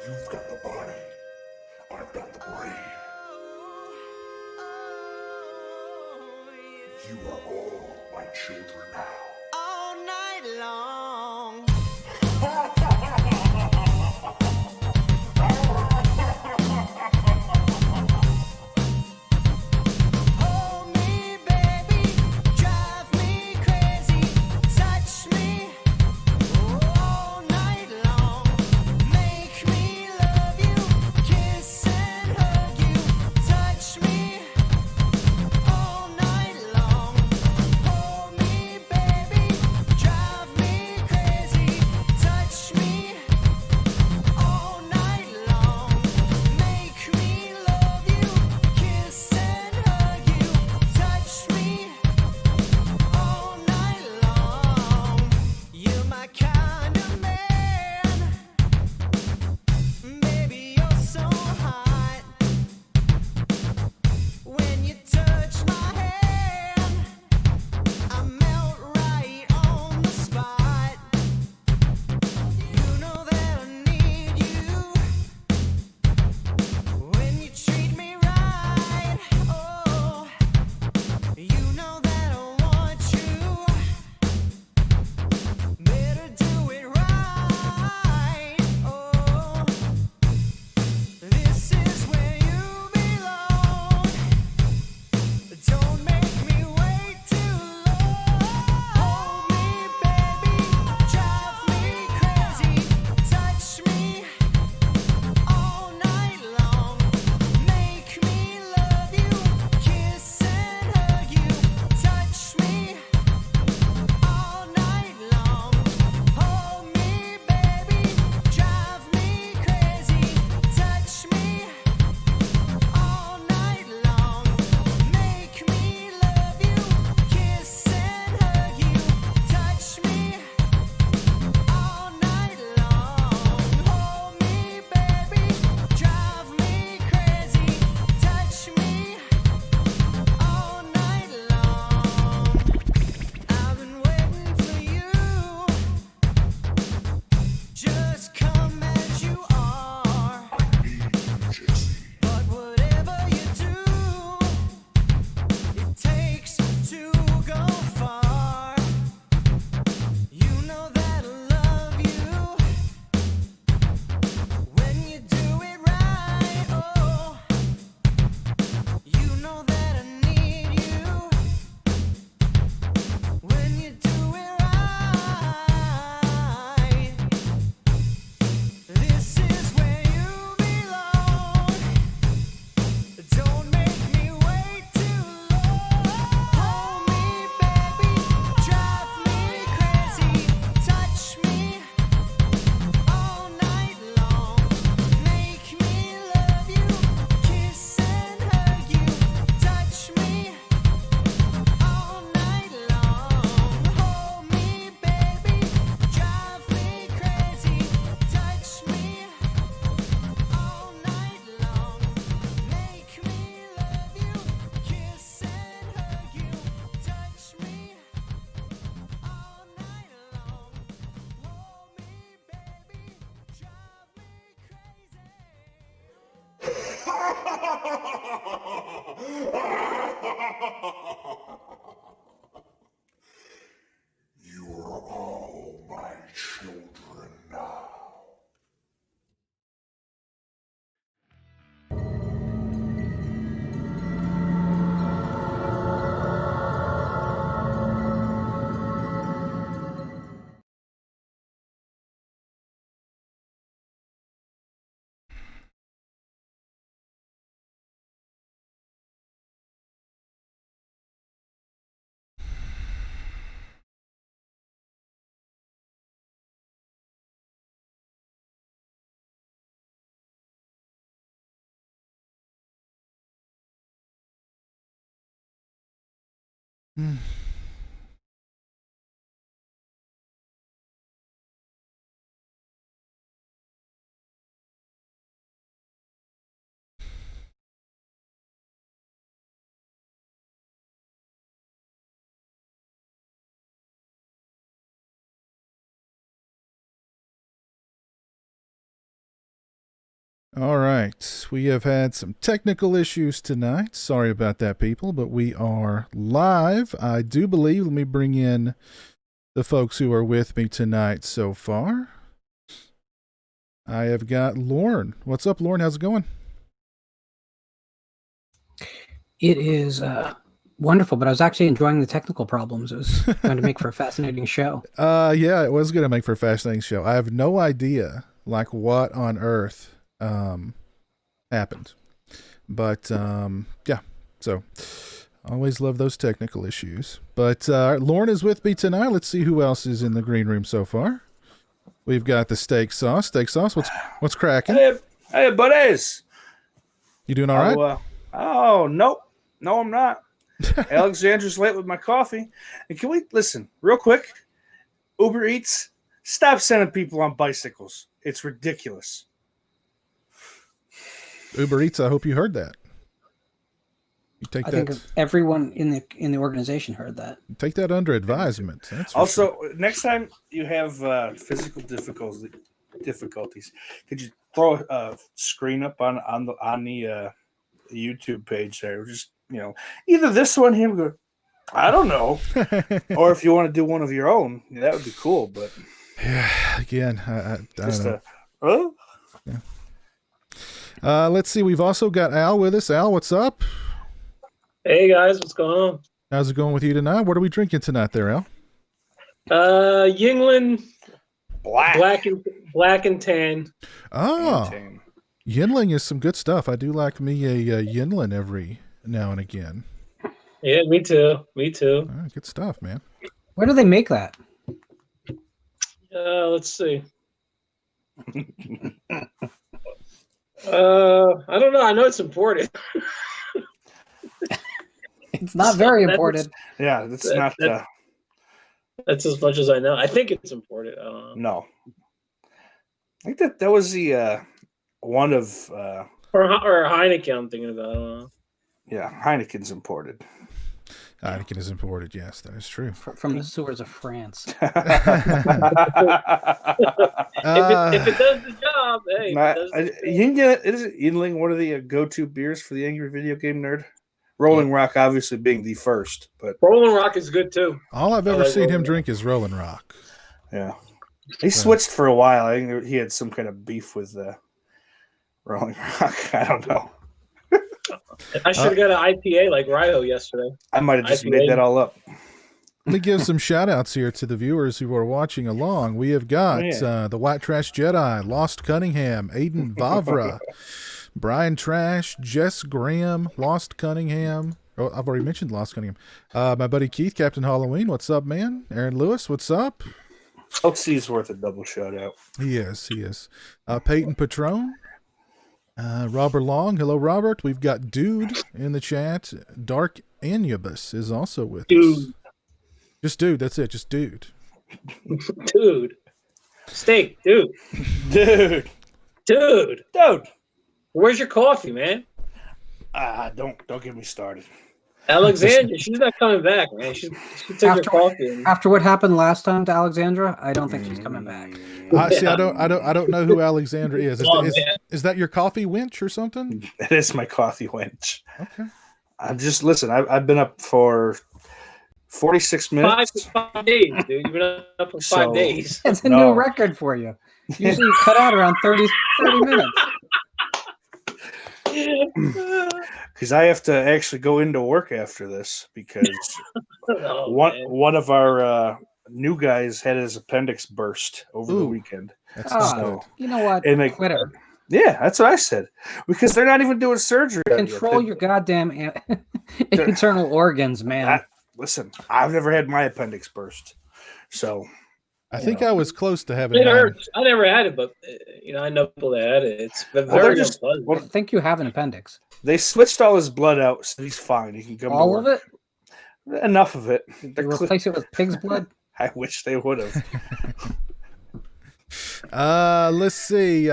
You've got the body, I've got the brain. You are all my children now. All night long. Hold me, baby, drive me crazy, touch me all night long. Make me love you, kiss and hug you, touch me all night long. Hold me, baby, drive me crazy, touch me all night long. Make me love you, kiss and hug you, touch me all night long. You're my kind of man, baby, you're so hot. When you touch my hand, I melt right on the spot. You know that I need you when you treat me right. Oh, you know that I want you. Better do it right. Oh, this is where you belong. Don't make me wait too long. Hold me, baby, drive me crazy, touch me all night long. Make me love you, kiss and hug you, touch me all night long. Hold me, baby, drive me crazy, touch me all night long. Make me love you, kiss and hug you, touch me all night long. Hold me, baby, drive me crazy, touch me all night long. I've been waiting for you. Just come as you are. I need you, Jesse. But whatever you do, it takes to go far. You know that I love you when you do it right. Oh, you know that I need you when you do it right. This is where you belong. Don't make me wait too long. Hold me, baby, drive me crazy, touch me all night long. Make me love you, kiss and hug you, touch me all night long. Hold me, baby, drive me crazy, touch me all night long. Make me love you, kiss and hug you, touch me all night long. Hold me, baby, drive me You are all my children now. All right. We have had some technical issues tonight. Sorry about that, people, but we are live. I do believe, let me bring in the folks who are with me tonight so far. I have got Lauren. What's up, Lauren? How's it going? It is wonderful, but I was actually enjoying the technical problems. It was going to make for a fascinating show. Yeah, it was going to make for a fascinating show. I have no idea, like, what on earth happened. But, yeah, so always love those technical issues. But Lauren is with me tonight. Let's see who else is in the green room so far. We've got the steak sauce. Steak sauce, what's cracking? Hey, buddies. You doing all right? Oh, nope. No, I'm not. Alexandra's late with my coffee. And can we listen real quick? Uber Eats, stop sending people on bicycles. It's ridiculous. Uber Eats, I hope you heard that. You take I think everyone in the organization heard that. Take that under advisement. That's also, next time you have physical difficulties, could you throw a screen up on the YouTube page there? Just, either this one here, go, I don't know, or if you want to do one of your own, that would be cool. But yeah, again, I just don't know. Yeah. Let's see. We've also got Al with us. Al, what's up? Hey guys, what's going on? How's it going with you tonight? What are we drinking tonight, there, Al? Yingling, black and tan. Oh, Yingling is some good stuff. I do like me a Yingling every now and again. Yeah, me too. All right, good stuff, man. Where do they make that? Let's see. I don't know. I know it's imported. It's not very imported. Yeah, that's not. That's as much as I know. I think it's imported. I don't know. No, I think that was the one of or Heineken. I'm thinking about. I don't know. Yeah, Heineken's imported. Heineken is imported. Yes, that is true. From the sewers of France. If it does the job, hey. Is it Yingling one of the go-to beers for the angry video game nerd? Rolling Rock, obviously being the first, but Rolling Rock is good too. All I've ever seen him drink is Rolling Rock. Yeah, he switched for a while. I think he had some kind of beef with Rolling Rock. I don't know. I should have got an IPA like Ryo yesterday. I might have just made that all up. Let me give some shout outs here to the viewers who are watching along. We have got the White Trash Jedi, Lost Cunningham, Aiden Vavra, Brian Trash, Jess Graham, Lost Cunningham. Oh, I've already mentioned Lost Cunningham. My buddy Keith, Captain Halloween. What's up, man? Aaron Lewis, what's up? LC's worth a double shout out. He is. Peyton Patron. Robert Long. Hello, Robert. We've got Dude in the chat. Dark Anubis is also with us. Just Dude. That's it. Just Dude. Dude. Steak. Dude. Where's your coffee, man? Don't get me started. Alexandra, she's not coming back, man. She took her coffee. After what happened last time to Alexandra, I don't think she's coming back. See, I don't know who Alexandra is. Is that your coffee winch or something? It is my coffee winch. Okay. I've been up for 46 minutes. 5 days, dude. You've been up for 5 days. It's a new record for you. Usually you cut out around 30 minutes. Because I have to actually go into work after this because one of our new guys had his appendix burst over the weekend. That's you know what? And Quitter. Yeah, that's what I said. Because they're not even doing surgery. Control your goddamn internal organs, man. Listen, I've never had my appendix burst. So I think I was close to having it. Hurts. I never had it, but I know people that had it. It's very unpleasant. I think you have an appendix. They switched all his blood out, so he's fine. He can come all of it? Enough of it. Did you replace it with pig's blood? I wish they would have. Let's see.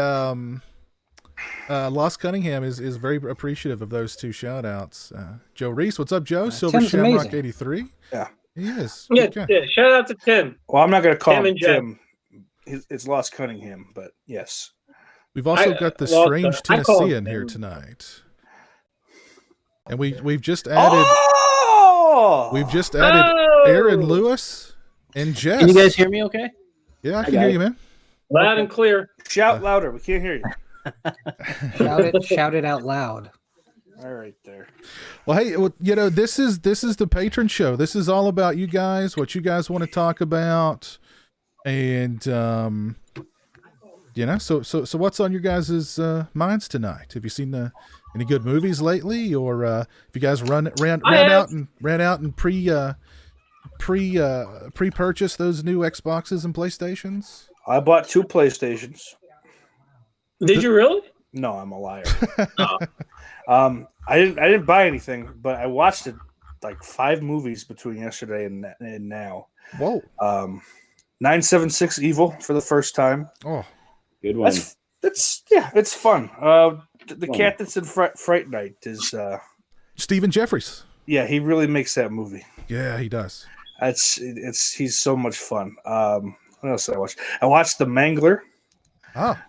Lost Cunningham is very appreciative of those two shout outs. Joe Reese, what's up, Joe? Silver Tim's Shamrock amazing. 83. Yeah. He is. Yeah, shout out to Tim. Well, I'm not going to call him and Tim. It's Lost Cunningham, but yes. We've also got the well, strange I call Tennessean him. here tonight, and we've just added Oh, Aaron Lewis and Jess. Can you guys hear me okay? Yeah, I can hear you, man. Loud and clear. shout louder. We can't hear you. Shout it out loud. All right, there. Well, hey, this is the Patron show. This is all about you guys, what you guys want to talk about, and so what's on your guys' minds tonight? Have you seen any good movies lately, or if you guys ran out and pre-purchased those new Xboxes and PlayStations? I bought 2 PlayStations. Did you really? No, I'm a liar. No. I didn't buy anything, but I watched it like 5 movies between yesterday and now. Whoa. 976 Evil for the first time. Oh, Good one. It's fun. The cat that's in Fright Night is Stephen Jeffries. yeah, he really makes that movie. Yeah, he does. He's so much fun. What else did I watch? I watched The Mangler. Ah,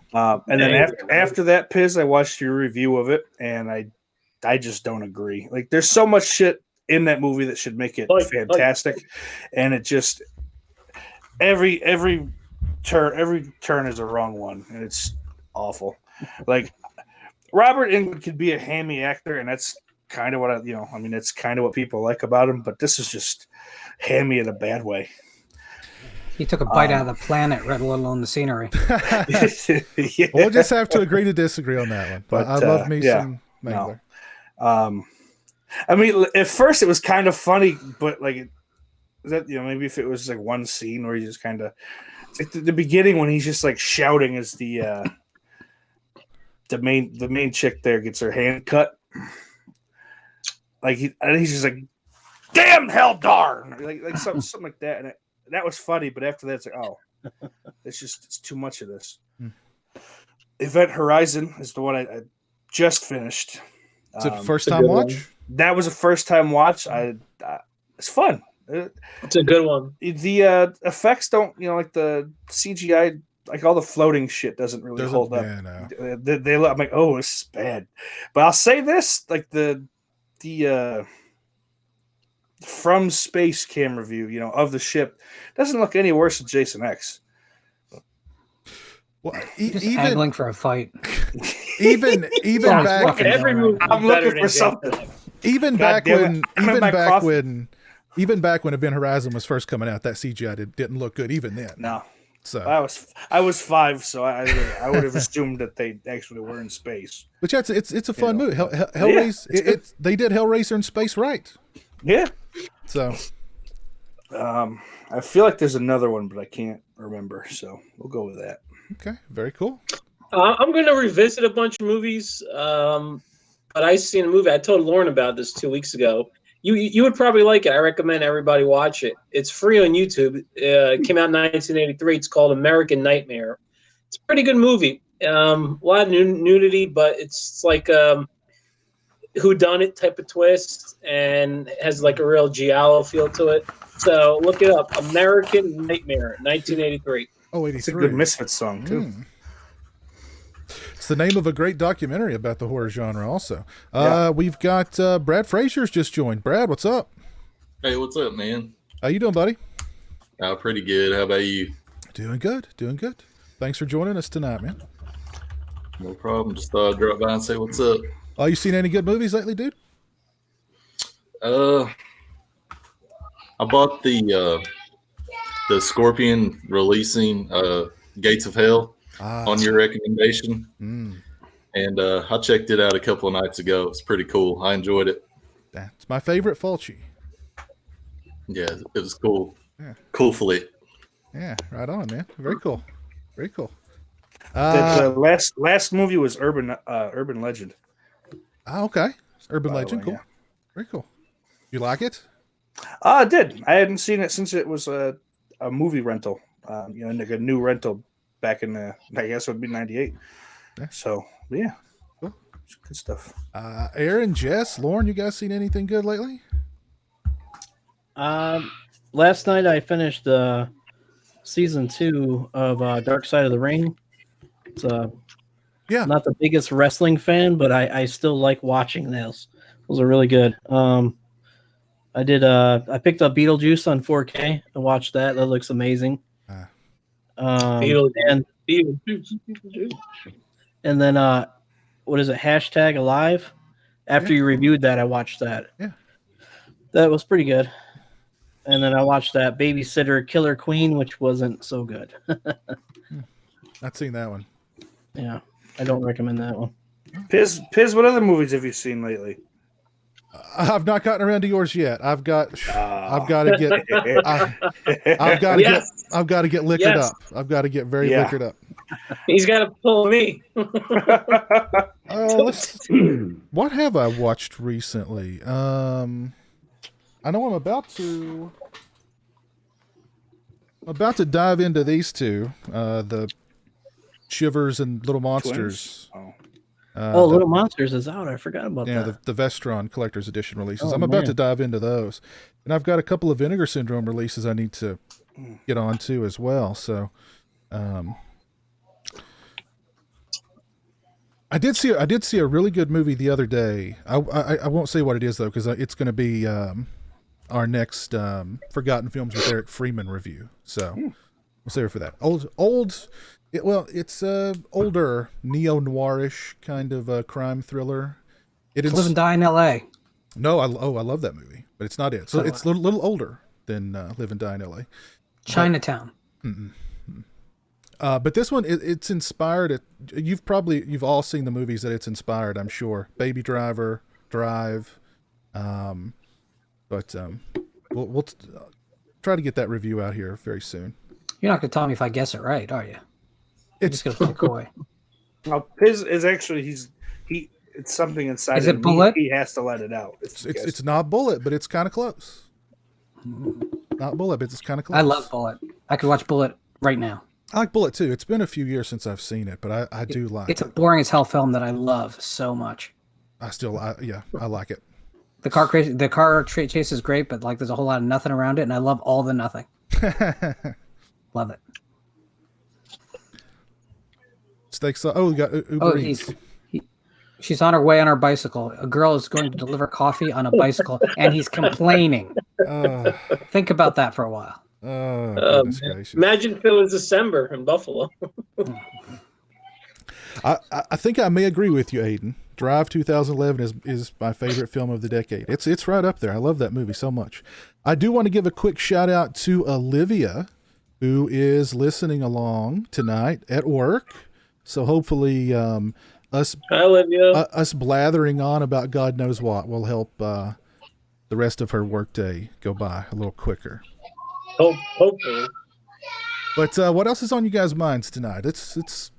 And then after that, Piz, I watched your review of it, and I just don't agree. Like, there's so much shit in that movie that should make it fantastic, and it just every turn is a wrong one, and it's awful. Like, Robert Englund could be a hammy actor, and that's kind of what it's kind of what people like about him. But this is just hammy in a bad way. He took a bite out of the planet, let alone the scenery. Yeah. we'll just have to agree to disagree on that one. But I love me some Mangler. No. I mean, at first it was kind of funny, but like maybe if it was like one scene where he just kind of like the beginning when he's just like shouting as the main chick there gets her hand cut, like he's just like, damn hell darn, like something like that, and that was funny. But after that, it's like, oh, it's too much of this. Event Horizon is the one I just finished. Is it a first time watch? That was a first time watch. It's fun. It's a good one. The effects don't, like the CGI, like all the floating shit doesn't really hold up. Yeah, no. I'm like, oh, this is bad. But I'll say this, like the from space camera view, of the ship doesn't look any worse than Jason X. Well, Just angling for a fight. even Sounds back fucking Every movie. I'm looking for something. even God back damn it. when I'm in my coffee. even back when Event Horizon was first coming out, that CGI didn't look good even then. No, So, I was 5, so I would have assumed that they actually were in space. but yeah, it's a fun movie. Hellraiser, it's they did Hellraiser in space right. Yeah. So, I feel like there's another one, but I can't remember. So we'll go with that. okay, very cool. I'm going to revisit a bunch of movies, but I seen a movie. I told Lauren about this 2 weeks ago. You would probably like it. I recommend everybody watch it. It's free on YouTube. It came out in 1983. It's called American Nightmare. It's a pretty good movie. A lot of nudity, but it's like whodunit type of twist, and has like a real giallo feel to it. So look it up. American Nightmare, 1983. Oh, It's a 83. good Misfits song too. It's the name of a great documentary about the horror genre also. Yeah. We've got Brad Frazier's just joined. Brad, what's up? Hey, what's up, man? How you doing, buddy? Pretty good. How about you? Doing good. Thanks for joining us tonight, man. No problem. Just thought I'd drop by and say what's up. Oh, you seen any good movies lately, dude? I bought the Scorpion releasing Gates of Hell on your recommendation, and I checked it out a couple of nights ago. It's pretty cool. I enjoyed it. That's my favorite Fulci. Yeah, it was cool. Yeah. Cool flick. Yeah, right on, man. Very cool. Very cool. The last movie was Urban Legend. Okay. Urban By the Legend, way, cool. yeah. Very cool. You like it? I did. I hadn't seen it since it was a movie rental. Like a new rental back in I guess it would be 98. Yeah. So yeah, Cool. It's good stuff. Aaron, Jess, Lauren, you guys seen anything good lately? Last night I finished season 2 of Dark Side of the Ring. It's Yeah. Not the biggest wrestling fan, but I still like watching those. Those are really good. I picked up Beetlejuice on 4K and watched that. That looks amazing. Beetlejuice. And Beetlejuice. then what is it? Hashtag Alive. After you reviewed that, I watched that. Yeah. That was pretty good. And then I watched that Babysitter Killer Queen, which wasn't so good. Not seen that one. Yeah, I don't recommend that one. Piz, what other movies have you seen lately? I've not gotten around to yours yet. I've got to get. I've got to get. I've got to get liquored up. I've got to get very liquored up. He's got to pull me. What have I watched recently? I know I'm about to dive into these two. The Shivers and Little Monsters. Little Monsters is out. I forgot about that. Yeah, the Vestron Collector's Edition releases. Oh, I'm about man. to dive into those. And I've got a couple of Vinegar Syndrome releases I need to get on to as well. So I did see a really good movie the other day. I won't say what it is though, because it's going to be our next Forgotten Films with Eric Freeman review. So we'll save it for that. It's older neo-noirish kind of crime thriller. Live and Die in L.A. No, I love that movie, but it's not it. So it's a little older than Live and Die in L.A. Chinatown. But this one, it's inspired. You've all seen the movies that it's inspired, I'm sure. Baby Driver, Drive. We'll try to get that review out here very soon. You're not going to tell me if I guess it right, are you? It's just going to play coy. Well, Piz is actually it's something inside. Is him. it Bullet? He has to let it out. It's not Bullet, but it's kind of close. Not Bullet, but it's kind of close. I love Bullet. I could watch Bullet right now. I like Bullet too. It's been a few years since I've seen it, but I do like It's it. a boring as hell film that I love so much. I like it. The car chase is great, but like there's a whole lot of nothing around it, and I love all the nothing. Love it. Steaks. We got Uber Eats. She's on her way on her bicycle. A girl is going to deliver coffee on a bicycle, and he's complaining. Think about that for a while. Goodness gracious. Imagine if it was December in Buffalo. I think I may agree with you, Aiden. Drive 2011 is my favorite film of the decade. It's right up there. I love that movie so much. I do want to give a quick shout out to Olivia, who is listening along tonight at work. So hopefully us blathering on about God knows what will help the rest of her workday go by a little quicker. Hopefully. But what else is on you guys' minds tonight? It's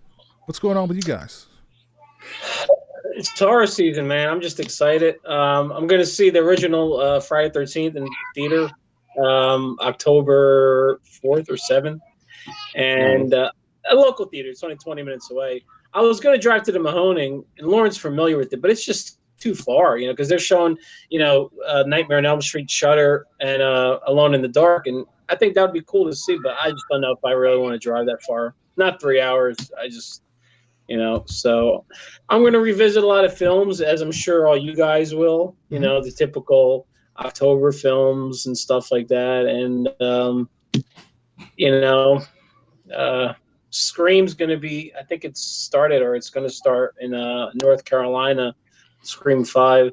what's going on with you guys? It's horror season, man. I'm just excited. I'm going to see the original Friday 13th in theater October 4th or 7th. And a local theater. It's only 20 minutes away. I was going to drive to the Mahoning, and Lauren's familiar with it, but it's just too far, because they're showing, Nightmare on Elm Street, Shudder, and Alone in the Dark. And I think that would be cool to see, but I just don't know if I really want to drive that far. Not 3 hours. I just... so I'm going to revisit a lot of films, as I'm sure all you guys will, the typical October films and stuff like that. And, Scream's going to be, I think it's going to start in North Carolina, Scream 5.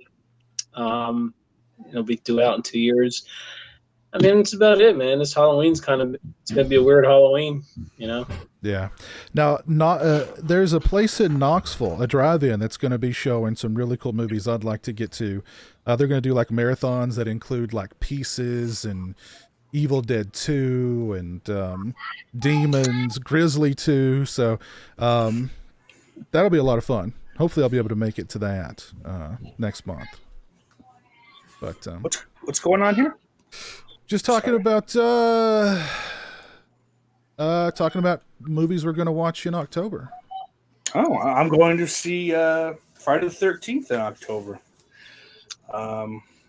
It'll be due out in 2 years. I mean, it's about it, man. This Halloween's it's going to be a weird Halloween, Yeah. Now, there's a place in Knoxville, a drive-in, that's going to be showing some really cool movies I'd like to get to. They're going to do like marathons that include like Pieces and Evil Dead 2 and Demons, Grizzly 2. So that'll be a lot of fun. Hopefully I'll be able to make it to that next month. But what's going on here? Just talking about movies we're going to watch in October. Oh, I'm going to see Friday the 13th in October.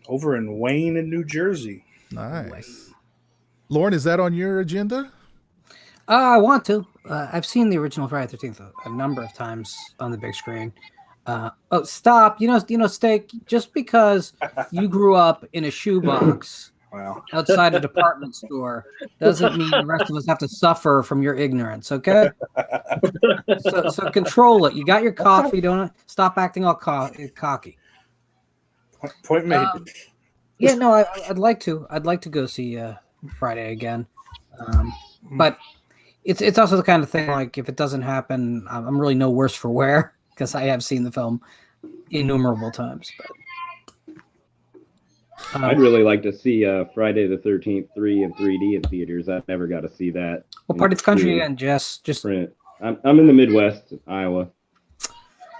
Over in Wayne in New Jersey. Nice. Lauren, is that on your agenda? I want to. I've seen the original Friday the 13th a number of times on the big screen. Oh, stop! You know, Steak. Just because you grew up in a shoebox Wow. outside a department store doesn't mean the rest of us have to suffer from your ignorance. Okay. So control it. You got your coffee. Don't stop acting all cocky. Point made. Yeah, no, I'd like to. I'd like to go see Friday again, but it's also the kind of thing like if it doesn't happen, I'm really no worse for wear because I have seen the film innumerable times. But I'd really like to see Friday the 13th 3 in 3D in theaters. I never got to see that. what part of the country again, Jess? Just Print. I'm in the Midwest, Iowa.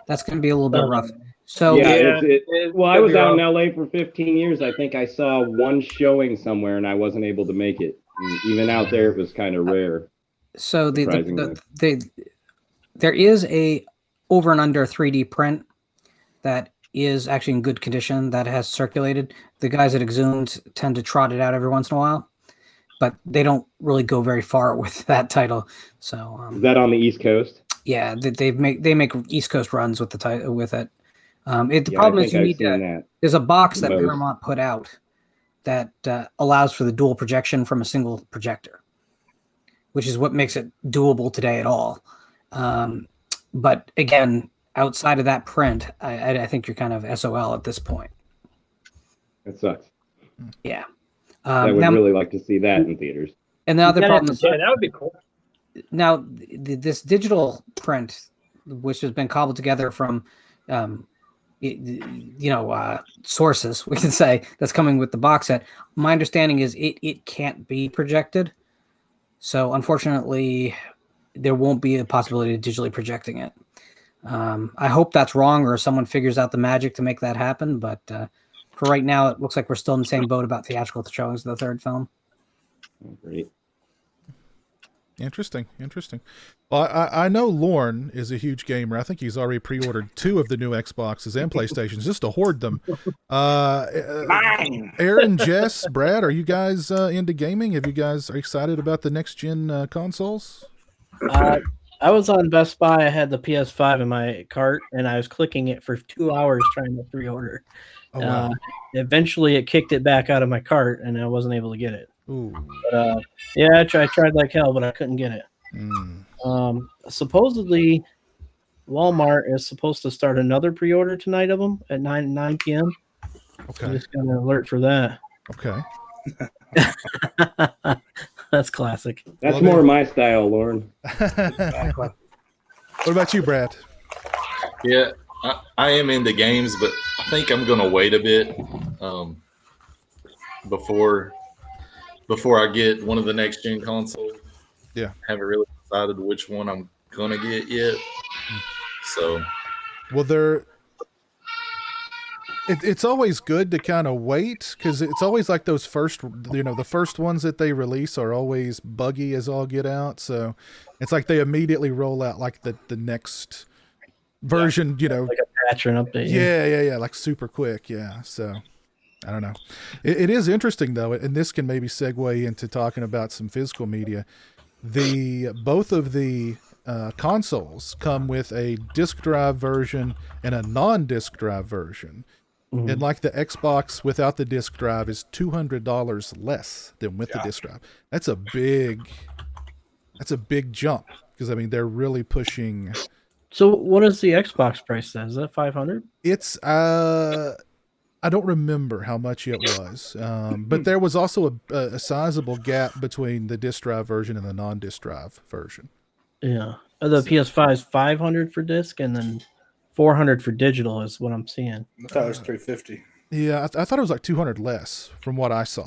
that's going to be a little bit rough. So Yeah, well, I was out in rough. LA for 15 years. I think I saw one showing somewhere, and I wasn't able to make it. And even out there, it was kind of rare. So Surprisingly. there is a over and under 3D print that is actually in good condition that has circulated. The guys at Exhumed tend to trot it out every once in a while, but they don't really go very far with that title. So Is that on the East Coast? yeah, they make East Coast runs with with it. The Yeah, problem I is think you I've need seen that. there's a box that most. Paramount put out that allows for the dual projection from a single projector, which is what makes it doable today at all. But again, outside of that print, I think you're kind of SOL at this point. That sucks. Yeah. I would Now, really like to see that in theaters. and the other problem is Yeah, that would be cool. now this digital print, which has been cobbled together from, sources, we can say, that's coming with the box set. My understanding is it can't be projected. So unfortunately, there won't be a possibility of digitally projecting it. I hope that's wrong or someone figures out the magic to make that happen. But for right now, it looks like we're still in the same boat about theatrical showings of the third film. Oh, great. Interesting. Well, I know Lorne is a huge gamer. I think he's already pre-ordered 2 of the new Xboxes and PlayStations just to hoard them. Mine. Aaron, Jess, Brad, are you guys into gaming? Are excited about the next gen consoles? I was on Best Buy. I had the PS5 in my cart, and I was clicking it for 2 hours trying to pre-order. Oh, wow. Eventually, it kicked it back out of my cart, and I wasn't able to get it. Ooh. But yeah, I tried like hell, but I couldn't get it. Supposedly, Walmart is supposed to start another pre-order tonight of them at 9 p.m. Okay. I just got an alert for that. Okay. That's classic. That's more my style, Lauren. What about you, Brad? Yeah, I am into games, but I think I'm going to wait a bit before I get one of the next gen consoles. Yeah. Haven't really decided which one I'm going to get yet. So, well, it's always good to kind of wait because it's always like those the first ones that they release are always buggy as all get out. So it's like they immediately roll out like the next version, Like a Patron update. Yeah, like super quick. Yeah. So I don't know. It is interesting though, and this can maybe segue into talking about some physical media. Both of the consoles come with a disc drive version and a non-disc drive version. Mm-hmm. And like the Xbox without the disc drive is $200 less than with the disc drive. That's a big jump because I mean they're really pushing. So what is the Xbox price then? Is that $500? It's I don't remember how much it was, but there was also a sizable gap between the disc drive version and the non-disc drive version. Yeah, the PS5 is $500 for disc, and then $400 for digital is what I'm seeing. I thought it was $350. Yeah, I thought it was like $200 less from what I saw.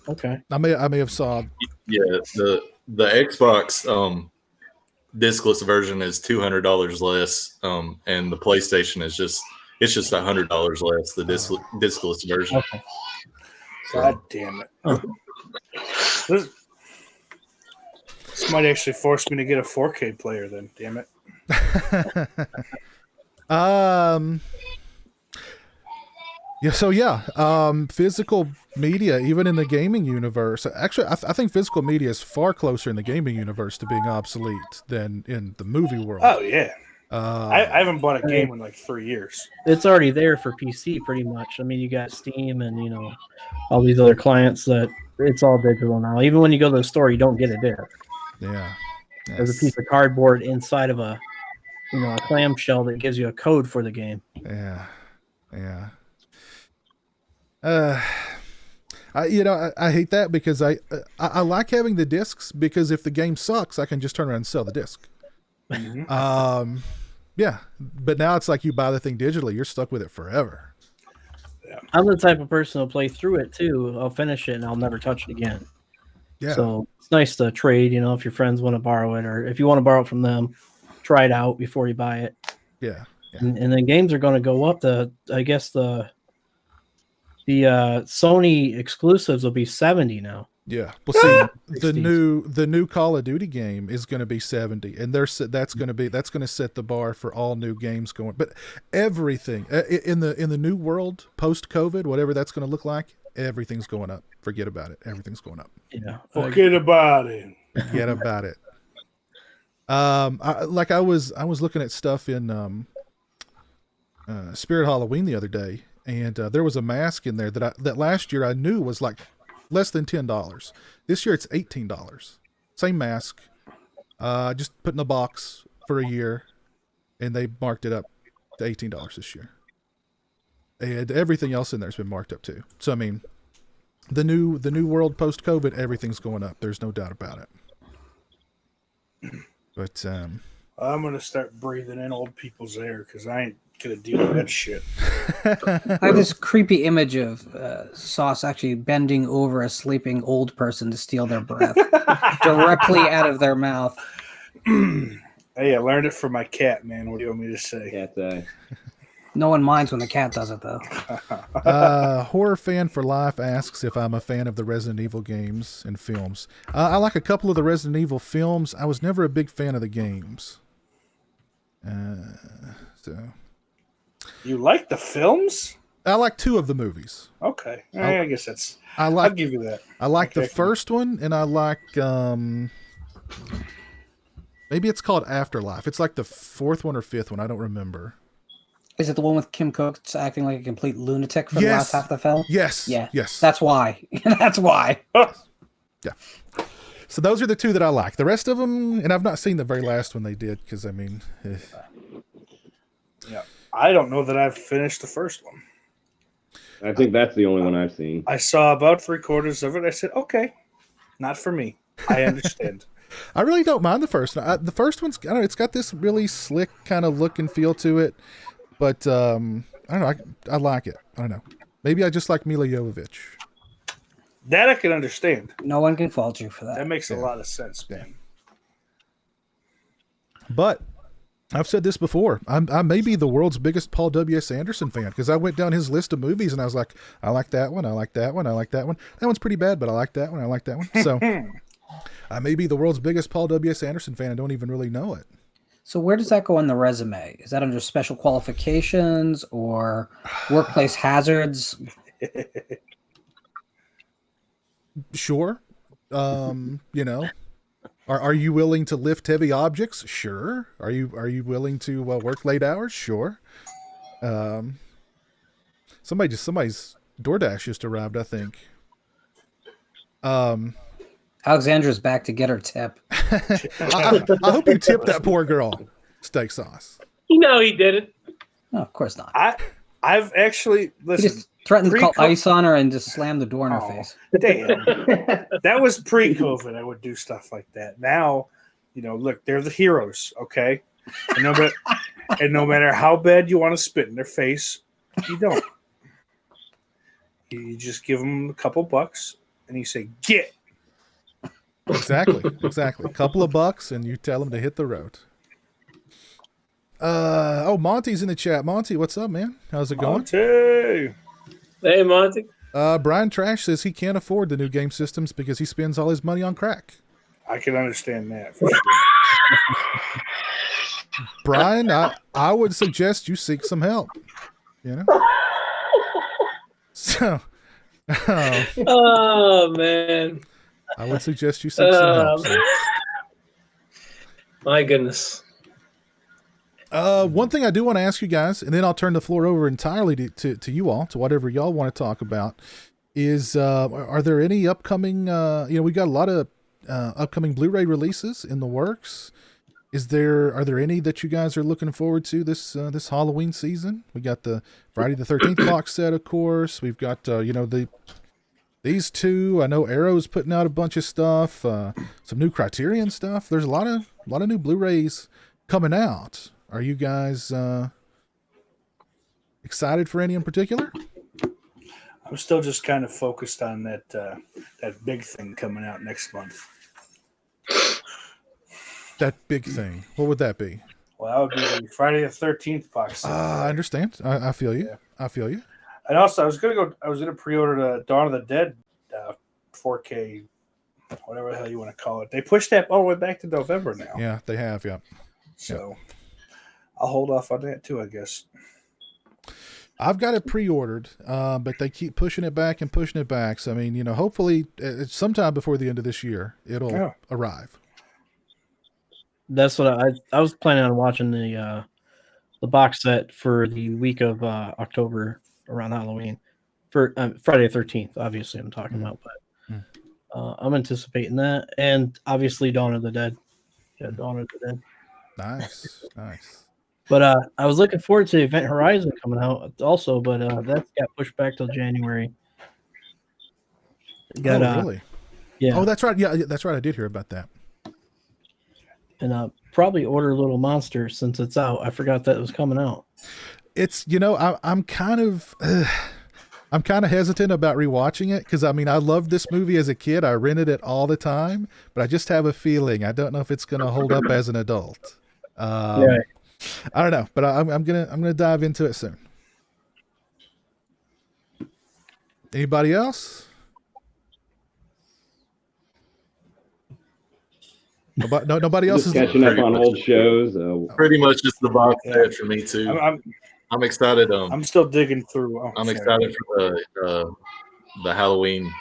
Okay, I may have saw. Yeah, the Xbox discless version is $200 less, and the PlayStation is just $100 less. The discless version. Okay. God damn it! This might actually force me to get a 4K player. Then, damn it. media, even in the gaming universe. Actually, I think physical media is far closer in the gaming universe to being obsolete than in the movie world. Oh yeah. I haven't bought a game in like 3 years. It's already there for PC, pretty much. I mean, you got Steam and all these other clients that it's all digital now. Even when you go to the store, you don't get a disc. Yeah. There's a piece of cardboard inside of a clamshell that gives you a code for the game. Yeah. I hate that because I like having the discs, because if the game sucks, I can just turn around and sell the disc. Yeah, but now it's like you buy the thing digitally, you're stuck with it forever. Yeah. I'm the type of person who'll play through it too. I'll finish it and I'll never touch it again. Yeah. So it's nice to trade, if your friends want to borrow it, or if you want to borrow it from them, try it out before you buy it. Yeah. And then games are going to go up. I guess the Sony exclusives will be 70 now. Yeah. Well, see, 60s. the new Call of Duty game is going to be 70, and that's going to set the bar for all new games going. But everything in the new world post COVID, whatever that's going to look like, everything's going up. Forget about it. Everything's going up. Yeah. Forget about it. Forget about it. I was looking at stuff in Spirit Halloween the other day, and there was a mask in there that last year I knew was like less than $10. This year it's $18. Same mask, just put in a box for a year, and they marked it up to $18 this year. And everything else in there's been marked up too. So I mean, the new world post COVID, everything's going up. There's no doubt about it. But I'm gonna start breathing in old people's air because I ain't gonna deal with that shit. I have this creepy image of Sauce actually bending over a sleeping old person to steal their breath directly out of their mouth. Hey, I learned it from my cat, man. What do you want me to say? Cat's eye. No one minds when the cat does it, though. Horror Fan for Life asks if I'm a fan of the Resident Evil games and films. I like a couple of the Resident Evil films. I was never a big fan of the games. So You like the films? I like 2 of the movies. Okay, I guess that's. I'll give you that. I like Okay. the first one, and I like maybe it's called Afterlife. It's like the 4th one or 5th one. I don't remember. Is it the one with Kim Coates acting like a complete lunatic for the last half of the film? Yes. Yeah. Yes. That's why. That's why. Yeah. So those are the 2 that I like. The rest of them, and I've not seen the very last one they did, because I mean, Yeah, I don't know that I've finished the first one. I think that's the only one I've seen. I saw about 3/4 of it. I said, okay, not for me. I understand. I really don't mind the first one. The first one's, I don't know, it's got this really slick kind of look and feel to it, but I don't know, I like it. I don't know. Maybe I just like Mila Jovovich. That I can understand. No one can fault you for that. That makes a lot of sense, man. But I've said this before. I may be the world's biggest Paul W.S. Anderson fan, because I went down his list of movies and I was like, I like that one, I like that one, I like that one. That one's pretty bad, but I like that one, I like that one. So I may be the world's biggest Paul W.S. Anderson fan and don't even really know it. So where does that go on the resume? Is that under special qualifications or workplace hazards? Sure. Are you willing to lift heavy objects? Sure. Are you willing to work late hours? Sure. Somebody's DoorDash just arrived, I think. Alexandra's back to get her tip. I hope you tipped that poor girl steak sauce. He didn't. No, of course not. I've actually He listened. just threatened to call ice on her and just slam the door in her face. Damn. That was pre-COVID. I would do stuff like that. Now, look, they're the heroes, okay? And no matter how bad you want to spit in their face, you don't. You just give them a couple bucks and you say, get. Exactly. A couple of bucks and you tell them to hit the road. Monty's in the chat. Monty, what's up, man? How's it going? Monty. Hey, Monty. Brian Trash says he can't afford the new game systems because he spends all his money on crack. I can understand that for sure. Brian, I would suggest you seek some help. So Oh, Oh man. I would suggest you seek some help. sir. My goodness. One thing I do want to ask you guys, and then I'll turn the floor over entirely to you all, to whatever y'all want to talk about, is are there any upcoming, we got a lot of upcoming Blu-ray releases in the works. Are there any that you guys are looking forward to this Halloween season? We got the Friday the 13th box set, of course. We've got, these two. I know Arrow's putting out a bunch of stuff, some new Criterion stuff. There's a lot of new Blu-rays coming out. Are you guys excited for any in particular? I'm still just kind of focused on that big thing coming out next month. That big thing. What would that be? Well, that would be the Friday the 13th box set. I understand. I feel you. Yeah. I feel you. And also, I was gonna pre-order the Dawn of the Dead 4K, whatever the hell you want to call it. They pushed that all the way back to November now. Yeah, they have. Yeah. So I'll hold off on that too, I guess. I've got it pre-ordered, but they keep pushing it back and pushing it back. So I mean, hopefully, sometime before the end of this year, it'll arrive. That's what I was planning on watching the box set for the week of October around Halloween for Friday the 13th. Obviously, I'm talking about, but I'm anticipating that, and obviously Dawn of the Dead. Yeah, Dawn of the Dead. Nice. But I was looking forward to Event Horizon coming out also, but that's got pushed back till January. Really? Yeah. Oh, that's right. Yeah, that's right. I did hear about that. And probably order Little Monster since it's out. I forgot that it was coming out. It's I'm kind of hesitant about rewatching it because I mean I loved this movie as a kid. I rented it all the time, but I just have a feeling I don't know if it's going to hold up as an adult. Right. I don't know, but I'm gonna dive into it soon. Anybody else? Nobody else Just is catching up on old shows. Pretty much just the box set for me too. I'm excited. I'm still digging through. I'm excited for the Halloween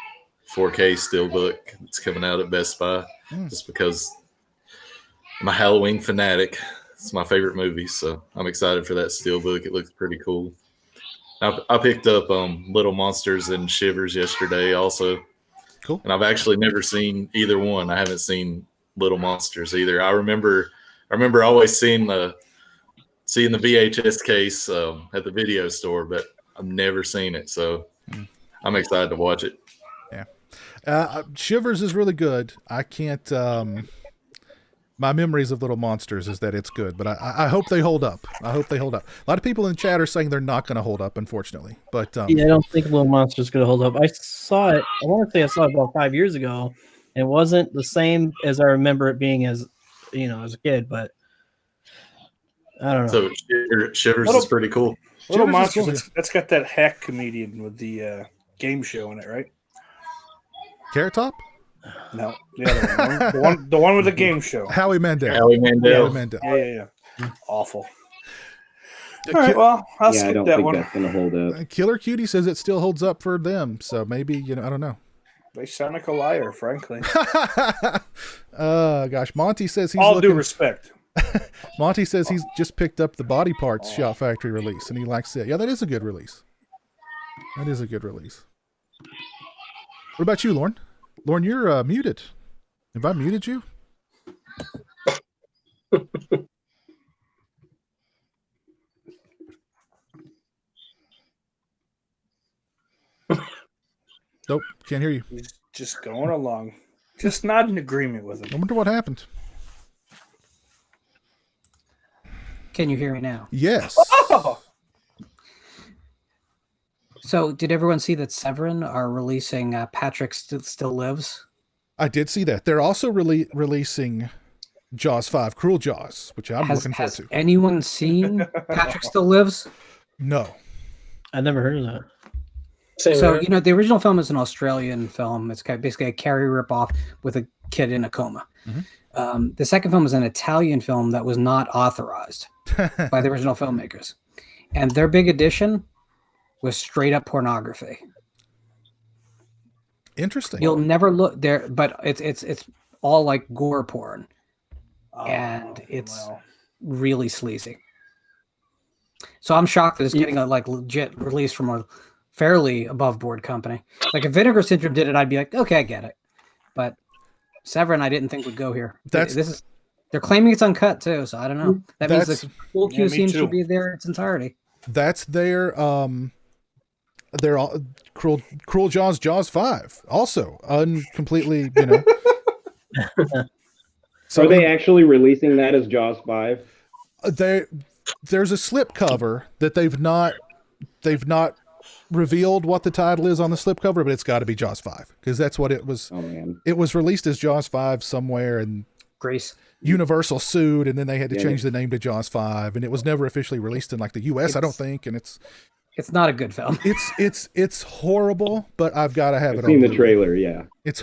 4K steelbook that's coming out at Best Buy, just because I'm a Halloween fanatic. It's my favorite movie, so I'm excited for that steelbook. It looks pretty cool. I picked up Little Monsters and Shivers yesterday also. Cool. And I've actually never seen either one. I haven't seen Little Monsters either. I remember always seeing the VHS case at the video store, but I've never seen it, so I'm excited to watch it. Yeah, Shivers is really good. I can't. My memories of Little Monsters is that it's good, but I hope they hold up. A lot of people in the chat are saying they're not going to hold up, unfortunately. But yeah, I don't think Little Monster's going to hold up. I saw it. I want to say I saw it about 5 years ago. It wasn't the same as I remember it being as a kid, but I don't know. So Shivers is pretty cool. Little Monsters, that's got that hack comedian with the game show in it, right? Carrot Top? No, the other one. the one with the game show. Howie Mandel. Yeah. Awful. All right, well, I'll skip I don't that think one. that's going to hold up. Killer Cutie says it still holds up for them, so maybe, I don't know. They sound like a liar, frankly. Gosh, Monty says he's all due respect. Monty says he's just picked up the Body Parts Shot Factory release, and he likes it. Yeah, that is a good release. What about you, Lauren? Lauren, you're muted. Have I muted you? Nope, can't hear you. He's just going along. Just not in agreement with him. I wonder what happened. Can you hear me now? Yes. Oh! So, did everyone see that Severin are releasing Patrick Still Lives? I did see that. They're also releasing Jaws 5, Cruel Jaws, which I'm looking forward to. Has anyone seen Patrick Still Lives? No. I never heard of that. So, the original film is an Australian film. It's basically a Carrie ripoff with a kid in a coma. Mm-hmm. The second film is an Italian film that was not authorized by the original filmmakers. And their big addition was straight up pornography. Interesting. You'll never look there, but it's all like gore porn, and it's really sleazy. So I'm shocked that it's getting a like legit release from a fairly above board company. Like if Vinegar Syndrome did it, I'd be like, okay, I get it. But Severin, I didn't think would go here. They're claiming it's uncut too, so I don't know. That means the full Q scene should be there in its entirety. That's their Cruel Jaws 5 also completely, you know. So are they actually releasing that as Jaws 5? There's a slip cover that they've not revealed what the title is on the slip cover, but it's got to be Jaws 5 because that's what it was. Oh man. It was released as Jaws 5 somewhere, and Greece. Universal sued, and then they had to change the name to Jaws 5, and it was never officially released in like the US, I don't think, and it's not a good film. It's horrible, but I've got to have it. I've seen the trailer, yeah. It's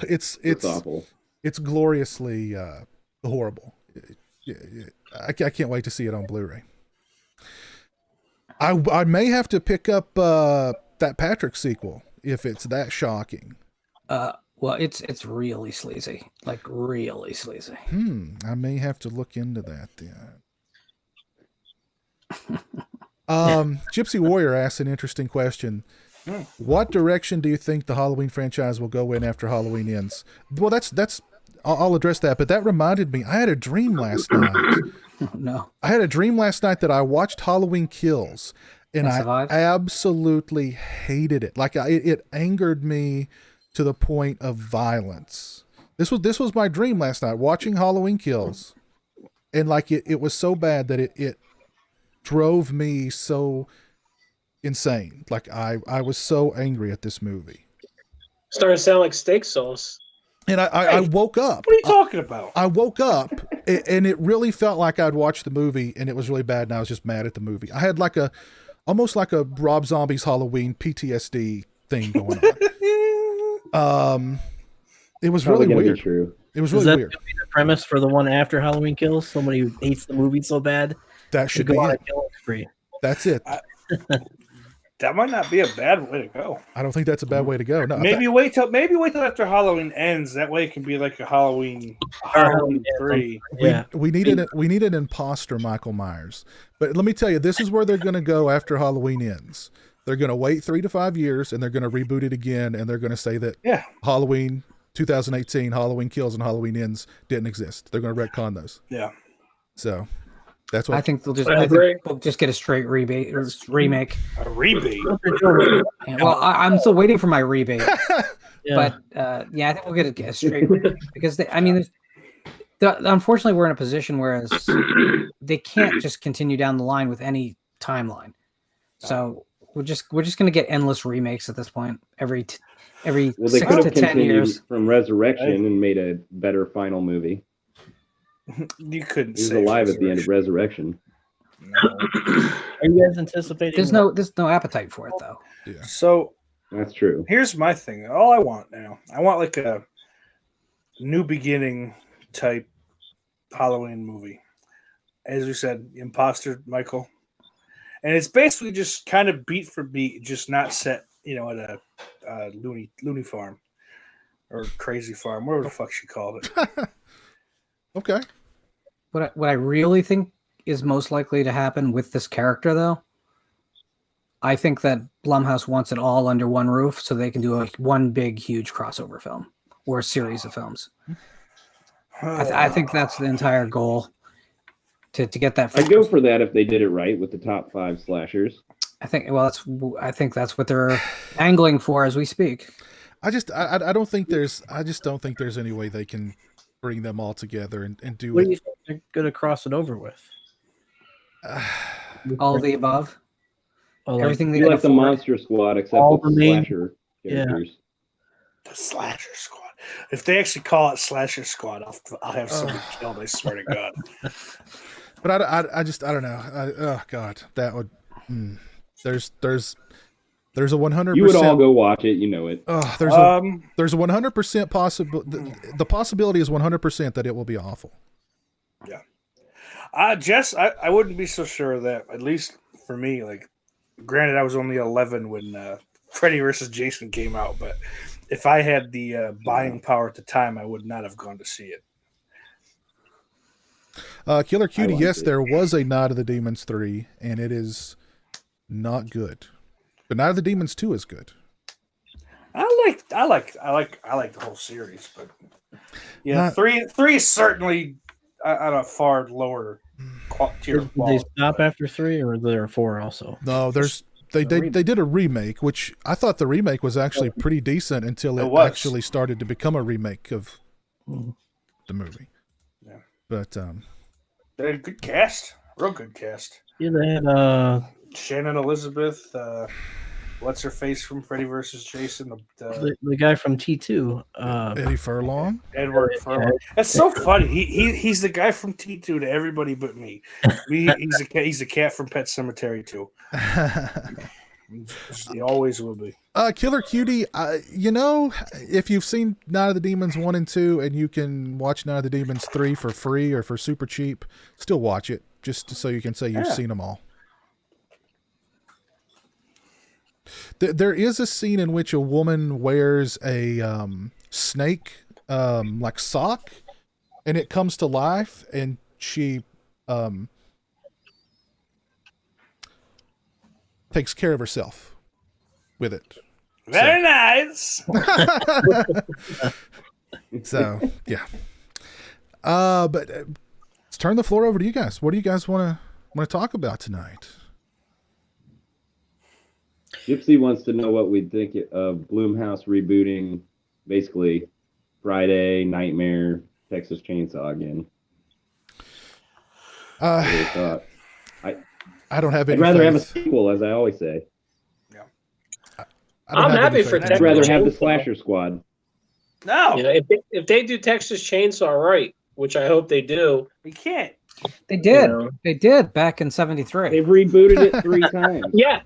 awful. It's gloriously horrible. I can't wait to see it on Blu-ray. I may have to pick up that Patrick sequel if it's that shocking. Well, it's really sleazy, like really sleazy. I may have to look into that then. Gypsy Warrior asks an interesting question. What direction do you think the Halloween franchise will go in after Halloween ends? Well, I'll address that, but that reminded me, I had a dream last night. No. I had a dream last night that I watched Halloween Kills, and I absolutely hated it. Like it angered me to the point of violence. This was my dream last night, watching Halloween Kills, and like it was so bad that it drove me so insane. Like I was so angry at this movie. Starting to sound like steak sauce. And I woke up. What are you talking about? I woke up and it really felt like I'd watched the movie and it was really bad and I was just mad at the movie. I had almost like a Rob Zombie's Halloween PTSD thing going on. It was really weird. True. It was really weird. That the premise for the one after Halloween Kills? Somebody who hates the movie so bad. That should be it. Free. That's it. That might not be a bad way to go. I don't think that's a bad way to go. No, maybe wait till after Halloween ends. That way it can be like a Halloween 3. Yeah. We need an imposter Michael Myers. But let me tell you, this is where they're going to go after Halloween ends. They're going to wait 3 to 5 years and they're going to reboot it again and they're going to say that Halloween 2018, Halloween Kills and Halloween Ends didn't exist. They're going to retcon those. Yeah. So that's what I think they'll just get a straight remake. A rebate. Well, I'm still waiting for my rebate. But I think we'll get a straight because unfortunately we're in a position whereas they can't just continue down the line with any timeline. So we're just going to get endless remakes at this point every they 6 could to have 10 years from Resurrection and made a better final movie. You couldn't. He was alive at the end of Resurrection. No. Are you guys anticipating? There's no appetite for it though. Yeah. So that's true. Here's my thing. All I want now, I want like a new beginning type Halloween movie. As we said, Imposter Michael, and it's basically just kind of beat for beat, just not set, at a loony farm or crazy farm, whatever the fuck she called it. Okay. What I really think is most likely to happen with this character, though, I think that Blumhouse wants it all under one roof so they can do one big, huge crossover film or a series of films. I think that's the entire goal to get that. I'd go for that if they did it right with the top 5 slashers. I think that's what they're angling for as we speak. I just don't think there's any way they can bring them all together and do what it. Do you think they're going to cross it over with? All of the above. Everything they like the Monster Squad, except all the slasher characters. The Slasher Squad. If they actually call it Slasher Squad, I'll have somebody killed. I swear to God. But I don't know. Oh God, that would. There's a 100%. You would all go watch it. You know it. There's a 100% possible. The possibility is 100% that it will be awful. Yeah. Jess, I wouldn't be so sure of that. At least for me, like, granted, I was only 11 when Freddy vs. Jason came out, but if I had the buying power at the time, I would not have gone to see it. Killer Cutie, liked yes, it. there was a Night of the Demons 3, and it is not good. But Night of the Demons 2 is good. I like the whole series, but yeah, Not- three is certainly on a far lower tier Did of they quality. stop after 3, or there are 4 also? No, they did a remake, which I thought the remake was actually pretty decent until It it was. actually started to become a remake of the movie. Yeah. But They had a good cast, real good cast. Yeah, they had Shannon Elizabeth, what's her face from Freddy vs. Jason, the guy from T2. Eddie Furlong. Edward Furlong. That's so funny. He's the guy from T2 to everybody but me. He's a cat from Pet Cemetery too. He always will be. Killer Cutie, if you've seen Night of the Demons 1 and 2 and you can watch Night of the Demons 3 for free or for super cheap, still watch it just so you can say you've seen them all. There is a scene in which a woman wears a snake like sock, and it comes to life, and she takes care of herself with it. Very nice. So yeah. But let's turn the floor over to you guys. What do you guys want to talk about tonight? Gypsy wants to know what we think of Blumhouse rebooting, basically Friday, Nightmare, Texas Chainsaw again. What are your thoughts? I don't have any. I'd rather have a faith. sequel, as I always say. I don't I'm have happy any for faith. Texas I'd rather have the Chainsaw. Slasher Squad. No, You know, if they do Texas Chainsaw right, which I hope they do, you can't. They did. You know. They did back in '73. They've rebooted it 3 times. yeah,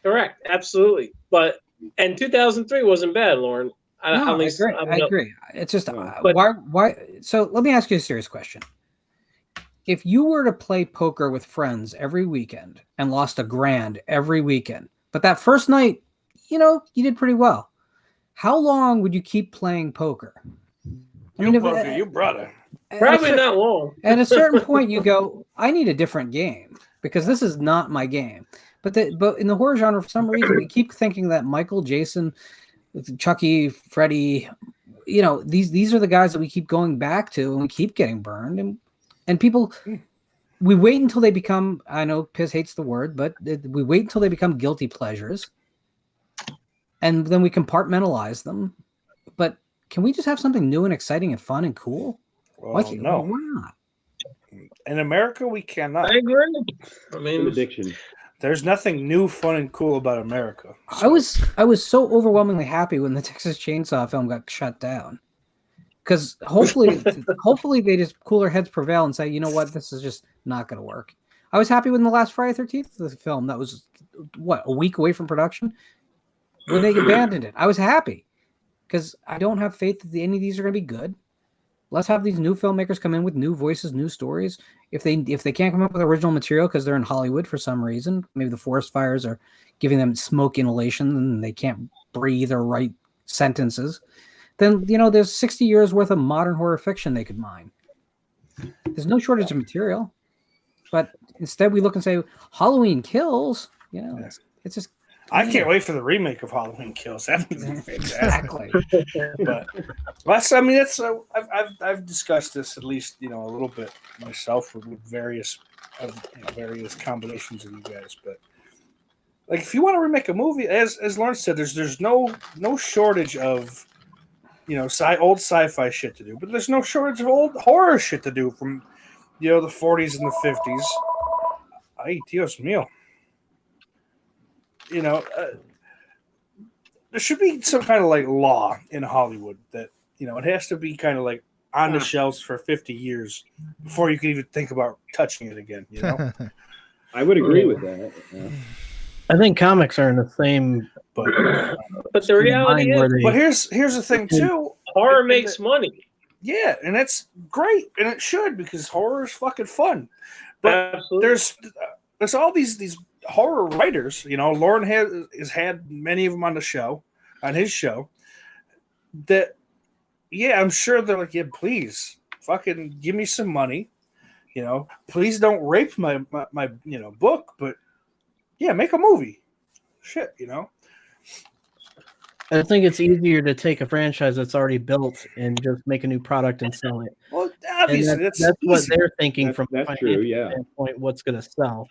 correct, absolutely. But and 2003 wasn't bad, Lauren. No, I agree. I'm I not- agree. It's just But- why. So let me ask you a serious question. If you were to play poker with friends every weekend and lost $1,000 every weekend, but that first night, you did pretty well, how long would you keep playing poker? I mean, You brother. Probably not long. At a certain point, you go, I need a different game because this is not my game. But in the horror genre, for some reason, we keep thinking that Michael, Jason, Chucky, Freddy, these are the guys that we keep going back to, and we keep getting burned. And people, we wait until they become, I know Piz hates the word, but we wait until they become guilty pleasures. And then we compartmentalize them. But can we just have something new and exciting and fun and cool? Well, no. Why not? In America, we cannot. I agree. I An mean, addiction. There's nothing new, fun, and cool about America. I was so overwhelmingly happy when the Texas Chainsaw film got shut down. Because hopefully they just cooler heads prevail and say, you know what, this is just not going to work. I was happy when the last Friday 13th film that was a week away from production when they abandoned it. I was happy because I don't have faith that any of these are going to be good. Let's have these new filmmakers come in with new voices, new stories. If they can't come up with original material because they're in Hollywood for some reason, maybe the forest fires are giving them smoke inhalation and they can't breathe or write sentences, then there's 60 years worth of modern horror fiction they could mine. There's no shortage of material, but instead we look and say Halloween Kills. It's just. I can't wait for the remake of Halloween Kills. That'd be fantastic. Exactly. But I've discussed this at least a little bit myself with various combinations of you guys. But like, if you want to remake a movie, as Lawrence said, there's no shortage of old sci-fi shit to do, but there's no shortage of old horror shit to do from the 40s and the 50s. Ay, Dios mío. There should be some kind of like law in Hollywood that it has to be kind of like on the shelves for 50 years before you can even think about touching it again. I would agree with that. Yeah. I think comics are in the same. But the reality is, here's the thing too. horror makes money. Yeah, and that's great, and it should, because horror is fucking fun. But Absolutely. there's all these horror writers. Lauren has had many of them on his show, that, yeah, I'm sure they're like, yeah, please, fucking give me some money. Please don't rape my book, but yeah, make a movie. Shit. I think it's easier to take a franchise that's already built and just make a new product and sell it. Well, And obviously, that's that's what easy. they're thinking from a That's financial true, yeah. standpoint, what's going to sell.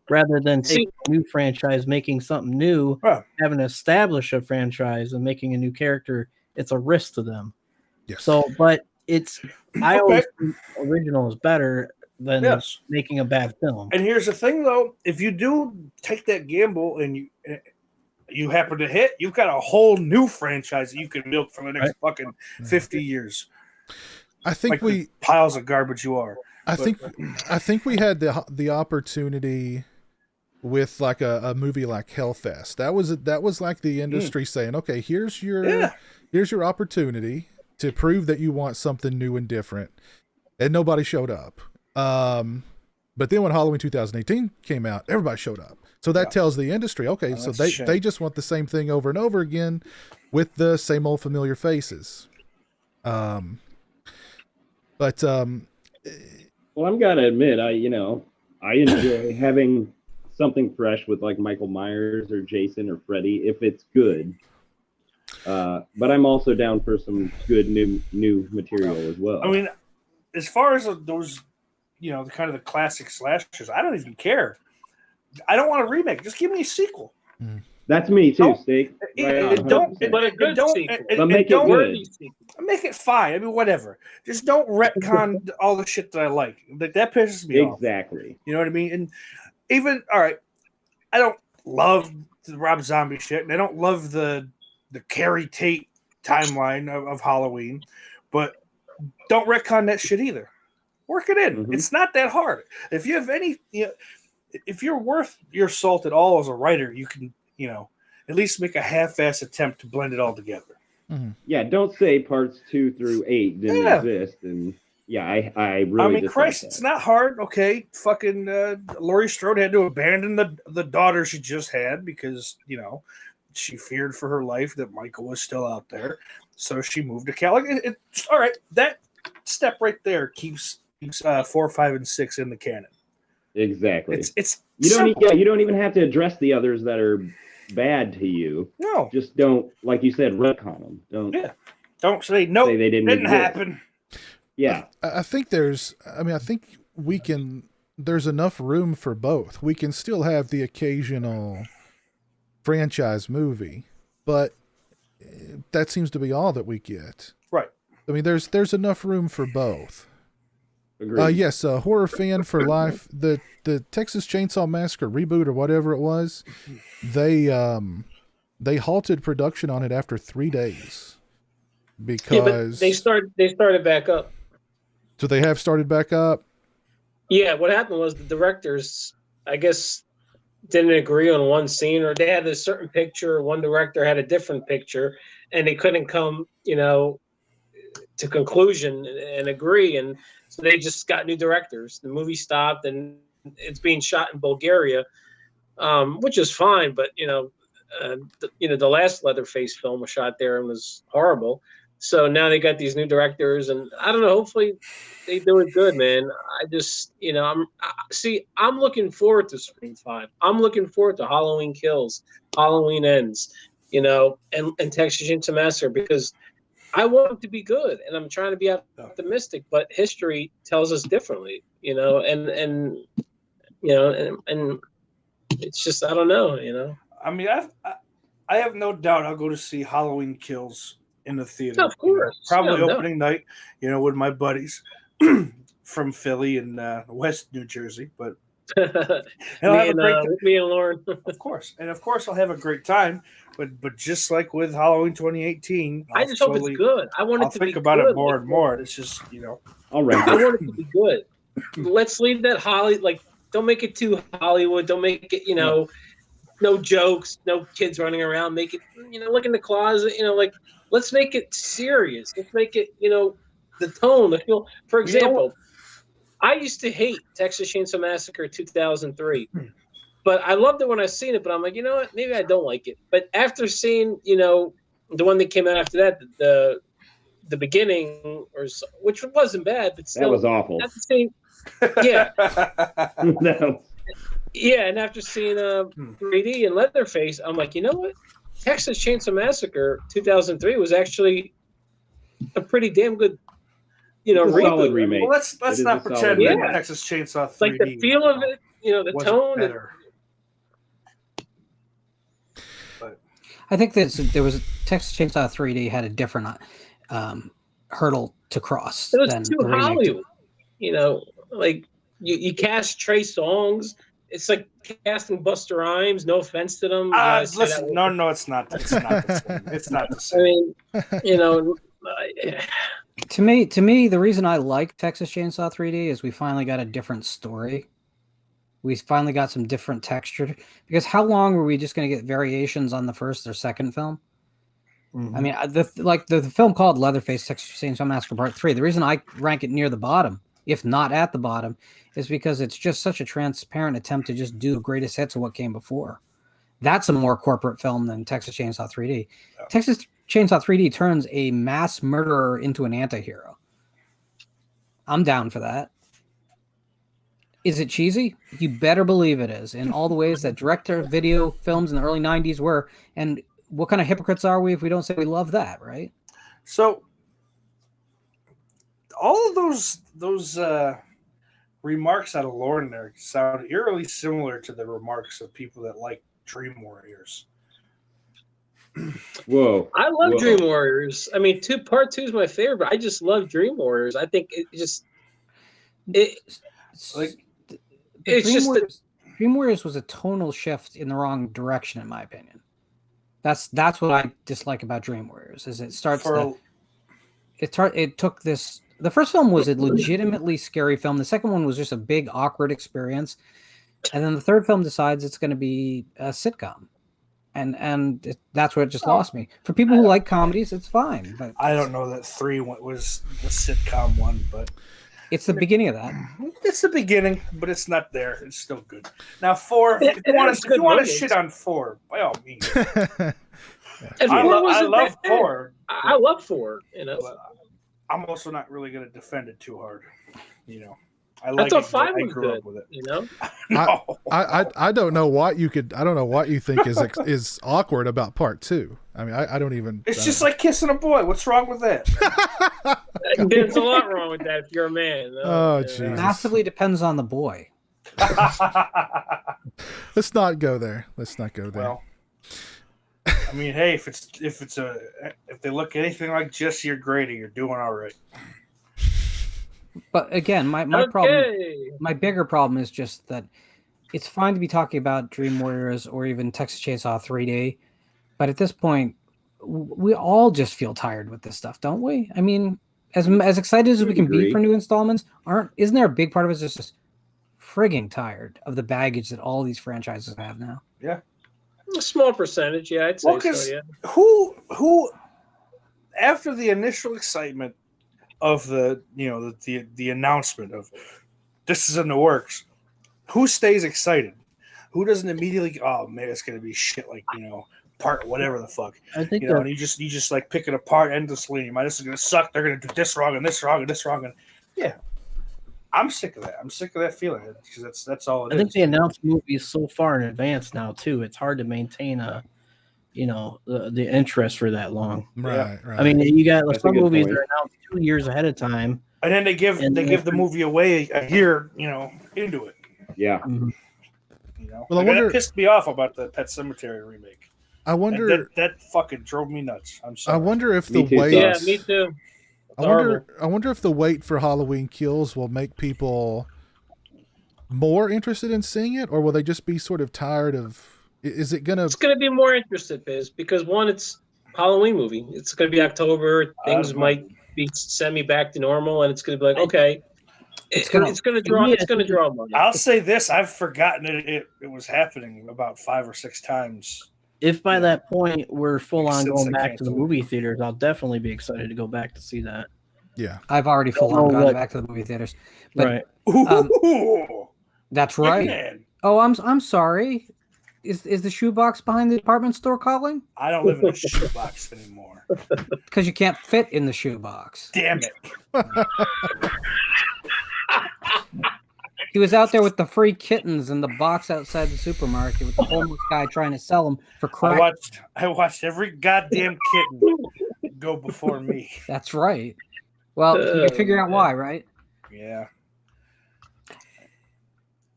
Rather than taking a new franchise, making something new, Right. having to establish a franchise and making a new character, it's a risk to them. Yes. So, but I Okay. always think original is better than Yes. making a bad film. And here's the thing, though: if you do take that gamble and you happen to hit, you've got a whole new franchise that you can milk for the next fucking 50 years. I think Like the piles of garbage you are. I think we had the opportunity with like a movie like Hellfest. That was like the industry saying, okay, here's your opportunity to prove that you want something new and different, and nobody showed up. But then when Halloween 2018 came out, everybody showed up. So that tells the industry, okay, so they just want the same thing over and over again with the same old familiar faces. Well, I'm gotta admit, I enjoy having something fresh with like Michael Myers or Jason or Freddy if it's good. But I'm also down for some good new material as well. I mean, as far as those, the kind of the classic slashers, I don't even care. I don't want a remake. Just give me a sequel. That's me too, Steak. Right on, Don't, 100%. But a good sequel. But make it good. Make it fine. I mean, whatever. Just don't retcon all the shit that I like. That pisses me off. Exactly. You know what I mean? And even, all right, I don't love the Rob Zombie shit, and I don't love the Carrie Tate timeline of Halloween, but don't retcon that shit either. Work it in. Mm-hmm. It's not that hard. If you have any, if you're worth your salt at all as a writer, you can, at least make a half-ass attempt to blend it all together. mm-hmm. Yeah, don't say parts 2 through 8 didn't exist, and I really. I mean, Christ, it's not hard. Okay, fucking Laurie Strode had to abandon the daughter she just had because she feared for her life that Michael was still out there, so she moved to Cal. All right, that step right there keeps 4, 5, and 6 in the canon. Exactly. It's you don't simple. you don't even have to address the others that are bad to you. No, just don't, like you said, retcon them. Don't say no. Say they didn't happen. Yeah, I think there's enough room for both. We can still have the occasional franchise movie, but that seems to be all that we get. Right. I mean, there's enough room for both. agreed. Yes, a horror fan for life. The Texas Chainsaw Massacre reboot or whatever it was, they halted production on it after 3 days because they started back up. So they have started back up. Yeah, what happened was the directors, I guess, didn't agree on one scene, or they had a certain picture. One director had a different picture, and they couldn't come, to conclusion and agree. And so they just got new directors. The movie stopped, and it's being shot in Bulgaria, which is fine. But the last Leatherface film was shot there and was horrible. So now they got these new directors, and I don't know. Hopefully, they do it good, man. I just, I'm looking forward to Scream 5. I'm looking forward to Halloween Kills, Halloween Ends, and Texas Chainsaw Massacre, because I want it to be good, and I'm trying to be optimistic. But history tells us differently, and it's just, I don't know, I mean, I have no doubt I'll go to see Halloween Kills in the theater. Of course. Probably Yeah, opening night, with my buddies from Philly and West New Jersey. But me and Lauren. Of course. And of course I'll have a great time. But just like with Halloween 2018, I just hope it's good. I want it to be good. I'll think about it more and more. It's just, All right. I want it to be good. Let's leave that don't make it too Hollywood. Don't make it, no jokes, no kids running around. Make it, look in the closet, let's make it serious. Let's make it, the tone, the feel. For example, I used to hate Texas Chainsaw Massacre 2003, but I loved it when I seen it. But I'm like, you know what? Maybe I don't like it. But after seeing, The one that came out after that, the beginning, which wasn't bad, but still That was awful. not the same. Yeah, No. yeah. And after seeing 3D and Leatherface, I'm like, you know what? Texas Chainsaw Massacre 2003 was actually a pretty damn good, It's a reboot. solid remake. Well, let's It is not a pretend solid that remake. Texas Chainsaw 3D Like the feel of it, the wasn't tone. better. But I think there was Texas Chainsaw 3D had a different hurdle to cross It was than too the remake did. Hollywood. Like you cast Trey Songz. It's like casting Buster Rhymes. No offense to them. I say listen, that no, it's not. It's not the same. It's not the I same. mean, To me, the reason I like Texas Chainsaw 3D is we finally got a different story. We finally got some different texture. Because how long were we just going to get variations on the first or second film? Mhm. I mean, the film called Leatherface Texas Chainsaw Massacre Part 3, the reason I rank it near the bottom, if not at the bottom, is because it's just such a transparent attempt to just do greatest hits of what came before. That's a more corporate film than Texas Chainsaw 3D. Yeah. Texas Chainsaw 3D turns a mass murderer into an anti-hero. I'm down for that. Is it cheesy? You better believe it is, in all the ways that direct-to-video films in the early 90s were. And what kind of hypocrites are we if we don't say we love that, right? So all of those remarks out of Lauren there sound eerily similar to the remarks of people that like Dream Warriors. Whoa. I love Whoa. Dream Warriors. I mean, part two is my favorite, but I just love Dream Warriors. I think Dream Warriors was a tonal shift in the wrong direction, in my opinion. That's what I dislike about Dream Warriors. Is it starts it took this. The first film was a legitimately scary film. The second one was just a big awkward experience, and then the third film decides it's going to be a sitcom, and that's where it just lost me. For people who like comedies, it's fine. But I don't know that 3 was the sitcom one, but it's the beginning of that. it's the beginning, but it's not there. It's still good. Now 4, if you want to shit on 4, by all means. And I 4 wasn't love that bad. 4. I love 4. But I'm also not really going to defend it too hard. I I thought 5 I was grew good. up with it. No. I don't know what you could. I don't know what you think is awkward about part 2. I mean, I don't even. It's just like kissing a boy. What's wrong with that? There's a lot wrong with that if you're a man. Oh, Jesus. Massively depends on the boy. Let's not go there. Well, I mean, hey, if they look anything like Jesse or Grady, you're doing all right. But again, my bigger problem is just that it's fine to be talking about Dream Warriors or even Texas Chainsaw 3D, but at this point, we all just feel tired with this stuff, don't we? I mean, as excited as we can be for new installments, isn't there a big part of us just frigging tired of the baggage that all these franchises have now? Yeah, a small percentage, yeah, I'd say so. Yeah. Who after the initial excitement of the announcement of this is in the works, who stays excited? Who doesn't immediately? Oh man, it's gonna be shit like part whatever the fuck. I think and you just like pick it apart endlessly. This is gonna suck. They're gonna do this wrong and this wrong and this wrong and yeah. I'm sick of that. I'm sick of that feeling because that's all it is. I think they announced movies so far in advance now too. It's hard to maintain the interest for that long. Right. I mean, you got some movies that are announced 2 years ahead of time, and then they give the movie away a year, into it. Yeah. Mm-hmm. Well, I wonder. That pissed me off about the Pet Sematary remake. I wonder. That fucking drove me nuts. I'm sorry. I wonder if the too, wait. Yeah, me too. I wonder if the wait for Halloween Kills will make people more interested in seeing it, or will they just be sort of tired of? Is it gonna? It's gonna be more interested, Biz, because one, it's Halloween movie. It's gonna be October. Things might be send me back to normal, and it's gonna be like, okay, it's gonna draw money. I'll say this: I've forgotten it was happening about 5 or 6 times. If by that point we're full on Since going I back can't to the do it. movie theaters, I'll definitely be excited to go back to see that. Yeah, I've already full on gone back to the movie theaters. But, Right. Ooh, that's right. man. Oh, I'm sorry. is the shoebox behind the department store calling? I don't live in a shoebox anymore. Because you can't fit in the shoebox. Damn it. He was out there with the free kittens in the box outside the supermarket with the homeless guy trying to sell them for crack. I watched every goddamn kitten go before me. That's right. Well, you can figure out why, right? Yeah.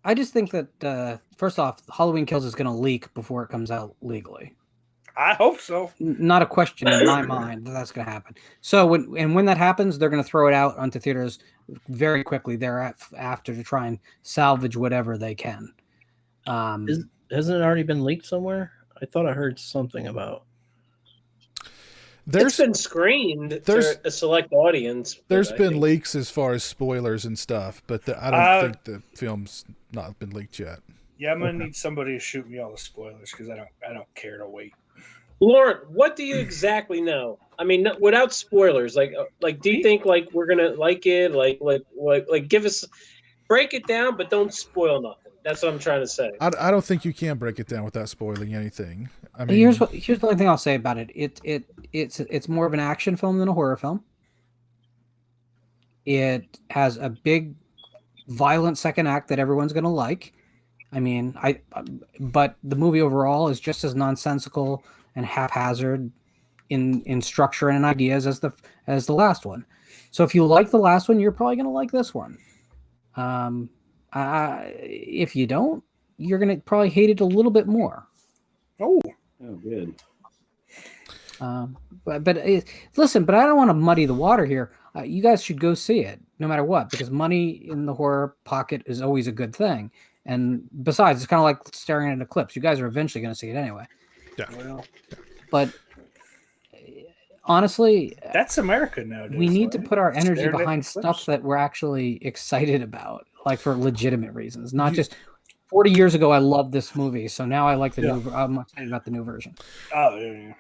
I just think that first off, Halloween Kills is going to leak before it comes out legally. I hope so. Not a question in my mind that that's going to happen. So when that happens, they're going to throw it out onto theaters very quickly thereafter to try and salvage whatever they can. Hasn't it already been leaked somewhere? I thought I heard something about. It's been screened to a select audience. There's been leaks as far as spoilers and stuff, but I don't think the film's not been leaked yet. Yeah, I'm gonna need somebody to shoot me all the spoilers because I don't care to wait. Lauren, what do you exactly know? I mean, without spoilers, like, do you think like we're gonna like it? Like, give us, break it down, but don't spoil nothing. That's what I'm trying to say. I don't think you can break it down without spoiling anything. I mean, here's the only thing I'll say about it. It's more of an action film than a horror film. It has a big, violent second act that everyone's going to like. I mean, but the movie overall is just as nonsensical and haphazard in structure and in ideas as the last one. So if you like the last one, you're probably going to like this one. If you don't, you're going to probably hate it a little bit more. Oh, good. Listen, but I don't want to muddy the water here. You guys should go see it no matter what, because money in the horror pocket is always a good thing. And besides, it's kind of like staring at an eclipse. You guys are eventually going to see it anyway. Yeah. Well, but honestly, that's America nowadays. We need to put our energy Staring at behind an eclipse. stuff that we're actually excited about, like for legitimate reasons, not just 40 years ago, I loved this movie, so now I like the new. I'm excited about the new version. Oh, yeah.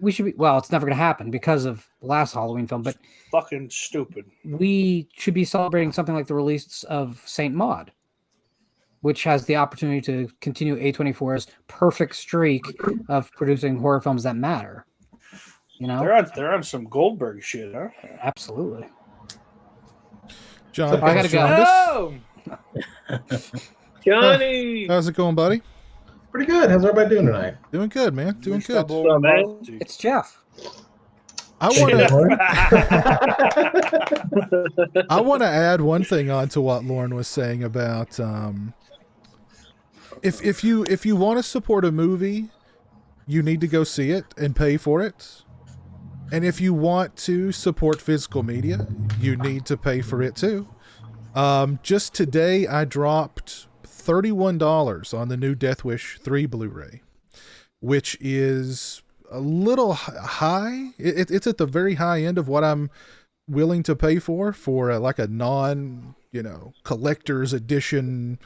We should be. Well, it's never going to happen because of the last Halloween film. But fucking stupid. We should be celebrating something like the release of Saint Maud, which has the opportunity to continue A24's perfect streak of producing horror films that matter. You know, they're on some Goldberg shit, huh? Absolutely. John, I gotta go. Johnny, how's it going, buddy? Pretty good. How's everybody doing tonight? Doing good, man. Doing good. It's Jeff. I want to add one thing on to what Lauren was saying about if you want to support a movie, you need to go see it and pay for it. And if you want to support physical media, you need to pay for it too. Just today, I dropped $31 on the new Death Wish 3 Blu-ray, which is a little high. It's at the very high end of what I'm willing to pay for like a non, collector's edition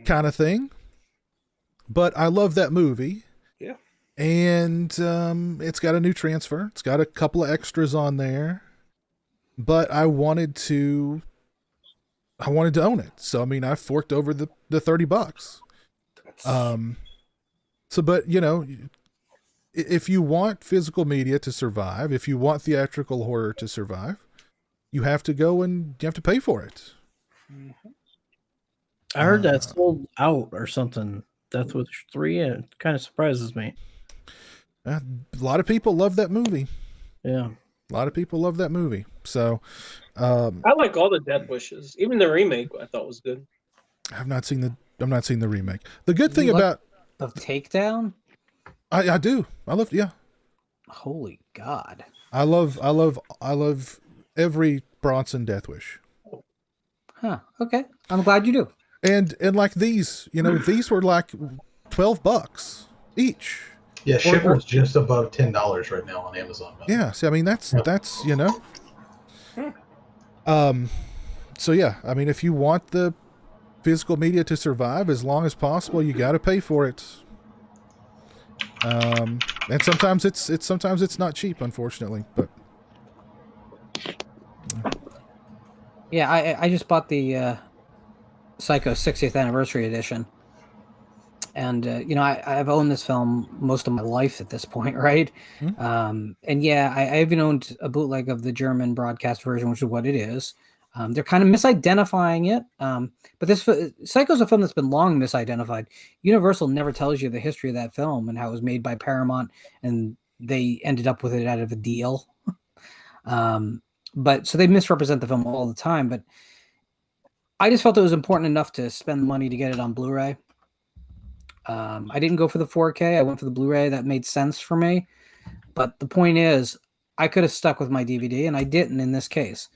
kind of thing. But I love that movie. Yeah. And it's got a new transfer. It's got a couple of extras on there. But I wanted to own it. So, I mean, I forked over the $30. But, if you want physical media to survive, if you want theatrical horror to survive, you have to go and you have to pay for it. I heard that sold out or something. Death Wish 3, and it kind of surprises me. A lot of people love that movie. Yeah. A lot of people love that movie. So, I like all the Death Wishes. Even the remake, I thought was good. I've not seen the remake. The good thing about the Takedown, I do. I love. Yeah. Holy God. I love every Bronson Death Wish. Huh. Okay. I'm glad you do. And like these, these were like $12 each. Yeah, shipper's just above $10 right now on Amazon. Yeah, see, I mean that's so yeah, I mean if you want the physical media to survive as long as possible, you got to pay for it. And sometimes it's not cheap, unfortunately, but yeah, I just bought the Psycho 60th anniversary edition, And I've owned this film most of my life at this point, right? And yeah, I even owned a bootleg of the German broadcast version, which is what it is. They're kind of misidentifying it, but this Psycho's a film that's been long misidentified. Universal never tells you the history of that film and how it was made by Paramount, and they ended up with it out of a deal. But so they misrepresent the film all the time. But I just felt it was important enough to spend the money to get it on Blu-ray. I didn't go for the 4K. I went for the Blu-ray. That made sense for me. But the point is, I could have stuck with my DVD, and I didn't in this case.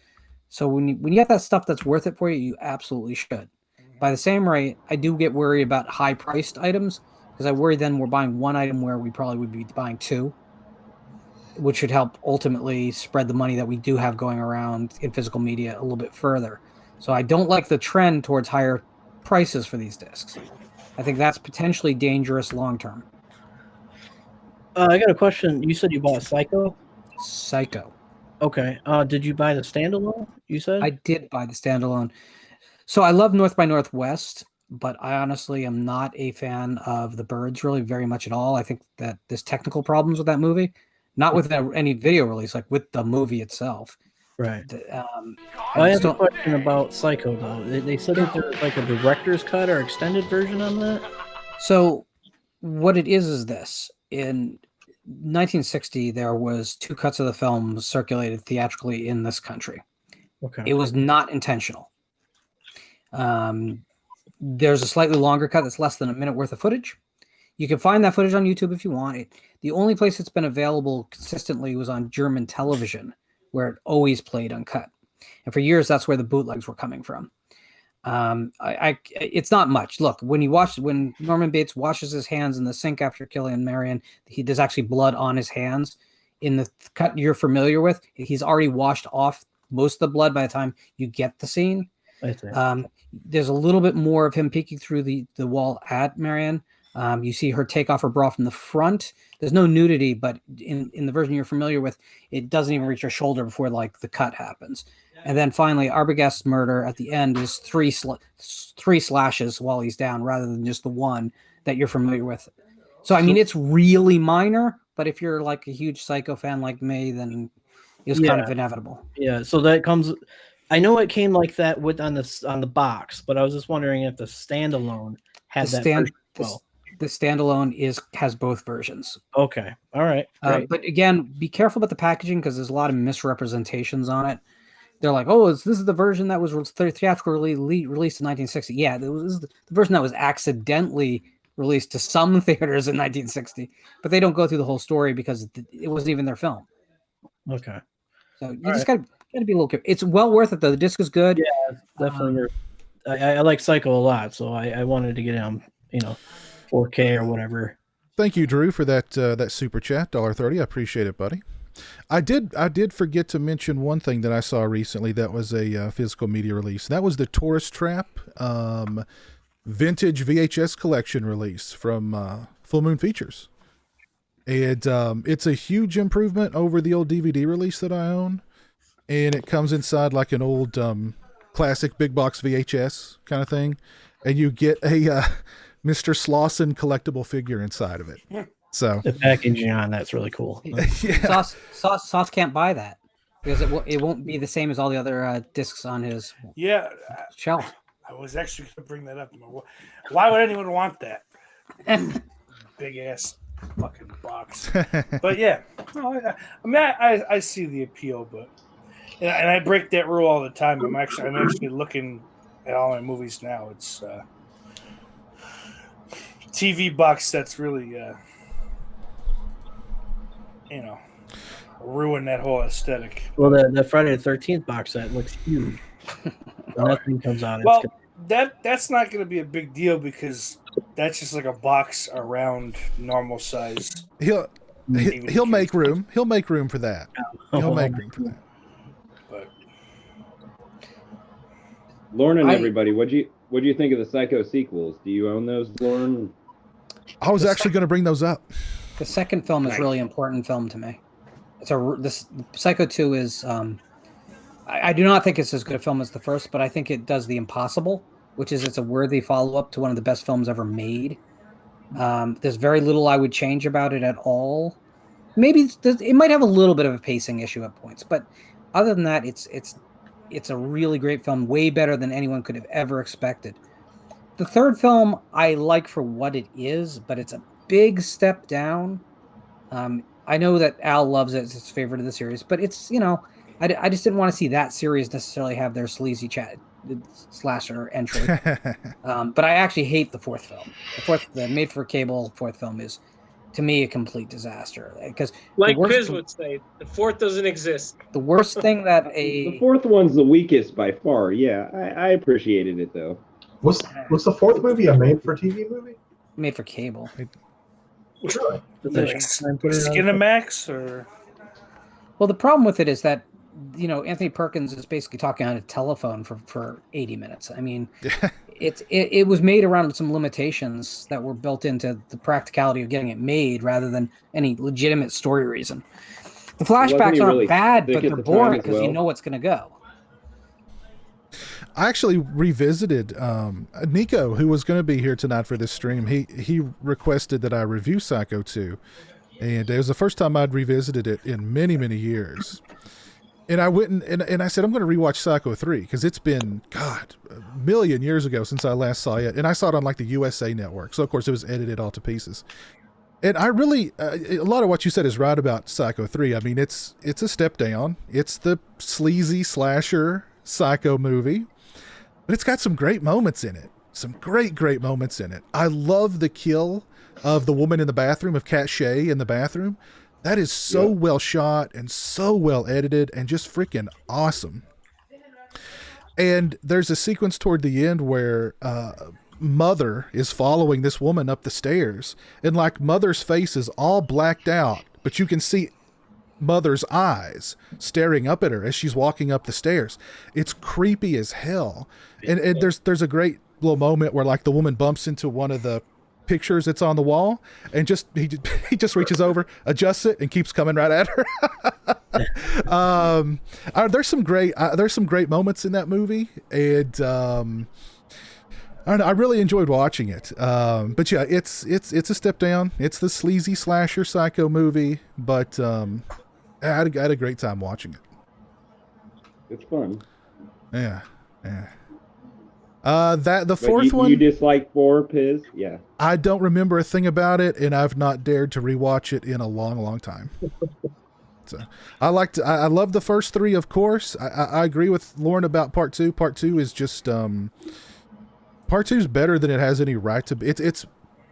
So when you get that stuff that's worth it for you, you absolutely should. By the same rate, I do get worried about high-priced items because I worry then we're buying one item where we probably would be buying two, which should help ultimately spread the money that we do have going around in physical media a little bit further. So I don't like the trend towards higher prices for these discs. I think that's potentially dangerous long-term. I got a question. You said you bought Psycho? Psycho. Okay. Did you buy the standalone, you said? I did buy the standalone. So I love North by Northwest, but I honestly am not a fan of The Birds really very much at all. I think that there's technical problems with that movie, not with any video release, like with the movie itself. Right. I have a question about Psycho, though. They said that there's like a director's cut or extended version on that? So what it is this. In 1960, there was 2 cuts of the film circulated theatrically in this country. Okay. It was not intentional. There's a slightly longer cut that's less than a minute worth of footage. You can find that footage on YouTube if you want it. The only place it's been available consistently was on German television, where it always played uncut. And for years, that's where the bootlegs were coming from. It's not much. Look, when Norman Bates washes his hands in the sink after killing Marion, there's actually blood on his hands. In the cut you're familiar with, he's already washed off most of the blood by the time you get the scene. There's a little bit more of him peeking through the wall at Marion. You see her take off her bra from the front. There's no nudity, but in the version you're familiar with, it doesn't even reach her shoulder before like the cut happens. And then finally, Arbogast's murder at the end is three slashes while he's down rather than just the one that you're familiar with. So, I mean, it's really minor, but if you're like a huge Psycho fan like me, then it's kind of inevitable. Yeah, so that comes... I know it came like that on the box, but I was just wondering if the standalone had that version as well. The standalone has both versions. Okay. All right. But again, be careful about the packaging because there's a lot of misrepresentations on it. They're like, oh, this is the version that was theatrically released in 1960. Yeah, this is the version that was accidentally released to some theaters in 1960, but they don't go through the whole story because it wasn't even their film. Okay. So you just got to be a little careful. It's well worth it, though. The disc is good. Yeah, definitely. I like Psycho a lot, so I wanted to get it on, 4K or whatever. Thank you, Drew, for that super chat, $1.30. I appreciate it, buddy. I did forget to mention one thing that I saw recently that was a physical media release. That was the Tourist Trap vintage VHS collection release from Full Moon Features. And it's a huge improvement over the old DVD release that I own. And it comes inside like an old classic big box VHS kind of thing. And you get a Mr. Slauson collectible figure inside of it. So the packaging on that's really cool. Yeah. Sauce can't buy that because it won't be the same as all the other discs on his shelf. I was actually going to bring that up. Why would anyone want that? Big ass fucking box. But yeah, I see the appeal, but and I break that rule all the time. I'm actually looking at all my movies now. It's TV box sets really ruin that whole aesthetic. Well, the Friday the 13th box set looks huge. When that thing comes out, that's not going to be a big deal because that's just like a box around normal size. He'll make room. He'll make room for that. He'll make room for that. But Lauren and everybody, what do you think of the Psycho sequels? Do you own those, Lauren? I was actually going to bring those up. The second film is really important film to me. This Psycho 2 is I do not think it's as good a film as the first, but I think it does the impossible, which is it's a worthy follow-up to one of the best films ever made. There's very little I would change about it at all. Maybe it might have a little bit of a pacing issue at points, but other than that, it's a really great film, way better than anyone could have ever expected. The third film I like for what it is, but it's a big step down. I know that Al loves it; it's his favorite of the series, but it's I just didn't want to see that series necessarily have their sleazy slasher entry. But I actually hate the fourth film. The made-for-cable fourth film is, to me, a complete disaster. Because like Piz would say, the fourth doesn't exist. The worst thing that the fourth one's the weakest by far. Yeah, I appreciated it though. Was the fourth movie a made-for-TV movie? Made for cable. Really? Like Skinamax or? Well, the problem with it is that Anthony Perkins is basically talking on a telephone for 80 minutes. I mean, it was made around some limitations that were built into the practicality of getting it made rather than any legitimate story reason. The flashbacks aren't really bad, but they're boring because you know what's going to go. I actually revisited Nico, who was going to be here tonight for this stream. He requested that I review Psycho 2, and it was the first time I'd revisited it in many, many years. And I went and I said, I'm going to rewatch Psycho 3 because it's been, God, a million years ago since I last saw it. And I saw it on like the USA Network. So, of course, it was edited all to pieces. And I really, a lot of what you said is right about Psycho 3. I mean, it's a step down. It's the sleazy slasher Psycho movie. But it's got some great moments in it. Some great, great moments in it. I love the kill of the woman in the bathroom, of Cat Shea in the bathroom. That is so well shot and so well edited and just freaking awesome. And there's a sequence toward the end where Mother is following this woman up the stairs, and like Mother's face is all blacked out, but you can see Mother's eyes staring up at her as she's walking up the stairs. It's creepy as hell. And there's a great little moment where like the woman bumps into one of the pictures that's on the wall, and he just reaches over, adjusts it, and keeps coming right at her. There's some great moments in that movie, and I don't know, I really enjoyed watching it. But yeah, it's a step down. It's the sleazy slasher Psycho movie, but I had a great time watching it. It's fun. Yeah. The fourth one. You dislike 4, Piz? Yeah. I don't remember a thing about it, and I've not dared to rewatch it in a long, long time. So I love the first 3, of course. I agree with Lauren about part 2. Part 2 is just part 2 is better than it has any right to be. It's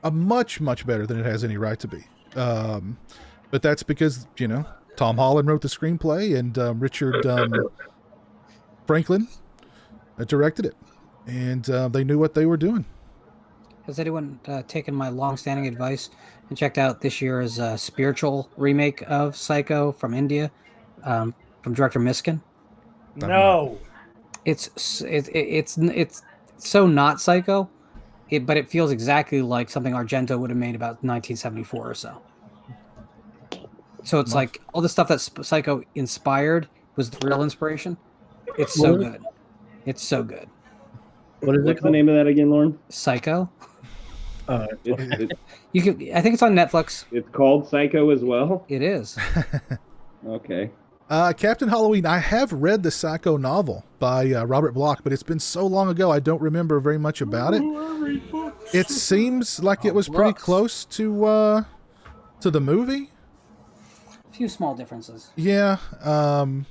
a much, much better than it has any right to be. But that's because Tom Holland wrote the screenplay, and Richard Franklin directed it. And they knew what they were doing. Has anyone taken my long-standing advice and checked out this year's spiritual remake of Psycho from India, from director Miskin? No. It's so not Psycho, but it feels exactly like something Argento would have made about 1974 or so. So it's like all the stuff that Psycho inspired was the real inspiration. It's so good. It's so good. What's the name of that again, Lauren? Psycho. You can. I think it's on Netflix. It's called Psycho as well. It is. Okay. Captain Halloween. I have read the Psycho novel by Robert Bloch, but it's been so long ago I don't remember very much about it. It seems like it was pretty close to the movie. A few small differences. Yeah. And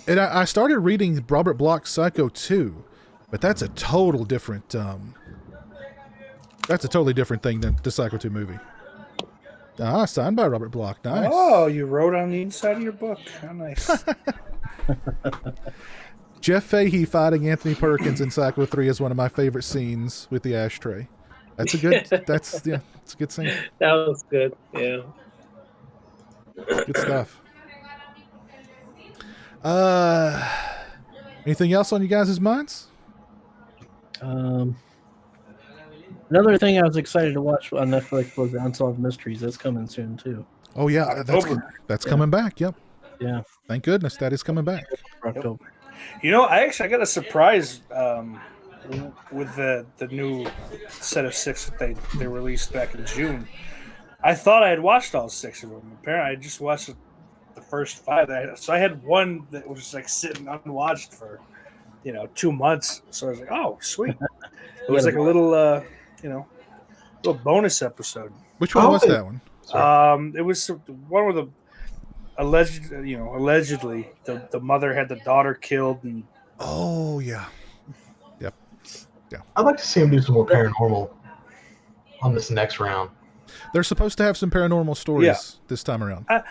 I started reading Robert Bloch's Psycho 2. But that's a total different. That's a totally different thing than the Psycho 2 movie. Signed by Robert Bloch. Nice. Oh, you wrote on the inside of your book. How nice. Jeff Fahey fighting Anthony Perkins in Psycho 3 is one of my favorite scenes with the ashtray. That's a good. It's a good scene. That was good. Yeah. Good stuff. Anything else on you guys' minds? Another thing I was excited to watch on Netflix was the Unsolved Mysteries. That's coming soon too. Oh yeah, that's coming back. Yep. Yeah. Thank goodness that is coming back. October. I got a surprise with the new set of 6 that they released back in June. I thought I had watched all 6 of them. Apparently, I just watched the first 5. So I had one that was just like sitting unwatched for 2 months. So I was like, oh, sweet. It was like a little little bonus episode. Which one was that one? It was one where allegedly the mother had the daughter killed, and oh yeah, yep, yeah. I'd like to see him do some more paranormal on this next round. They're supposed to have some paranormal stories this time around. I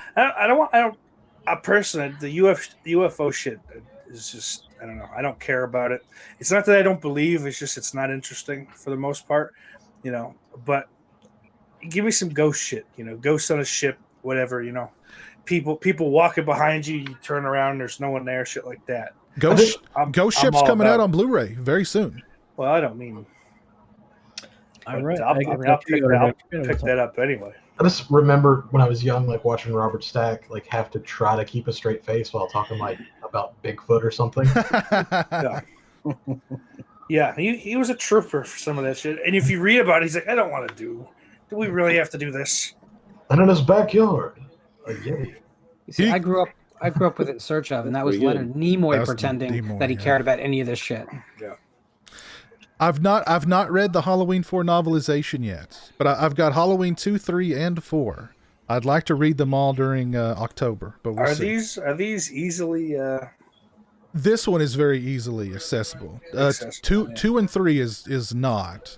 personally, the UFO shit is just, I don't know. I don't care about it. It's not that I don't believe. It's just it's not interesting for the most part, But give me some ghost shit, ghosts on a ship, whatever, People walking behind you, you turn around, there's no one there, shit like that. Ghost Ship's coming out on Blu-ray very soon. Well, I don't mean. All right, I'll pick that up anyway. I just remember when I was young, like watching Robert Stack, like have to try to keep a straight face while talking like about Bigfoot or something. Yeah, he was a trooper for some of that shit. And if you read about it, he's like, I don't want to do we really have to do this? And in his backyard, a Yeti. You see, I grew up with In Search Of, and that was Leonard Nimoy pretending that he cared about any of this shit. Yeah. I've not read the Halloween 4 novelization yet, but I've got Halloween 2, 3, and 4. I'd like to read them all during October, but we'll see. Are these easily? This one is very easily accessible. Two and 3 is not,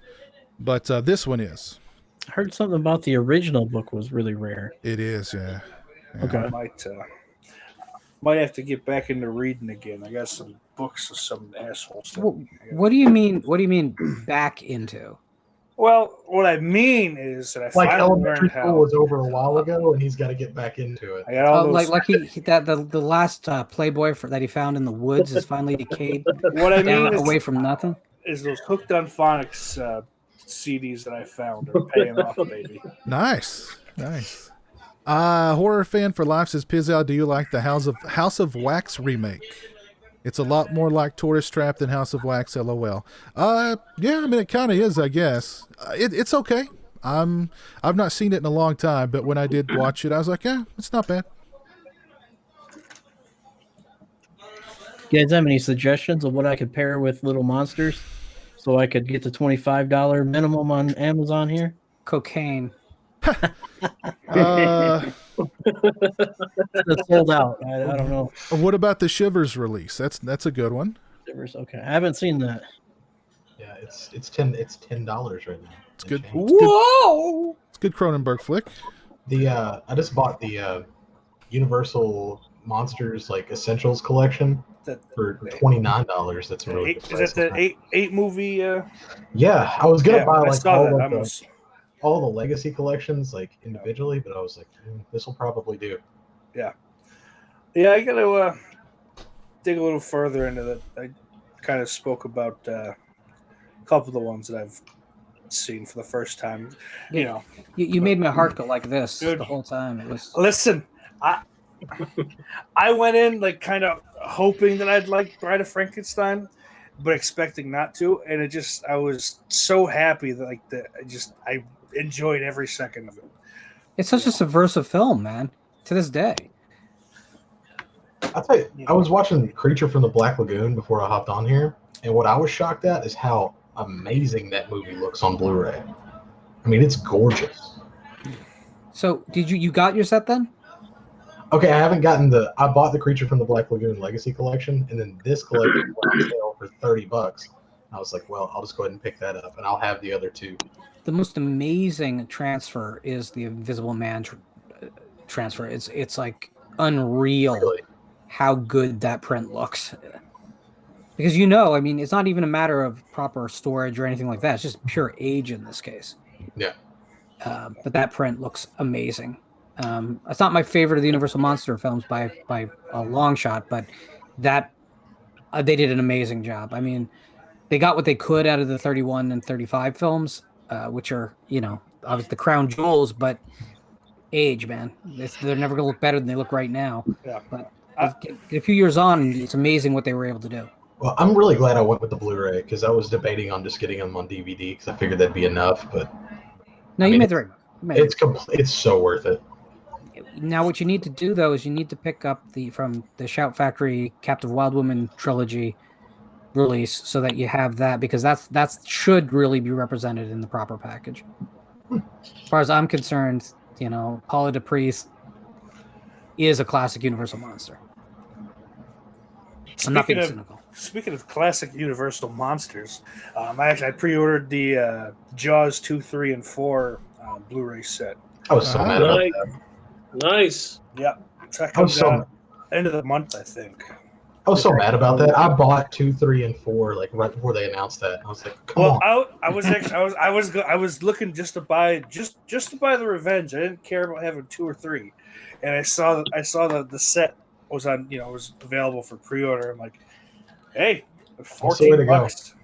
but this one is. I heard something about the original book was really rare. It is, yeah. Okay. I might have to get back into reading again. I got some books of some assholes. What do you mean? What do you mean back into? Well, what I mean is that I Like finally elementary learned school how. was over a while ago, and he's got to get back into it. I got all those. Like the last Playboy that he found in the woods is finally decayed. What I mean is, away from nothing. Is those Hooked on Phonics CDs that I found are paying off, baby. Nice. Horror fan for life says, Pizzow, do you like the House of Wax remake? It's a lot more like Tourist Trap than House of Wax, LOL. Yeah, I mean, it kind of is, I guess. It's okay. I've not seen it in a long time, but when I did watch it, I was like, yeah, it's not bad. You guys have any suggestions of what I could pair with Little Monsters so I could get the $25 minimum on Amazon here? Cocaine. It's sold out. I don't know. What about the Shivers release? That's a good one. Shivers, okay. I haven't seen that. Yeah, it's $10 right now. It's good. Whoa! It's good Cronenberg flick. I just bought the Universal Monsters like Essentials collection for $29. That's really good. Is that the eight movie? Yeah, I was gonna buy like all the Legacy collections like individually, but I was like, this will probably do. Yeah, I gotta dig a little further into that. I kind of spoke about a couple of the ones that I've seen for the first time. You made my heart go like this the whole time. It was. Listen, I went in like kind of hoping that I'd like Bride of Frankenstein, but expecting not to, and I was so happy that I enjoyed every second of it. It's such a subversive film, man. To this day. I'll tell you, I was watching Creature from the Black Lagoon before I hopped on here, and what I was shocked at is how amazing that movie looks on Blu-ray. I mean, it's gorgeous. So, did you got your set then? Okay, I haven't gotten I bought the Creature from the Black Lagoon Legacy collection, and then this collection went on sale for $30. I was like, well, I'll just go ahead and pick that up, and I'll have the other two. The most amazing transfer is the Invisible Man transfer. It's like unreal how good that print looks. Because I mean, it's not even a matter of proper storage or anything like that. It's just pure age in this case. Yeah. But that print looks amazing. It's not my favorite of the Universal Monster films by a long shot, but that they did an amazing job. I mean, they got what they could out of the 31 and 35 films, which are, obviously the crown jewels, but age, man. They're never going to look better than they look right now. Yeah. But a few years on, it's amazing what they were able to do. Well, I'm really glad I went with the Blu-ray because I was debating on just getting them on DVD because I figured that'd be enough. But No, I you mean, made the right move. You made the it's so worth it. Now, what you need to do though is you need to pick up from the Shout Factory Captive Wild Woman trilogy release so that you have that, because that should really be represented in the proper package. As far as I'm concerned, Paula DePriest is a classic Universal monster. I'm not being cynical. Speaking of classic Universal monsters, I pre-ordered the Jaws 2, 3, and 4 Blu-ray set. I was so mad about that. Nice. Yeah, so that comes out end of the month, I think. I was so mad about that. I bought 2, 3, and 4 like right before they announced that. I was like, "Come on!" I was looking just to buy the Revenge. I didn't care about having 2 or 3, and I saw the set was on. Was available for pre-order. I'm like, hey, $14.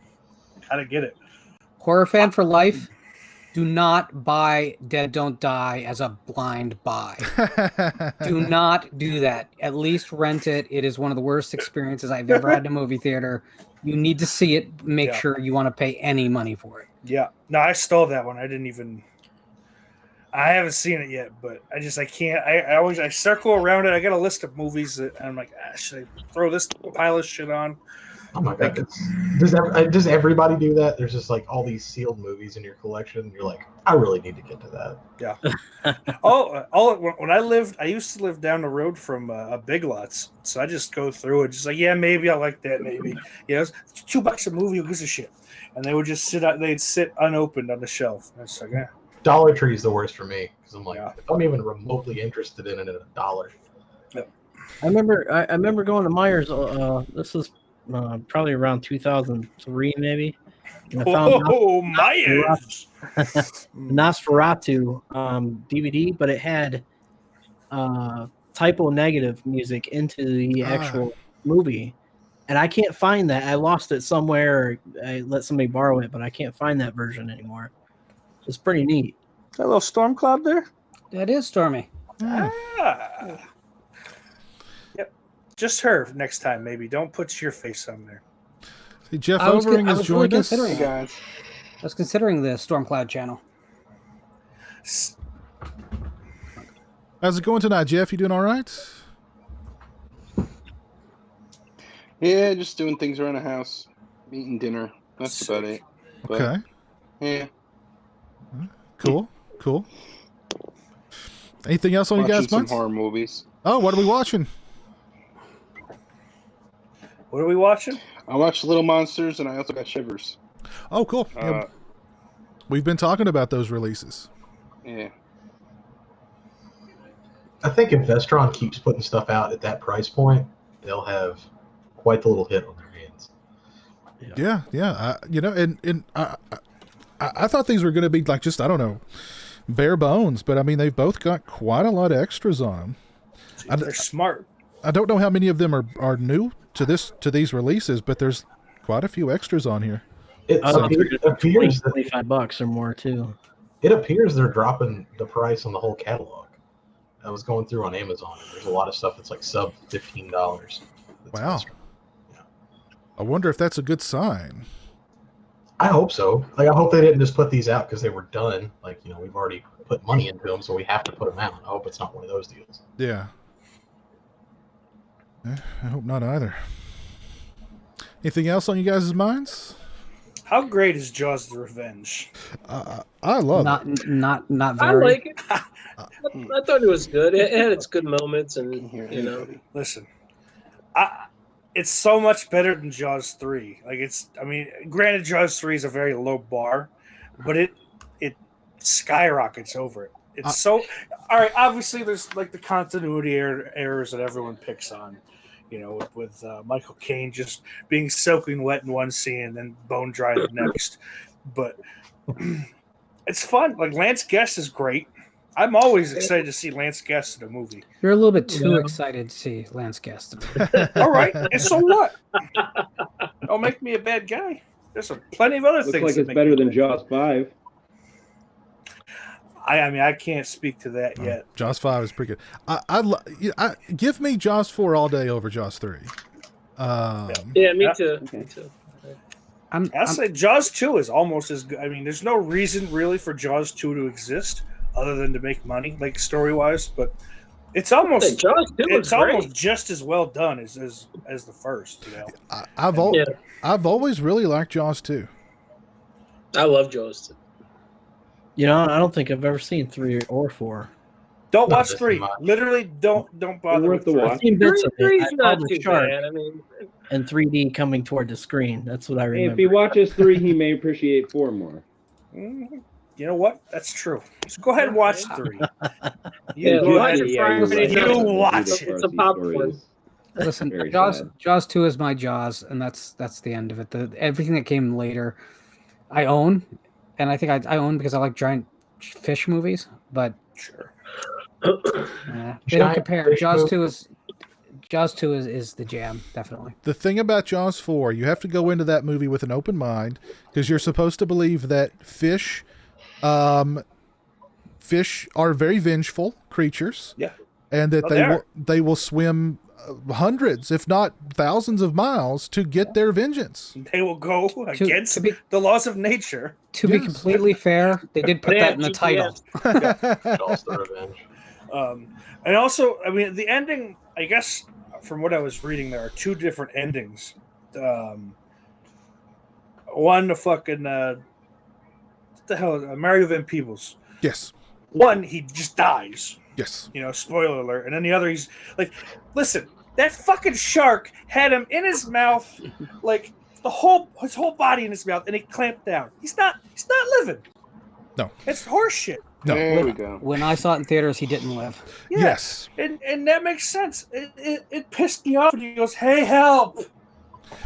Gotta get it. Horror fan for life. Do not buy Dead Don't Die as a blind buy. Do not do that. At least rent it. It is one of the worst experiences I've ever had in a movie theater. You need to see it. Make sure you want to pay any money for it. Yeah. No, I stole that one. I haven't seen it yet, but I can't. I circle around it. I got a list of movies that I'm like, should I throw this pile of shit on? Oh my god! Does everybody do that? There's just like all these sealed movies in your collection. And you're like, I really need to get to that. Yeah. When I used to live down the road from Big Lots, so I just go through it, just like, yeah, maybe I like that, maybe. It's $2 a movie. Who gives a shit? And they would just sit unopened on the shelf. And it's like, yeah. Dollar Tree is the worst for me because I'm like, if I'm even remotely interested in it at $1. Yep. I remember going to Myers. This was probably around 2003, maybe. And I found Myers! Nosferatu DVD, but it had typo negative music into the actual movie. And I can't find that. I lost it somewhere. I let somebody borrow it, but I can't find that version anymore. It's pretty neat. Is that a little storm cloud there? That is Stormy. Yep. Just her next time, maybe. Don't put your face on there. See, Jeff Overing has joined us. Guys. I was considering the Stormcloud channel. How's it going tonight, Jeff? You doing all right? Yeah, just doing things around the house, eating dinner. That's about it. But, Okay. Yeah. Cool. Anything else on you guys' Watching some minds? horror movies. Oh, what are we watching? What are we watching? I watched Little Monsters, and I also got Shivers. Oh, cool. Yeah, we've been talking about those releases. Yeah. I think if Vestron keeps putting stuff out at that price point, they'll have quite the little hit on their hands. Yeah. I thought these were going to be like just, I don't know, bare bones, but I mean, they've both got quite a lot of extras on them. They're smart. I don't know how many of them are new to these releases, but there's quite a few extras on here. It appears that $25 or more too. It appears they're dropping the price on the whole catalog. I was going through on Amazon, and there's a lot of stuff that's like sub $15. Wow. Yeah. I wonder if that's a good sign. I hope so. Like, I hope they didn't just put these out because they were done. Like, we've already put money into them, so we have to put them out. I hope it's not one of those deals. Yeah. I hope not either. Anything else on you guys' minds? How great is Jaws: The Revenge? I love it. Not very. I like it. I thought it was good. It had its good moments, and Listen, it's so much better than Jaws 3. Granted, Jaws 3 is a very low bar, but it skyrockets over it. It's so all right. Obviously, there's like the continuity errors that everyone picks on. With Michael Caine just being soaking wet in one scene and then bone dry the next. But it's fun. Like, Lance Guest is great. I'm always excited to see Lance Guest in a movie. You're a little bit too excited to see Lance Guest. All right, and so what? Don't make me a bad guy. There's plenty of other Looks things. like it's better than Jaws 5. I can't speak to that yet. Jaws 5 is pretty good. I give me Jaws 4 all day over Jaws 3. Yeah, me Yeah. too. Okay. Me too. I'll say Jaws 2 is almost as good. I mean, there's no reason really for Jaws 2 to exist other than to make money, like story wise, but it's almost Jaws 2 it's is almost great. just as well done as the first, you know. I've always really liked Jaws too. I love Jaws 2. You know, I don't think I've ever seen 3 or 4. Don't Not watch this 3. much. Literally don't bother worth with the 3. watch. I've seen bits of it. Three's I saw not the too shark bad. I mean, in 3D coming toward the screen. That's what I remember. If he watches 3, he may appreciate 4 more. You know what? That's true. So go ahead and watch 3. Yeah, You go watch ahead. it you're Friday right. night. You watch The it. It's a Farsi popcorn. story is Listen, very Jaws sad. Jaws 2 is my Jaws, and that's the end of it. Everything that came later, I own, and I think I own because I like giant fish movies. But Sure. they don't Giant compare. fish Jaws 2 is the jam, definitely. The thing about Jaws 4, you have to go into that movie with an open mind because you're supposed to believe that fish are very vengeful creatures. Yeah. And that Well, they will swim hundreds, if not thousands of miles to get their vengeance. They will go against to be- the laws of nature. To be Yes. completely fair, they did put that in the title. Jaws the Revenge. And also, I mean, the ending, I guess, from what I was reading, there are 2 different endings. One, the fucking, what the hell, Mario Van Peebles. Yes. One, he just dies. Yes. You know, spoiler alert. And then the other, he's like, listen, that fucking shark had him in his mouth, like his whole body in his mouth, and he clamped down. He's not living. No. It's horseshit. No. There we go. When I saw it in theaters, he didn't live. Yeah. Yes. And that makes sense. It pissed me off when he goes, hey, help,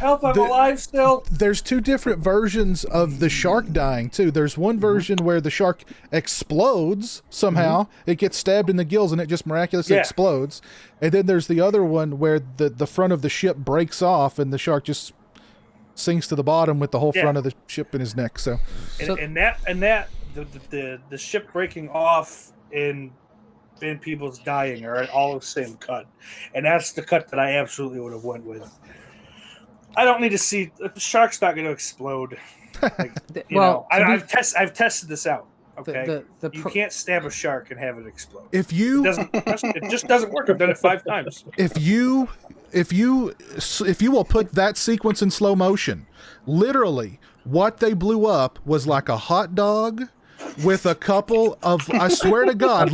I'm alive still. There's 2 different versions of the shark dying too. There's one version where the shark explodes somehow. It gets stabbed in the gills and it just miraculously explodes. And then there's the other one where the front of the ship breaks off and the shark just sinks to the bottom with the whole front of the ship in his neck. So And that the ship breaking off and Van Peebles dying are all the same cut. And that's the cut that I absolutely would have went with. I don't need to see the shark's not going to explode. Like, I've tested this out. Okay, you can't stab a shark and have it explode. if you It just doesn't work. I've done it 5 times. if you will put that sequence in slow motion, literally what they blew up was like a hot dog with a couple of, I swear to God,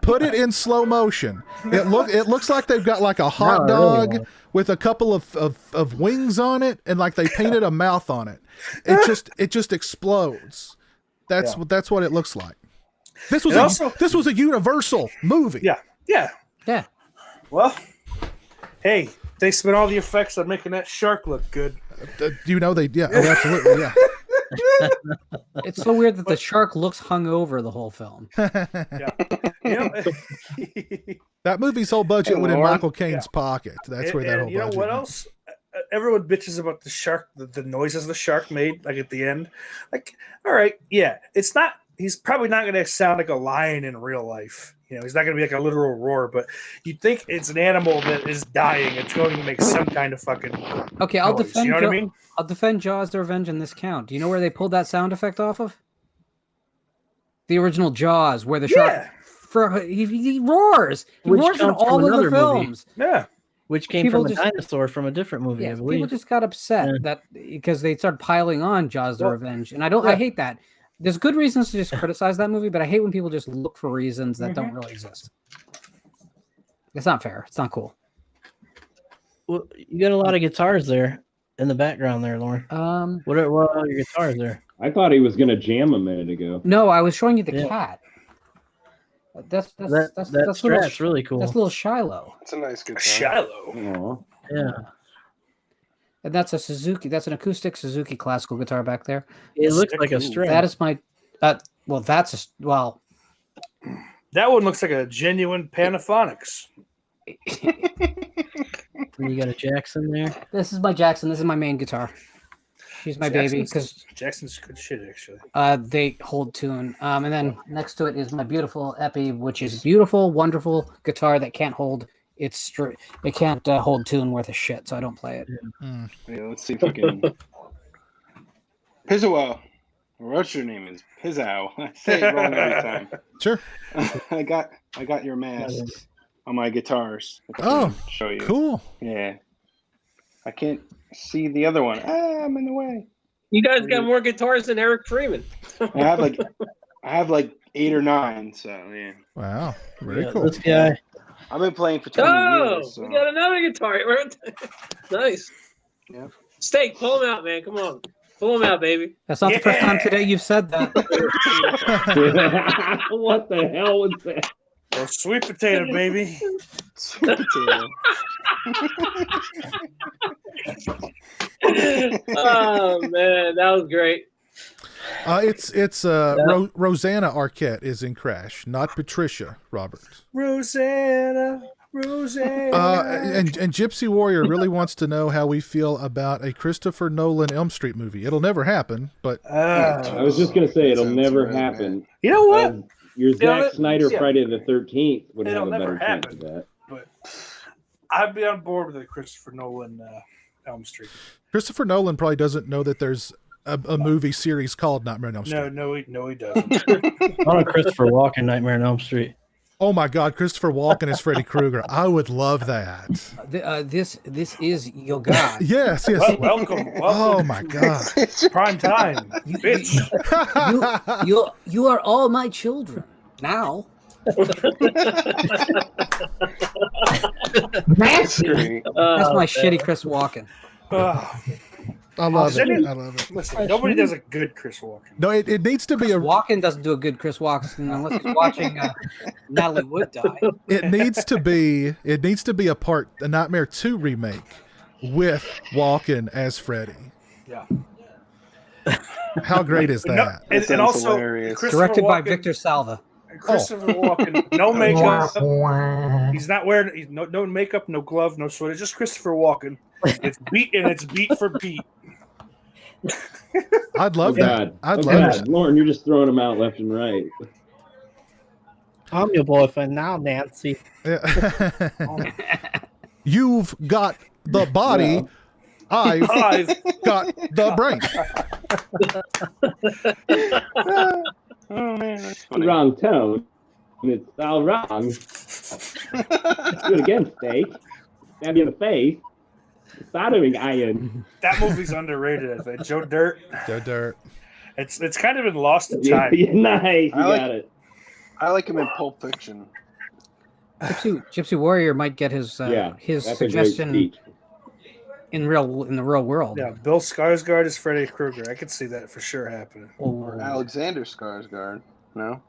put it in slow motion. It looks like they've got like a hot dog with a couple of wings on it, and like they painted a mouth on it. It just explodes. That's what it looks like. This was a Universal movie. Yeah. Well, hey, they spent all the effects on making that shark look good. Absolutely, yeah. It's so weird that the shark looks hungover the whole film. That movie's whole budget went in Lord. Michael Caine's pocket. That's where that whole you know budget what went. else? Everyone bitches about the shark, the noises the shark made, like at the end. Like, all right, yeah, it's not. He's probably not going to sound like a lion in real life. You know, he's not going to be like a literal roar. But you'd think it's an animal that is dying. It's going to make some kind of fucking. Okay, I'll noise, defend. You know what I mean? I'll defend Jaws: The Revenge in this count. Do you know where they pulled that sound effect off of? The original Jaws, where the shark he roars. He Which roars in comes from all of the another movie. films. Yeah. Which came People from just- a dinosaur from a different movie, I Yeah, believe. people just got upset that because they started piling on Jaws: The Well, Revenge, and I hate that. There's good reasons to just criticize that movie, but I hate when people just look for reasons that don't really exist. It's not fair. It's not cool. Well, you got a lot of guitars there in the background there, Lauren. What are your guitars there? I thought he was going to jam a minute ago. No, I was showing you the cat. That's That little, Strat's really cool. That's little Shiloh. It's a nice guitar. Shiloh. Yeah. And that's a Suzuki. That's an acoustic Suzuki classical guitar back there. It looks like a Strat. That is my. That one looks like a genuine Panaphonics. And you got a Jackson there. This is my Jackson. This is my main guitar. She's my baby because Jackson's good shit actually. they hold tune. And then next to it is my beautiful Epi, which is a beautiful, wonderful guitar that can't hold it can't hold tune worth a shit, so I don't play it. Yeah, let's see if I can. Pizowell. What's your name is Pizzow. I say it wrong every time. Sure. I got your masks on my guitars. I can show you. Cool. Yeah. I can't see the other one. I'm in the way. You guys got more guitars than Eric Freeman. I have like 8 or 9. So yeah. Wow. Very cool. This guy. I've been playing for 20 years. So. We got another guitar. Nice. Yep. Steak, pull him out, man. Come on. Pull him out, baby. That's not the first time today you've said that. What the hell was that? Well, sweet potato, baby. Sweet potato. Oh man, that was great. It's Rosanna Arquette is in Crash, not Patricia Roberts. Rosanna. And Gypsy Warrior really wants to know how we feel about a Christopher Nolan Elm Street movie. It'll never happen, but I was just gonna say it'll never happen. You know what? Your Zack Snyder Friday the 13th would have It'll a never better chance happen. of that. But I'd be on board with a Christopher Nolan Elm Street. Christopher Nolan probably doesn't know that there's a movie series called Nightmare on Elm Street. No, he doesn't. I want a Christopher Walken Nightmare on Elm Street. Oh my God, Christopher Walken as Freddy Krueger. I would love that. This is your God. Yes. Welcome. Oh my God. Prime time, bitch. You are all my children now. That's great. That's my shitty Chris Walken. I love it. Listen, nobody does a good Chris Walken. No, it needs to be a Walken doesn't do a good Chris Walken unless he's watching Natalie Wood die. It needs to be a Nightmare 2 remake with Walken as Freddy. Yeah. How great is that? And also directed by Victor Salva. Christopher Walken, no makeup. He's not wearing no makeup, no glove, no sweater. Just Christopher Walken. It's beat for beat. I'd love that. I'd love that. Lauren, you're just throwing them out left and right. I'm your boyfriend now, Nancy. You've got the body. No. I've got the brain. Oh man, that's funny. Wrong tone. It's all wrong. Do it again, Steak. Stab you in the face. Soldering iron. That movie's underrated, I think. Joe Dirt. It's kind of been lost in time. Yeah, nice. You got it. I like him in Pulp Fiction. Gypsy Warrior might get his suggestion in the real world. Yeah, Bill Skarsgård is Freddy Krueger. I could see that for sure happening. Or Alexander Skarsgård. No?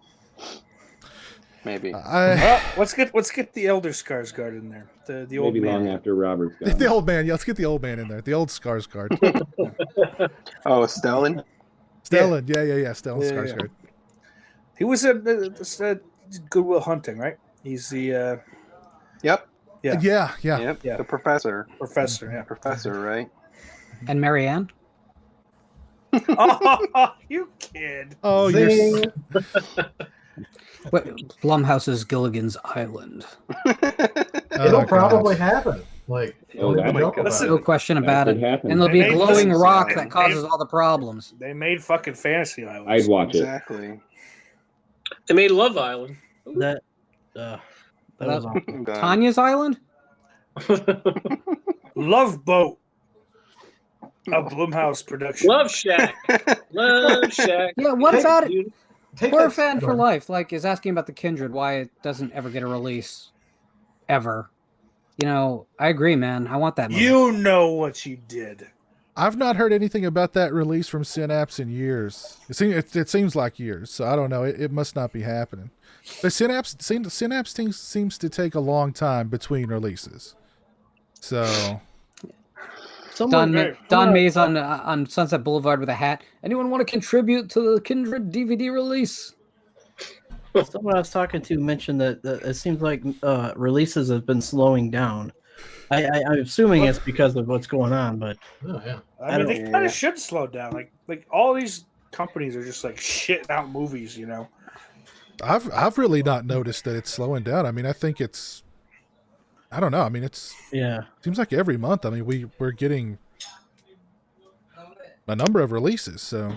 Maybe. Let's get the elder Skarsgård in there. The old Maybe man. long after Robert's gone. The old man. Yeah, let's get the old man in there. The old Skarsgård. Oh, Stellan? Stellan. Yeah. Stellan Skarsgård. He was at Good Will Hunting, right? He's the. Yep. Yeah. Yep. The professor. Professor, right? And Marianne? Oh, you kid. Oh, you're. Blumhouse's Gilligan's Island. It'll probably happen. Like, no question about it. And there'll be a glowing rock that causes all the problems. They made fucking Fantasy Island. I'd watch it. Exactly. They made Love Island. That was awesome. Tanya's Island? Love Boat. A Blumhouse production. Love Shack. Love Shack. Yeah, what about it? Take Horror that fan for Sandor. life, is asking about the Kindred, why it doesn't ever get a release, ever. You know, I agree, man. I want that movie. You know what you did. I've not heard anything about that release from Synapse in years. It seems like years, so I don't know. It must not be happening. The Synapse seems to take a long time between releases. So, Don Mays on Sunset Boulevard with a hat. Anyone want to contribute to the Kindred DVD release? Someone I was talking to mentioned that it seems like releases have been slowing down. I'm assuming it's because of what's going on, but I mean, they kind of should slow down. Like all these companies are just like shitting out movies, you know. I've really not noticed that it's slowing down. I mean, I think it's I don't know. I mean, it's seems like every month. I mean, we're getting a number of releases. So,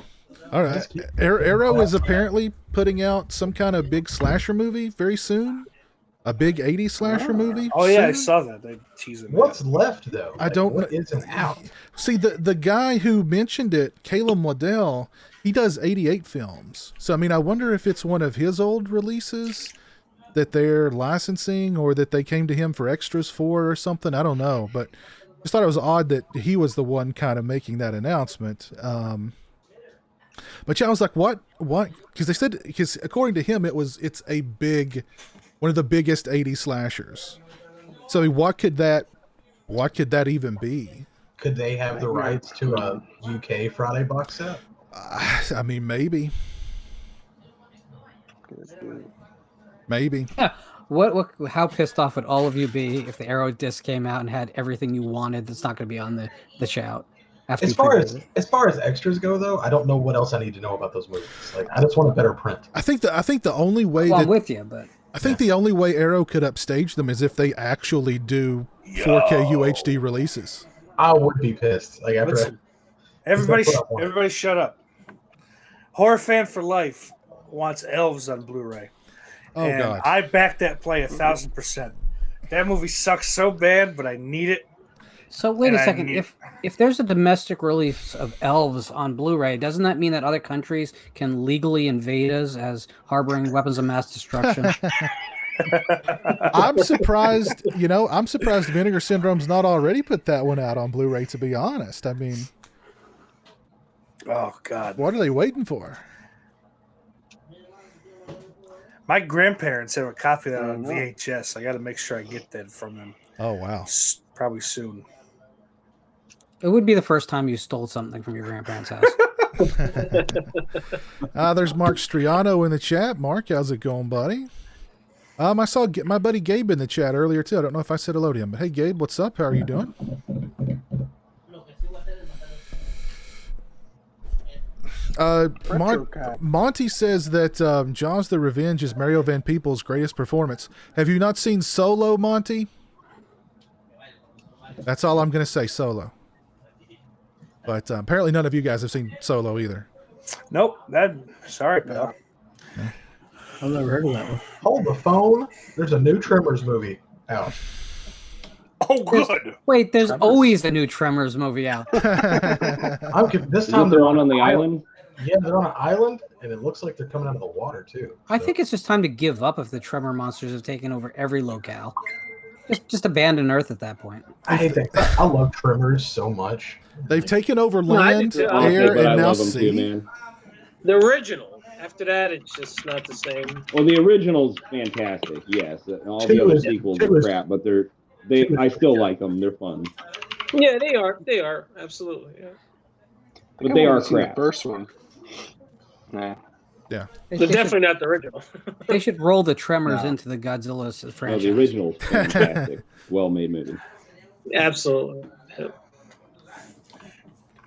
all right, Arrow is apparently putting out some kind of big slasher movie very soon. A big 80s slasher movie. Oh yeah, I soon? saw that. They teasing. What's left though? I don't know. What isn't out? See, the guy who mentioned it, Caleb Waddell, he does 88 films. So, I mean, I wonder if it's one of his old releases that they're licensing or that they came to him for extras for or something. I don't know. But just thought it was odd that he was the one kind of making that announcement. But yeah, I was like, what? Because they said, because according to him, it's a big, one of the biggest 80s slashers. So what could that even be? Could they have the rights to a UK Friday box set? I mean, maybe. Maybe. Yeah. What? How pissed off would all of you be if the Arrow disc came out and had everything you wanted that's not going to be on the shout? As far as extras go, though, I don't know what else I need to know about those movies. Like, I just want a better print. I think the only way I'm with you, but I think the only way Arrow could upstage them is if they actually do 4K UHD releases. I would be pissed. Like after everybody, shut up. Horror fan for life wants Elves on Blu-ray. Oh and God! I back that play 1,000%. That movie sucks so bad, but I need it. So wait a second. If there's a domestic release of Elves on Blu-ray, doesn't that mean that other countries can legally invade us as harboring weapons of mass destruction? I'm surprised. I'm surprised Vinegar Syndrome's not already put that one out on Blu-ray. To be honest, I mean, oh God, what are they waiting for? My grandparents have a copy of that on VHS. I got to make sure I get that from them. Oh wow, probably soon. It would be the first time you stole something from your grandparents' house. There's Mark Striano in the chat. Mark, how's it going, buddy? I saw my buddy Gabe in the chat earlier too. I don't know if I said hello to him, but hey, Gabe, what's up? How are you doing? Monty says that Jaws the Revenge is Mario Van Peebles' greatest performance. Have you not seen Solo, Monty? That's all I'm going to say, Solo. But apparently none of you guys have seen Solo either. Nope. Sorry, pal. I've never heard of that one. Hold the phone. There's a new Tremors movie out. Oh, good. Wait, there's always a new Tremors movie out. This time they're on the island. Yeah, they're on an island, and it looks like they're coming out of the water too. I think it's just time to give up if the Tremor monsters have taken over every locale. Just abandon Earth at that point. I hate that. I love Tremors so much. They've taken over land, air, and now sea. Man. The original. After that, it's just not the same. Well, the original's fantastic. Yes, all the other sequels are crap, but I still like them. They're fun. Yeah, they are. They are absolutely. Yeah. But they are crap. The first one. Nah. Yeah. They're definitely not the original. They should roll the Tremors into the Godzilla franchise. No, the original's fantastic. Well-made movie. Absolutely. Yep.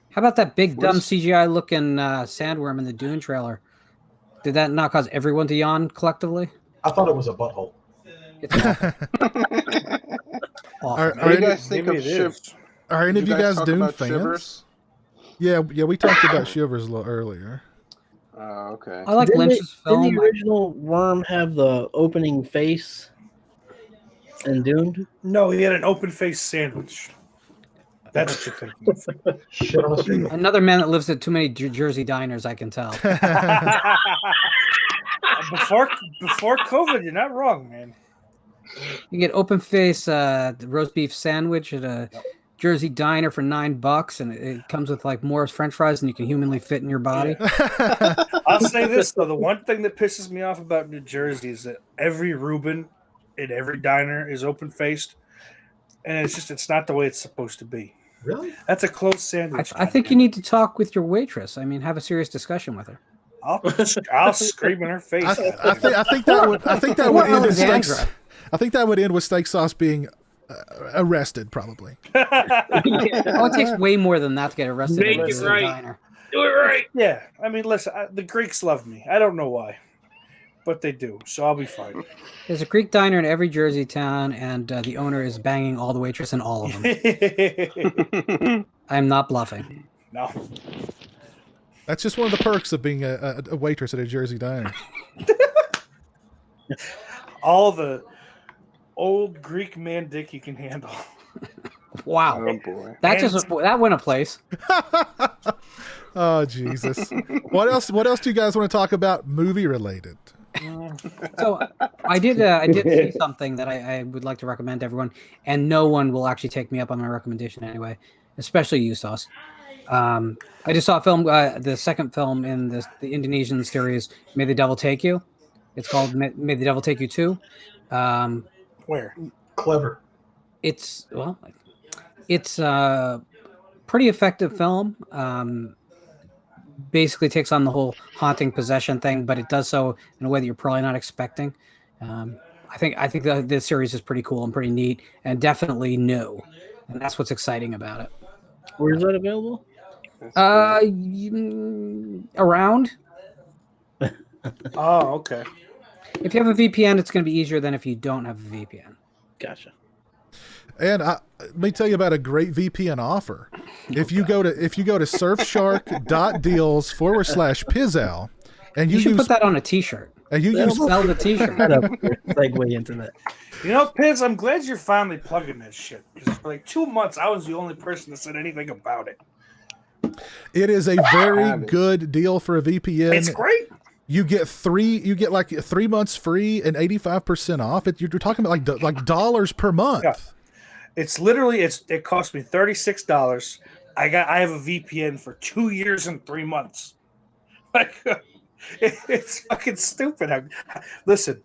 How about that big dumb CGI looking sandworm in the Dune trailer? Did that not cause everyone to yawn collectively? I thought it was a butthole. It's awful. What do you guys think of Shivers? Are any of you guys Dune fans? Shivers? Yeah, we talked about Shivers a little earlier. Okay. I like Lynch's film. Did the original worm have the opening face in Dune? No, he had an open face sandwich. That's what you're thinking. Shit on the street. Another man that lives at too many Jersey diners, I can tell. Before COVID, you're not wrong, man. You get open face roast beef sandwich at a Jersey diner for $9, and it comes with like Morris French fries, and you can humanly fit in your body. Yeah. I'll say this though: the one thing that pisses me off about New Jersey is that every Reuben in every diner is open faced, and it's not the way it's supposed to be. Really? That's a close sandwich. I think you need to talk with your waitress. I mean, have a serious discussion with her. I'll scream in her face. I think that would end with Steak Sauce being arrested, probably. It takes way more than that to get arrested. Make it right. Diner. Do it right. Yeah, I mean, listen, the Greeks love me. I don't know why. but they do, so I'll be fine. There's a Greek diner in every Jersey town, and the owner is banging all the waitress in all of them. I'm not bluffing. No. That's just one of the perks of being a waitress at a Jersey diner. All the old Greek man dick you can handle. Wow. Oh boy. That went a place. Oh Jesus! What else? What else do you guys want to talk about? Movie related. So I did see something that I would like to recommend to everyone, and no one will actually take me up on my recommendation anyway, especially you, Sauce. I just saw a film, the second film in the Indonesian series, May the Devil Take You. It's called May the Devil Take You 2. Where? Clever. It's a pretty effective film. Basically takes on the whole haunting possession thing, but it does so in a way that you're probably not expecting. I think this series is pretty cool and pretty neat, and definitely new, and that's what's exciting about it. Where is that available? Around. Oh, okay. If you have a VPN, it's going to be easier than if you don't have a VPN. Gotcha. And let me tell you about a great VPN offer. If you go to surfshark.deals/pizowell, and you should put that on a T-shirt. And you use sell the T-shirt. Segue into that. You know, Piz, I'm glad you're finally plugging this shit. Because for like 2 months, I was the only person that said anything about it. It is a very good deal for a VPN. It's great. You get like 3 months free and 85% off. You're talking about like dollars per month. Yeah. It's literally it cost me $36. I have a VPN for 2 years and 3 months. Like it's fucking stupid. Listen,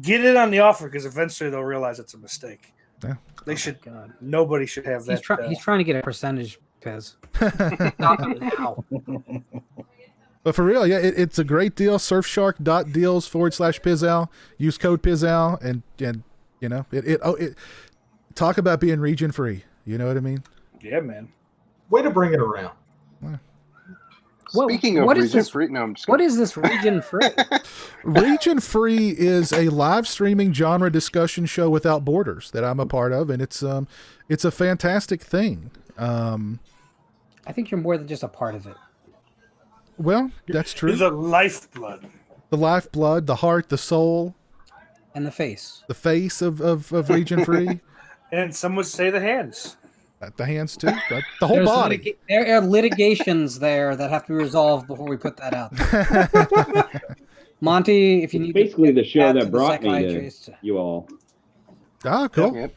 get in on the offer because eventually they'll realize it's a mistake. Yeah. They should. Nobody should have that. He's trying to get a percentage, Piz. Stop it now. But for real, yeah, it's a great deal. Surfshark.deals/pizowell. Use code pizowell, and you know it. Talk about being region free. You know what I mean? Yeah, man. Way to bring it around. Speaking of region free, no, I'm just what is this region free? Region Free is a live streaming genre discussion show without borders that I'm a part of, and it's a fantastic thing. I think you're more than just a part of it. Well, that's true. The lifeblood. The lifeblood, the heart, the soul, and the face. The face of Region Free. And some would say the hands. The hands too. The whole body. There are litigations there that have to be resolved before we put that out. Monty, if you need basically the show that brought me to you all. Ah, cool. Yep.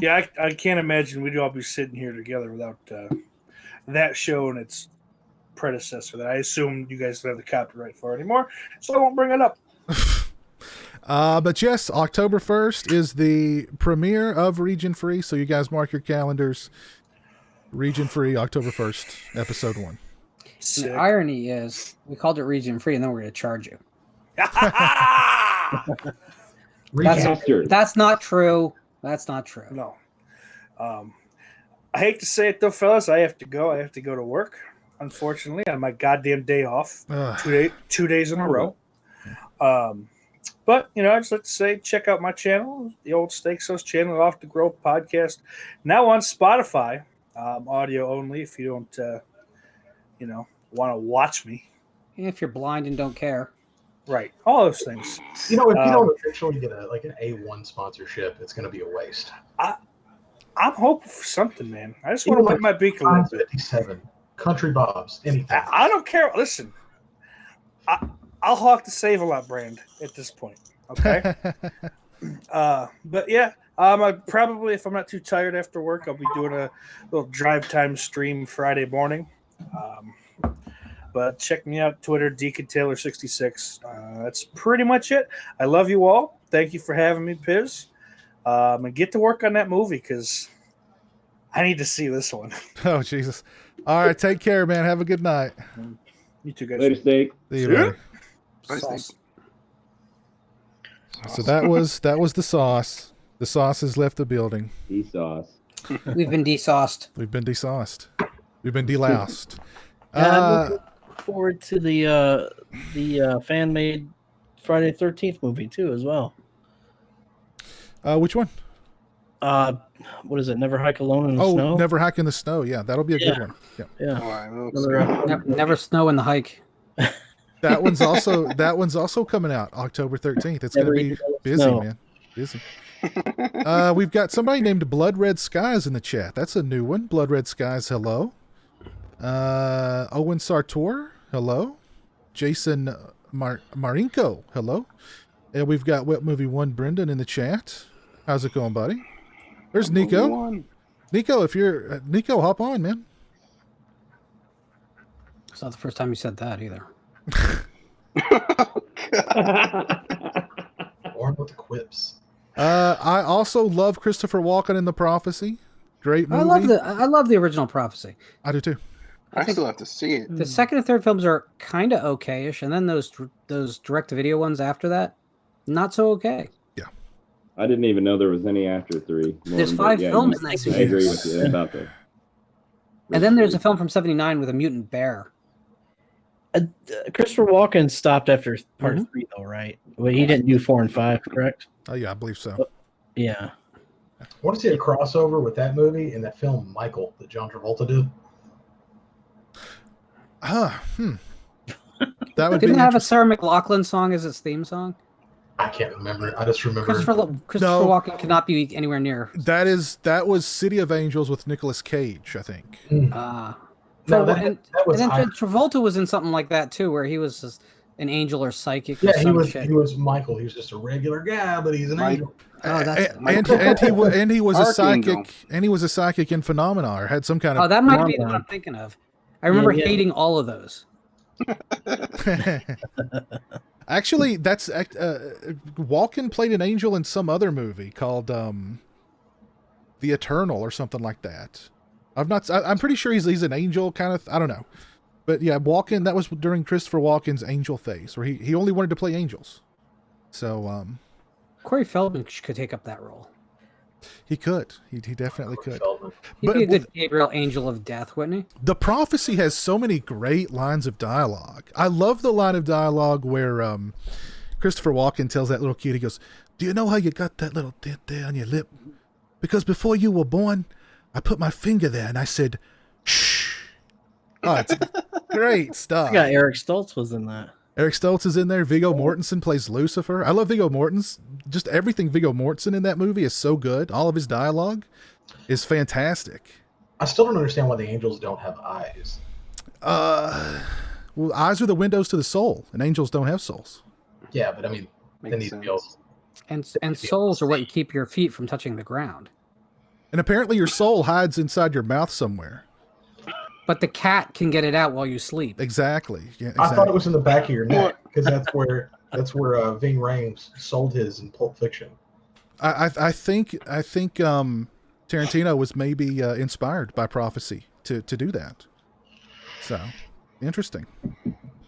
Yeah, I can't imagine we'd all be sitting here together without that show and its predecessor that I assume you guys don't have the copyright for anymore, so I won't bring it up. But yes, October 1st is the premiere of Region Free, so you guys mark your calendars. Region Free, October 1st, episode 1. The irony is, we called it Region Free, and then we're going to charge you. That's not true. That's not true. No. I hate to say it, though, fellas. I have to go. I have to go to work, unfortunately, on my goddamn day off. 2 days in a row. But, you know, I just like to say, check out my channel, the Old Steak Sauce channel, Off the Grill podcast. Now on Spotify, audio only if you don't, want to watch me. If you're blind and don't care. Right. All those things. You know, if you don't eventually get an A1 sponsorship, it's going to be a waste. I'm hoping for something, man. I just want to put my beak a little bit. 57, Country Bob's, anything. I don't care. Listen, I'll hawk the Save-A-Lot brand at this point. Okay. But yeah, I probably, if I'm not too tired after work, I'll be doing a little drive time stream Friday morning. But check me out, Twitter, Deacon Taylor 66. That's pretty much it. I love you all. Thank you for having me, Piz. And get to work on that movie because I need to see this one. Oh, Jesus. All right, take care, man. Have a good night. You too, guys. Later, Steak. See you, buddy. Nice. So that was the sauce. The sauce has left the building. De-sauce. We've been de-sauced. We've been de-sauced. We've been deloused. I'm looking forward to the fan-made Friday the 13th movie too, as well. Which one? What is it? Never Hike Alone in the Snow. Never Hike in the Snow. Yeah, that'll be a good one. Yeah. Yeah. Never snow in the hike. That one's also coming out October 13th. It's going to be busy, man. Busy. We've got somebody named Blood Red Skies in the chat. That's a new one. Blood Red Skies, hello. Owen Sartor, hello. Jason Marinko, hello. And we've got Wet Movie 1 Brendan in the chat. How's it going, buddy? There's Nico. Nico, if you're Nico, hop on, man. It's not the first time you said that either. Born with the quips. I also love Christopher Walken in The Prophecy. Great movie. I love the original Prophecy. I do too. I still have to see it. The second and third films are kind of okay-ish, and then those direct-to-video ones after that, not so okay. Yeah. I didn't even know there was any after 3. There's 5 films in that series. I agree with you about that. And then there's a film from '79 with a mutant bear. Christopher Walken stopped after part 3, though, right? Well, he didn't do 4 and 5, correct? Oh yeah, I believe so. Yeah. I want to see a crossover with that movie and that film Michael that John Travolta did. That would Didn't be it have a Sarah McLachlan song as its theme song? I can't remember. I just remember Christopher Walken cannot be anywhere near. That was City of Angels with Nicolas Cage, I think. No, that was and then Travolta was in something like that too, where he was just an angel or psychic. Yeah, or he was Michael. He was just a regular guy, but he's an angel. Oh, that's and he was a Archangel. psychic, and he was a psychic in Phenomena, or had some kind of. Oh, that might be what I'm thinking of. I remember hating all of those. Actually, that's Walken played an angel in some other movie called The Eternal or something like that. I'm pretty sure he's an angel kind of. I don't know, but yeah, Walken. That was during Christopher Walken's angel phase, where he only wanted to play angels. So Corey Feldman could take up that role. He could. He definitely could. He'd be a good Gabriel Angel of Death, wouldn't he? The Prophecy has so many great lines of dialogue. I love the line of dialogue where Christopher Walken tells that little kid, he goes, "Do you know how you got that little dent there on your lip? Because before you were born, I put my finger there and I said, shh." Oh, it's great stuff. I got Eric Stoltz was in that. Eric Stoltz is in there. Viggo Mortensen plays Lucifer. I love Viggo Mortensen. Just everything Viggo Mortensen in that movie is so good. All of his dialogue is fantastic. I still don't understand why the angels don't have eyes. Well, eyes are the windows to the soul, and angels don't have souls. Yeah, but I mean, they need to be able. And souls are what you keep your feet from touching the ground. And apparently your soul hides inside your mouth somewhere. But the cat can get it out while you sleep. Exactly. Yeah, exactly. I thought it was in the back of your neck because that's where Ving Rhames sold his in Pulp Fiction. I think Tarantino was maybe inspired by Prophecy to do that. So interesting.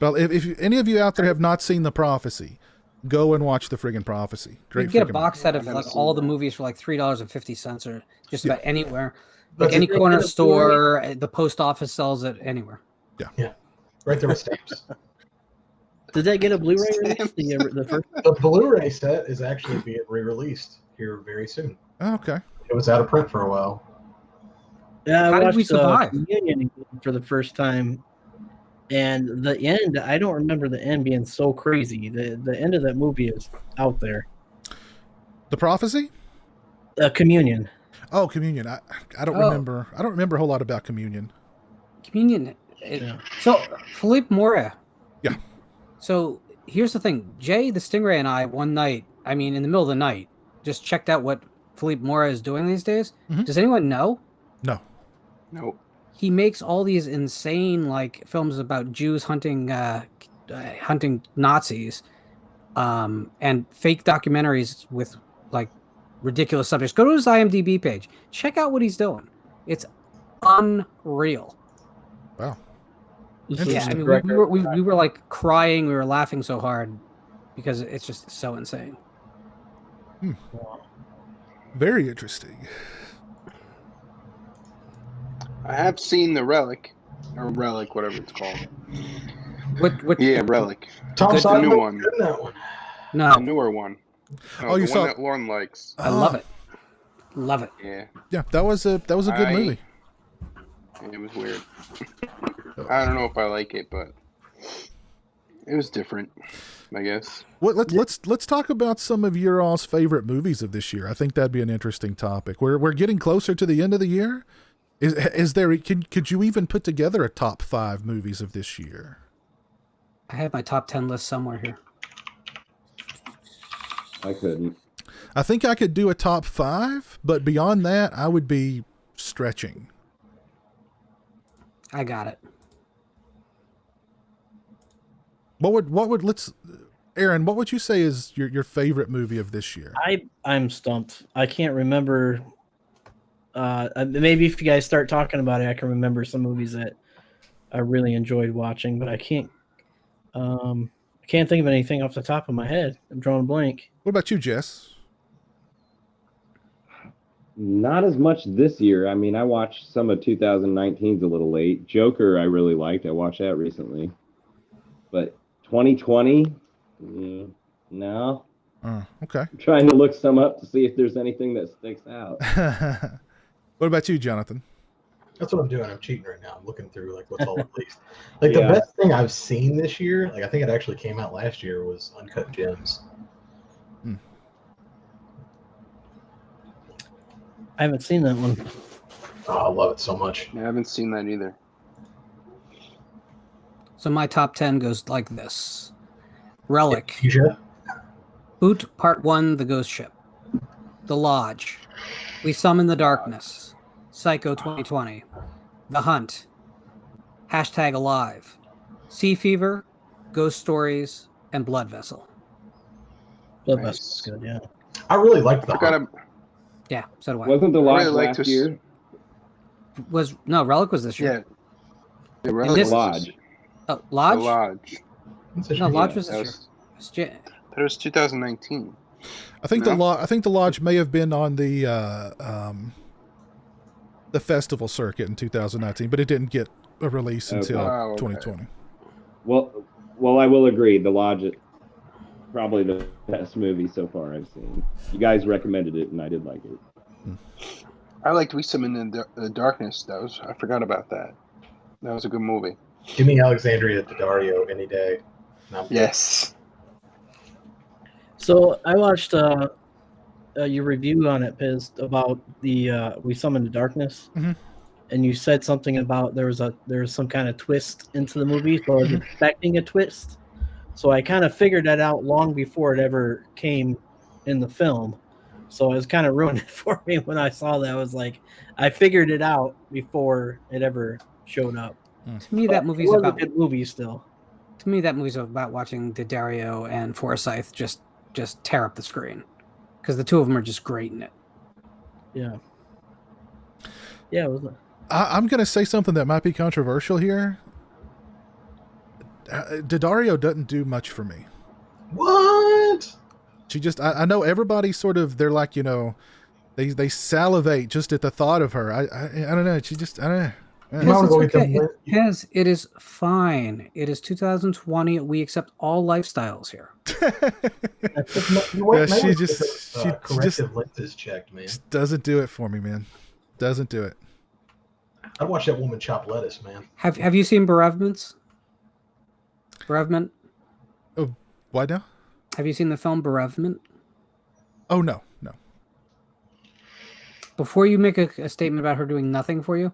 But if any of you out there have not seen The Prophecy, go and watch the friggin' Prophecy. Great. You can get a box set of like all the movies for like $3.50 or just about anywhere. Like But any did they corner get a store, the post office sells it anywhere. Yeah, right there with stamps. Did they get a Blu-ray release? The first? The Blu-ray set is actually being re-released here very soon. Oh, okay. It was out of print for a while. Yeah, How I did watched we survive? Communion for the first time, and the end. I don't remember the end being so crazy. The end of that movie is out there. The Prophecy? Communion. Oh, Communion. I don't remember. I don't remember a whole lot about Communion. Communion. So Philippe Mora. Yeah. So here's the thing. Jay the Stingray and I one night, I mean in the middle of the night, just checked out what Philippe Mora is doing these days. Mhm. Does anyone know? No. Nope. He makes all these insane like films about Jews hunting Nazis, and fake documentaries with like ridiculous subjects. Go to his IMDb page. Check out what he's doing. It's unreal. Wow. Yeah, I mean, we were like crying. We were laughing so hard because it's just so insane. Very interesting. I have seen the Relic, or Relic, whatever it's called. What? Yeah, Relic. Tom That's the Simon new was one. good in that one. No, A newer one. No, Oh, the you one saw- that Lauren likes. I love it. Love it. Yeah. Yeah, that was a good movie. It was weird. I don't know if I like it, but it was different, I guess. Well, let's talk about some of your all's favorite movies of this year. I think that'd be an interesting topic. We're getting closer to the end of the year. Is there could you even put together a top 5 movies of this year? I have my top 10 list somewhere here. I couldn't. I think I could do a top 5, but beyond that, I would be stretching. I got it. Aaron, what would you say is your favorite movie of this year? I'm stumped. I can't remember. Maybe if you guys start talking about it, I can remember some movies that I really enjoyed watching, but I can't. I can't think of anything off the top of my head. I'm drawing a blank. What about you, Jess? Not as much this year. I mean, I watched some of 2019's a little late. Joker, I really liked. I watched that recently. But 2020, no. Oh, okay. I'm trying to look some up to see if there's anything that sticks out. What about you, Jonathan? That's what I'm doing. I'm cheating right now. I'm looking through like what's all released. Like Yeah. the best thing I've seen this year, like I think it actually came out last year, was Uncut Gems. I haven't seen that one. Oh, I love it so much. I haven't seen that either. So my top 10 goes like this. Relic. Asia? Boot Part 1, The Ghost Ship. The Lodge. We Summon the Darkness. Psycho 2020. The Hunt. Hashtag Alive. Sea Fever. Ghost Stories. And Blood Vessel. Blood Nice. Vessel's good, yeah. I really liked the I've got Hunt. a, Yeah, so do I. Wasn't the I Lodge really like last to s- year? No, Relic was this year. yeah. The And Relic this- Lodge. Oh, The Lodge? Lodge. It's a No, shame. Lodge was That this year. was, It's Ja- but it was 2019. I think No? I think the Lodge may have been on the festival circuit in 2019, but it didn't get a release Okay. until Oh, okay. 2020. Well, I will agree. The Lodge is probably the best movie so far I've seen. You guys recommended it, and I did like it. I liked We Summon the Darkness. I forgot about that. That was a good movie. Give me Alexandria Daddario any day. No. Yes. So I watched your review on it, Piz, about the We Summon the Darkness, Mhm. and you said something about there was some kind of twist into the movie, so I was expecting a twist. So I kind of figured that out long before it ever came in the film. So it was kind of ruined it for me when I saw that. I was like, I figured it out before it ever showed up. To me, that But movie's it was about. a good movie still. To me, that movie's about watching Daddario and Forsyth just tear up the screen, because the two of them are just great in it. Yeah. Yeah, it was. I'm going to say something that might be controversial here. Daddario doesn't do much for me. What? She just, I know everybody sort of, they're like, they salivate just at the thought of her. I don't know. She just, I don't know. You might wanna go get them- Yes, it is fine. It is 2020. We accept all lifestyles here. You might- Yeah, might she wanna just- get those, she just- corrective lenses checked, man. Just doesn't do it for me, man. Doesn't do it. I watched that woman chop lettuce, man. Have you seen Bereavements? Bereavement? Oh, why now? Have you seen the film Bereavement? Oh, no. Before you make a statement about her doing nothing for you,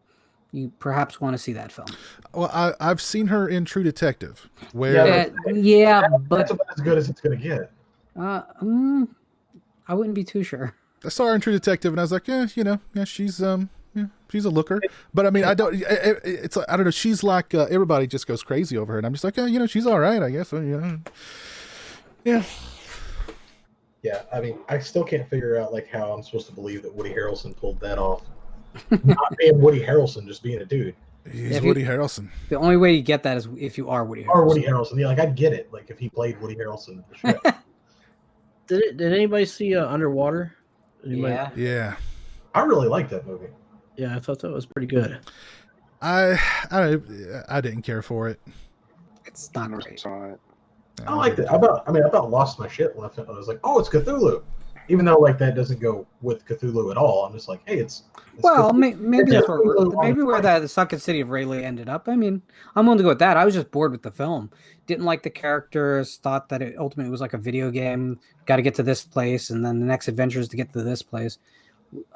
you perhaps want to see that film. Well, I've seen her in True Detective, where Yeah, but That's about as good as it's gonna get. I wouldn't be too sure. I saw her in True Detective, and I was like, she's she's a looker. But I mean, I don't. It's like, I don't know. She's like everybody just goes crazy over her, and I'm just like, she's all right, I guess. Yeah. Yeah, I mean, I still can't figure out like how I'm supposed to believe that Woody Harrelson pulled that off. Not being Woody Harrelson, just being a dude. He's Woody Harrelson. The only way you get that is if you are Woody Harrelson. Or Woody Harrelson. Yeah, like I'd get it. Like if he played Woody Harrelson. For sure. Did anybody see Underwater? Anybody? Yeah. Yeah. I really like that movie. Yeah, I thought that was pretty good. I didn't care for it. It's not Never great. saw it. I liked it. I about lost my shit when I was like, oh, it's Cthulhu. Even though like that doesn't go with Cthulhu at all. I'm just like, hey, it's well, Cthulhu. maybe It's that's where Cthulhu on maybe the where front. the Sunken City of Rayleigh ended up. I mean, I'm willing to go with that. I was just bored with the film. Didn't like the characters. Thought that it ultimately was like a video game. Got to get to this place, and then the next adventure is to get to this place.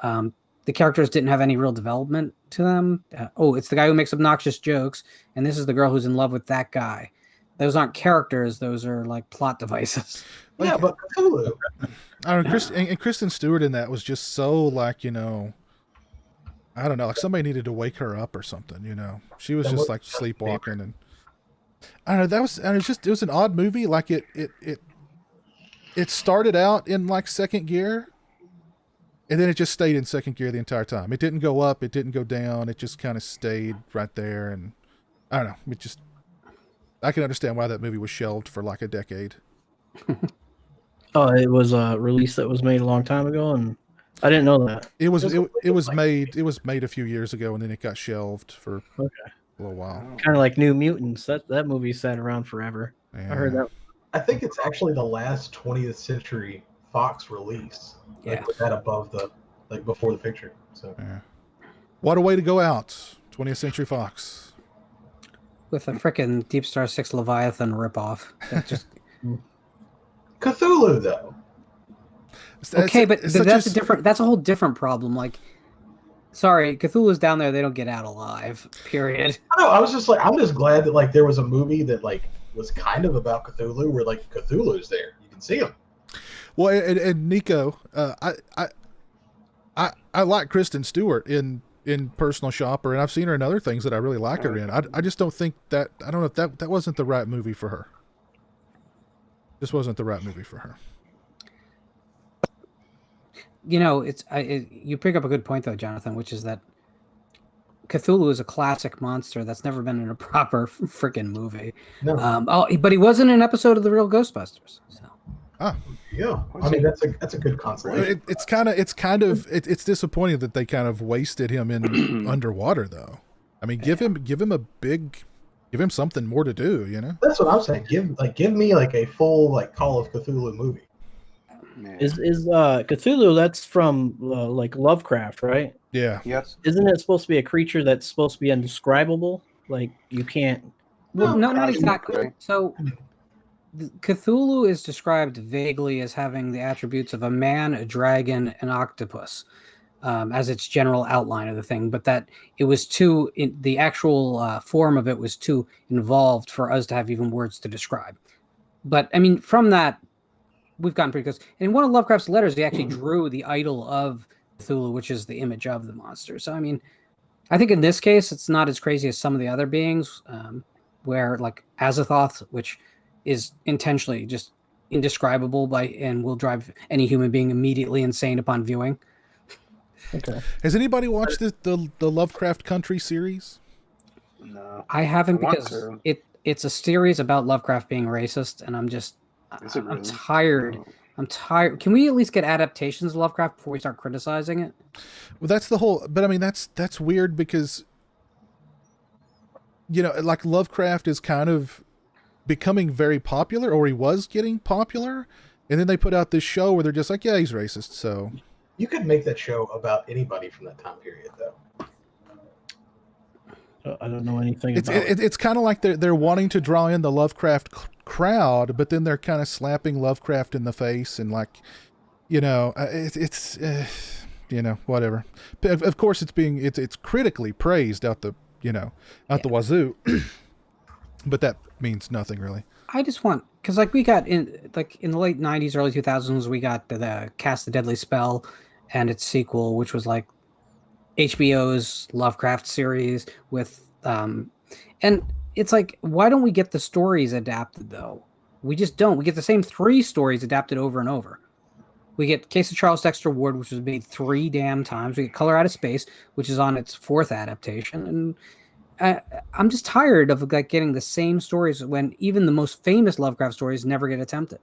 The characters didn't have any real development to them. It's the guy who makes obnoxious jokes, and this is the girl who's in love with that guy. Those aren't characters; those are like plot devices. Yeah, but Cthulhu. I don't know. And Kristen Stewart in that was just so like, I don't know, like somebody needed to wake her up or something. She was just like sleepwalking, and I don't know. It was an odd movie. Like it started out in like second gear, and then it just stayed in second gear the entire time. It didn't go up, it didn't go down. It just kind of stayed right there, and I don't know. I can understand why that movie was shelved for like a decade. Oh, it was a release that was made a long time ago, and I didn't know that. It was made a few years ago, and then it got shelved for a little while. Kind of like New Mutants. That movie sat around forever. Yeah. I heard that. I think it's actually the last 20th Century Fox release. Like with that above before the picture. So What a way to go out, 20th Century Fox. With a frickin' Deep Star 6 Leviathan ripoff. That just Cthulhu though. Okay, but that's a whole different problem. Like, sorry, Cthulhu's down there, they don't get out alive. Period. I know, I was just like, I'm just glad that like there was a movie that like was kind of about Cthulhu where like Cthulhu's there. You can see him. Well, and Nico, I like Kristen Stewart in Personal Shopper, and I've seen her in other things that I really like her in. I just don't think that, I don't know if that wasn't the right movie for her. This wasn't the right movie for her. You pick up a good point though, Jonathan, which is that Cthulhu is a classic monster that's never been in a proper freaking movie. No. But he was in an episode of The Real Ghostbusters. So. Yeah, I mean that's a good consolation. It's disappointing that they kind of wasted him in Underwater though. I mean, give him something more to do. That's what I'm saying. Give me like a full like Call of Cthulhu movie. Is Cthulhu? That's from like Lovecraft, right? Yeah. Yes. Isn't it supposed to be a creature that's supposed to be indescribable? Like you can't. Well, no, not exactly. So, Cthulhu is described vaguely as having the attributes of a man, a dragon, an octopus, as its general outline of the thing. But that it was the actual form of it was too involved for us to have even words to describe. But I mean, from that, we've gotten pretty close. And in one of Lovecraft's letters, he actually drew the idol of Cthulhu, which is the image of the monster. So, I mean, I think in this case, it's not as crazy as some of the other beings, where like Azathoth, which is intentionally just indescribable and will drive any human being immediately insane upon viewing. Okay. Has anybody watched the Lovecraft Country series? No. I haven't because it's a series about Lovecraft being racist, and I'm tired. I'm tired. Can we at least get adaptations of Lovecraft before we start criticizing it? Well, that's the whole. But I mean, that's weird because like Lovecraft is kind of becoming very popular, or he was getting popular, and then they put out this show where they're just like, yeah, he's racist. So you could make that show about anybody from that time period, though. I don't know anything about it. It's kind of like they're wanting to draw in the Lovecraft crowd, but then they're kind of slapping Lovecraft in the face and like, it's whatever. But of course, it's critically praised out the the wazoo, but that means nothing really. I just want because like we got in the late '90s, early 2000s, we got the Cast the Deadly Spell and its sequel, which was like HBO's Lovecraft series with and it's like, why don't we get the stories adapted though? We just don't. We get the same 3 stories adapted over and over. We get Case of Charles Dexter Ward, which was made 3 damn times. We get Color Out of Space, which is on its 4th adaptation, and I'm just tired of like getting the same stories when even the most famous Lovecraft stories never get attempted.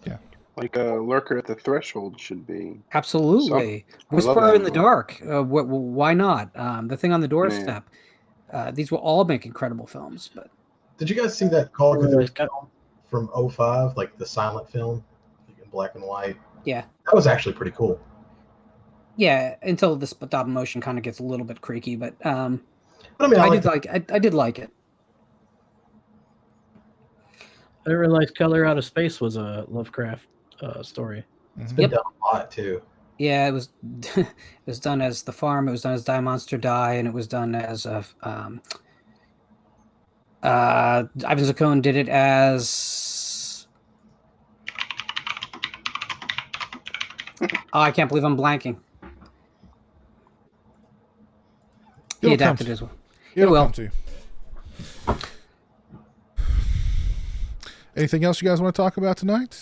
Yeah. Like a Lurker at the Threshold should be. Absolutely. Whisperer in the Dark. Why not? The Thing on the Doorstep. These will all make incredible films. But did you guys see that Call of Cthulhu from '05, like the silent film in black and white. Yeah. That was actually pretty cool. Yeah, until the stop motion kind of gets a little bit creaky, but But I mean, I did like it. I didn't realize Color Out of Space was a Lovecraft story. It's been done a lot too. Yeah, it was it was done as The Farm, it was done as Die Monster Die, and it was done as Ivan Zaccone did it as I can't believe I'm blanking. He adapted as well. It will. Come to you. Anything else you guys want to talk about tonight?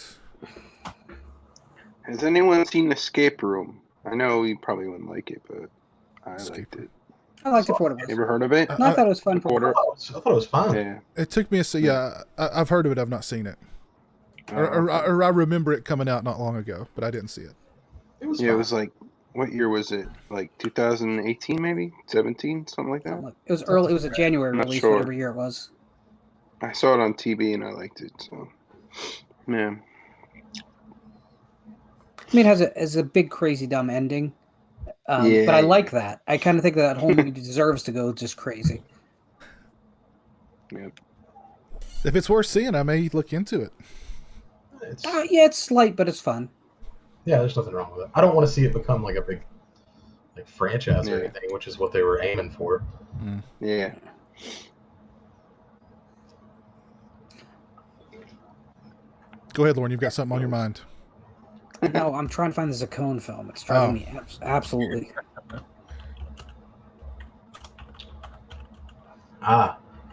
Has anyone seen Escape Room? I know you probably wouldn't like it, but I liked it. I liked it for what it was. Ever heard of it? No, I thought it was fun for Quarter. I thought it was fun. Yeah. It took me I've heard of it. I've not seen it. Or I remember it coming out not long ago, but I didn't see it. It was Yeah, fun. it was like, what year was it? Like 2018, maybe 17, something like that. It was early. It was a January Not release, sure. whatever year it was. I saw it on TV and I liked it. So, man. I mean, it has a big, crazy, dumb ending. But I like that. I kind of think that whole movie deserves to go just crazy. Yep. If it's worth seeing, I may look into it. Yeah, it's light, but it's fun. Yeah, there's nothing wrong with it. I don't want to see it become like a big franchise or Yeah. anything, which is what they were aiming for. Yeah. Go ahead, Lauren. You've got something on your mind. No, I'm trying to find the Zaccone film. It's driving me absolutely.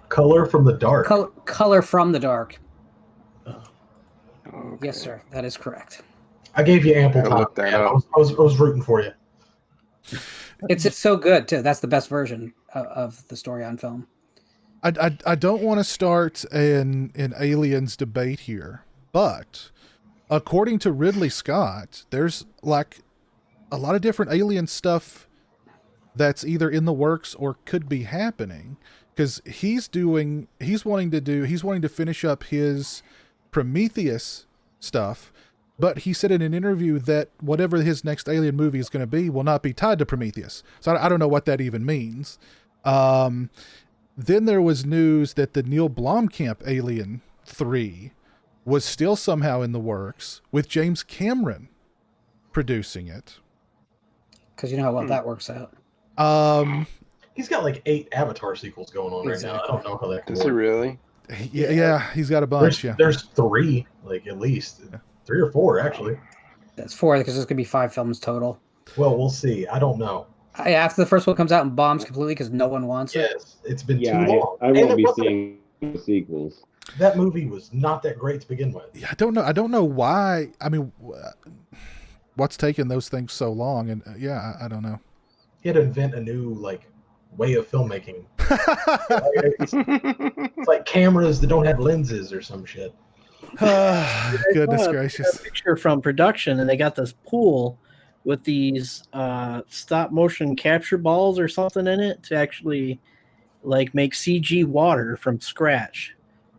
Color from the Dark. Color from the Dark. Okay. Yes, sir. That is correct. I gave you ample Gotta time. look that man. up. I was rooting for you. It's so good too. That's the best version of the story on film. I don't want to start an aliens debate here, but according to Ridley Scott, there's like a lot of different alien stuff that's either in the works or could be happening, because he's wanting to finish up his Prometheus stuff, but he said in an interview that whatever his next alien movie is going to be will not be tied to Prometheus. So I don't know what that even means. Then there was news that the Neil Blomkamp Alien 3 was still somehow in the works, with James Cameron producing it. Because you know how well that works out. He's got like 8 Avatar sequels going on right now. I don't know how that can Does it work. really? Yeah, he's got a bunch. There's 3, like at least 3 or 4 actually. That's 4 because there's going to be 5 films total. Well, we'll see. I don't know. After the first one comes out and bombs completely because no one wants it. Yes, it's been too Yeah, long. I And won't it be wasn't- seeing the sequels. That movie was not that great to begin with. Yeah, I don't know why. I mean, what's taking those things so long? And I don't know. He had to invent a new way of filmmaking. It's like cameras that don't have lenses or some shit. Goodness saw gracious. a picture from production, and they got this pool with these stop motion capture balls or something in it to actually make CG water from scratch.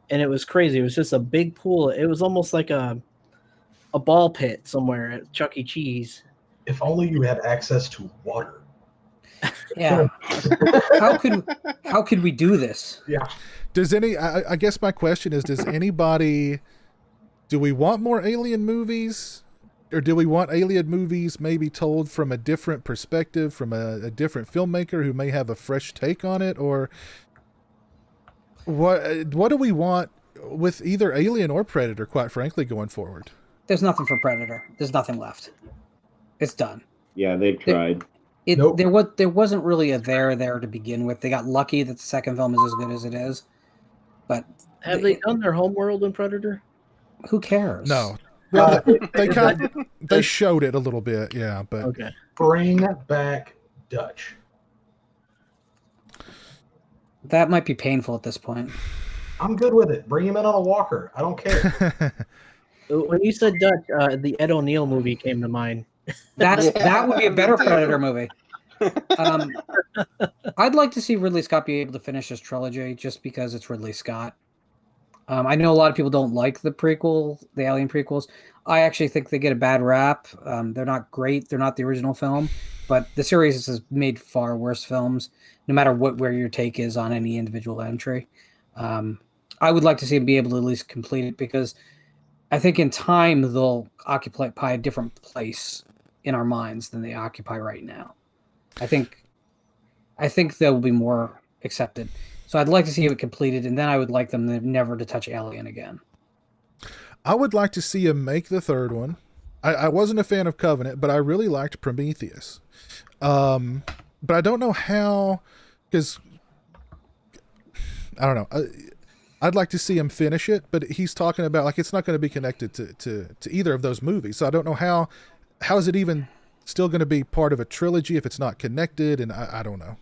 And it was crazy. It was just a big pool. It was almost like a ball pit somewhere at Chuck E. Cheese. If only you had access to water. Yeah. How could we do this? Yeah. I guess my question is, do we want more alien movies? Or do we want alien movies maybe told from a different perspective, from a different filmmaker who may have a fresh take on it? Or what do we want with either Alien or Predator, quite frankly, going forward? There's nothing for Predator. There's nothing left. It's done. Yeah, they tried. Nope. There wasn't really a there to begin with. They got lucky that the second film is as good as it is. But Have they done their homeworld in Predator? who cares? No. They showed it a little bit, yeah, but Okay. Bring back Dutch. That might be painful at this point. I'm good with it. Bring him in on a walker. I don't care. When you said Dutch, the Ed O'Neill movie came to mind. That would be a better Predator movie. I'd like to see Ridley Scott be able to finish his trilogy just because it's Ridley Scott. I know a lot of people don't like the Alien prequels. I actually think they get a bad rap. They're not great. They're not the original film, but the series has made far worse films, no matter where your take is on any individual entry. I would like to see them be able to at least complete it, because I think in time they'll occupy a different place in our minds than they occupy right now. I think they'll be more accepted. So I'd like to see it completed, and then I would like them never to touch Alien again. I would like to see him make the third one. I wasn't a fan of Covenant, but I really liked Prometheus. But I don't know how, because I don't know. I'd like to see him finish it, but he's talking about like it's not going to be connected to either of those movies. So I don't know how is it even still going to be part of a trilogy if it's not connected, and I don't know.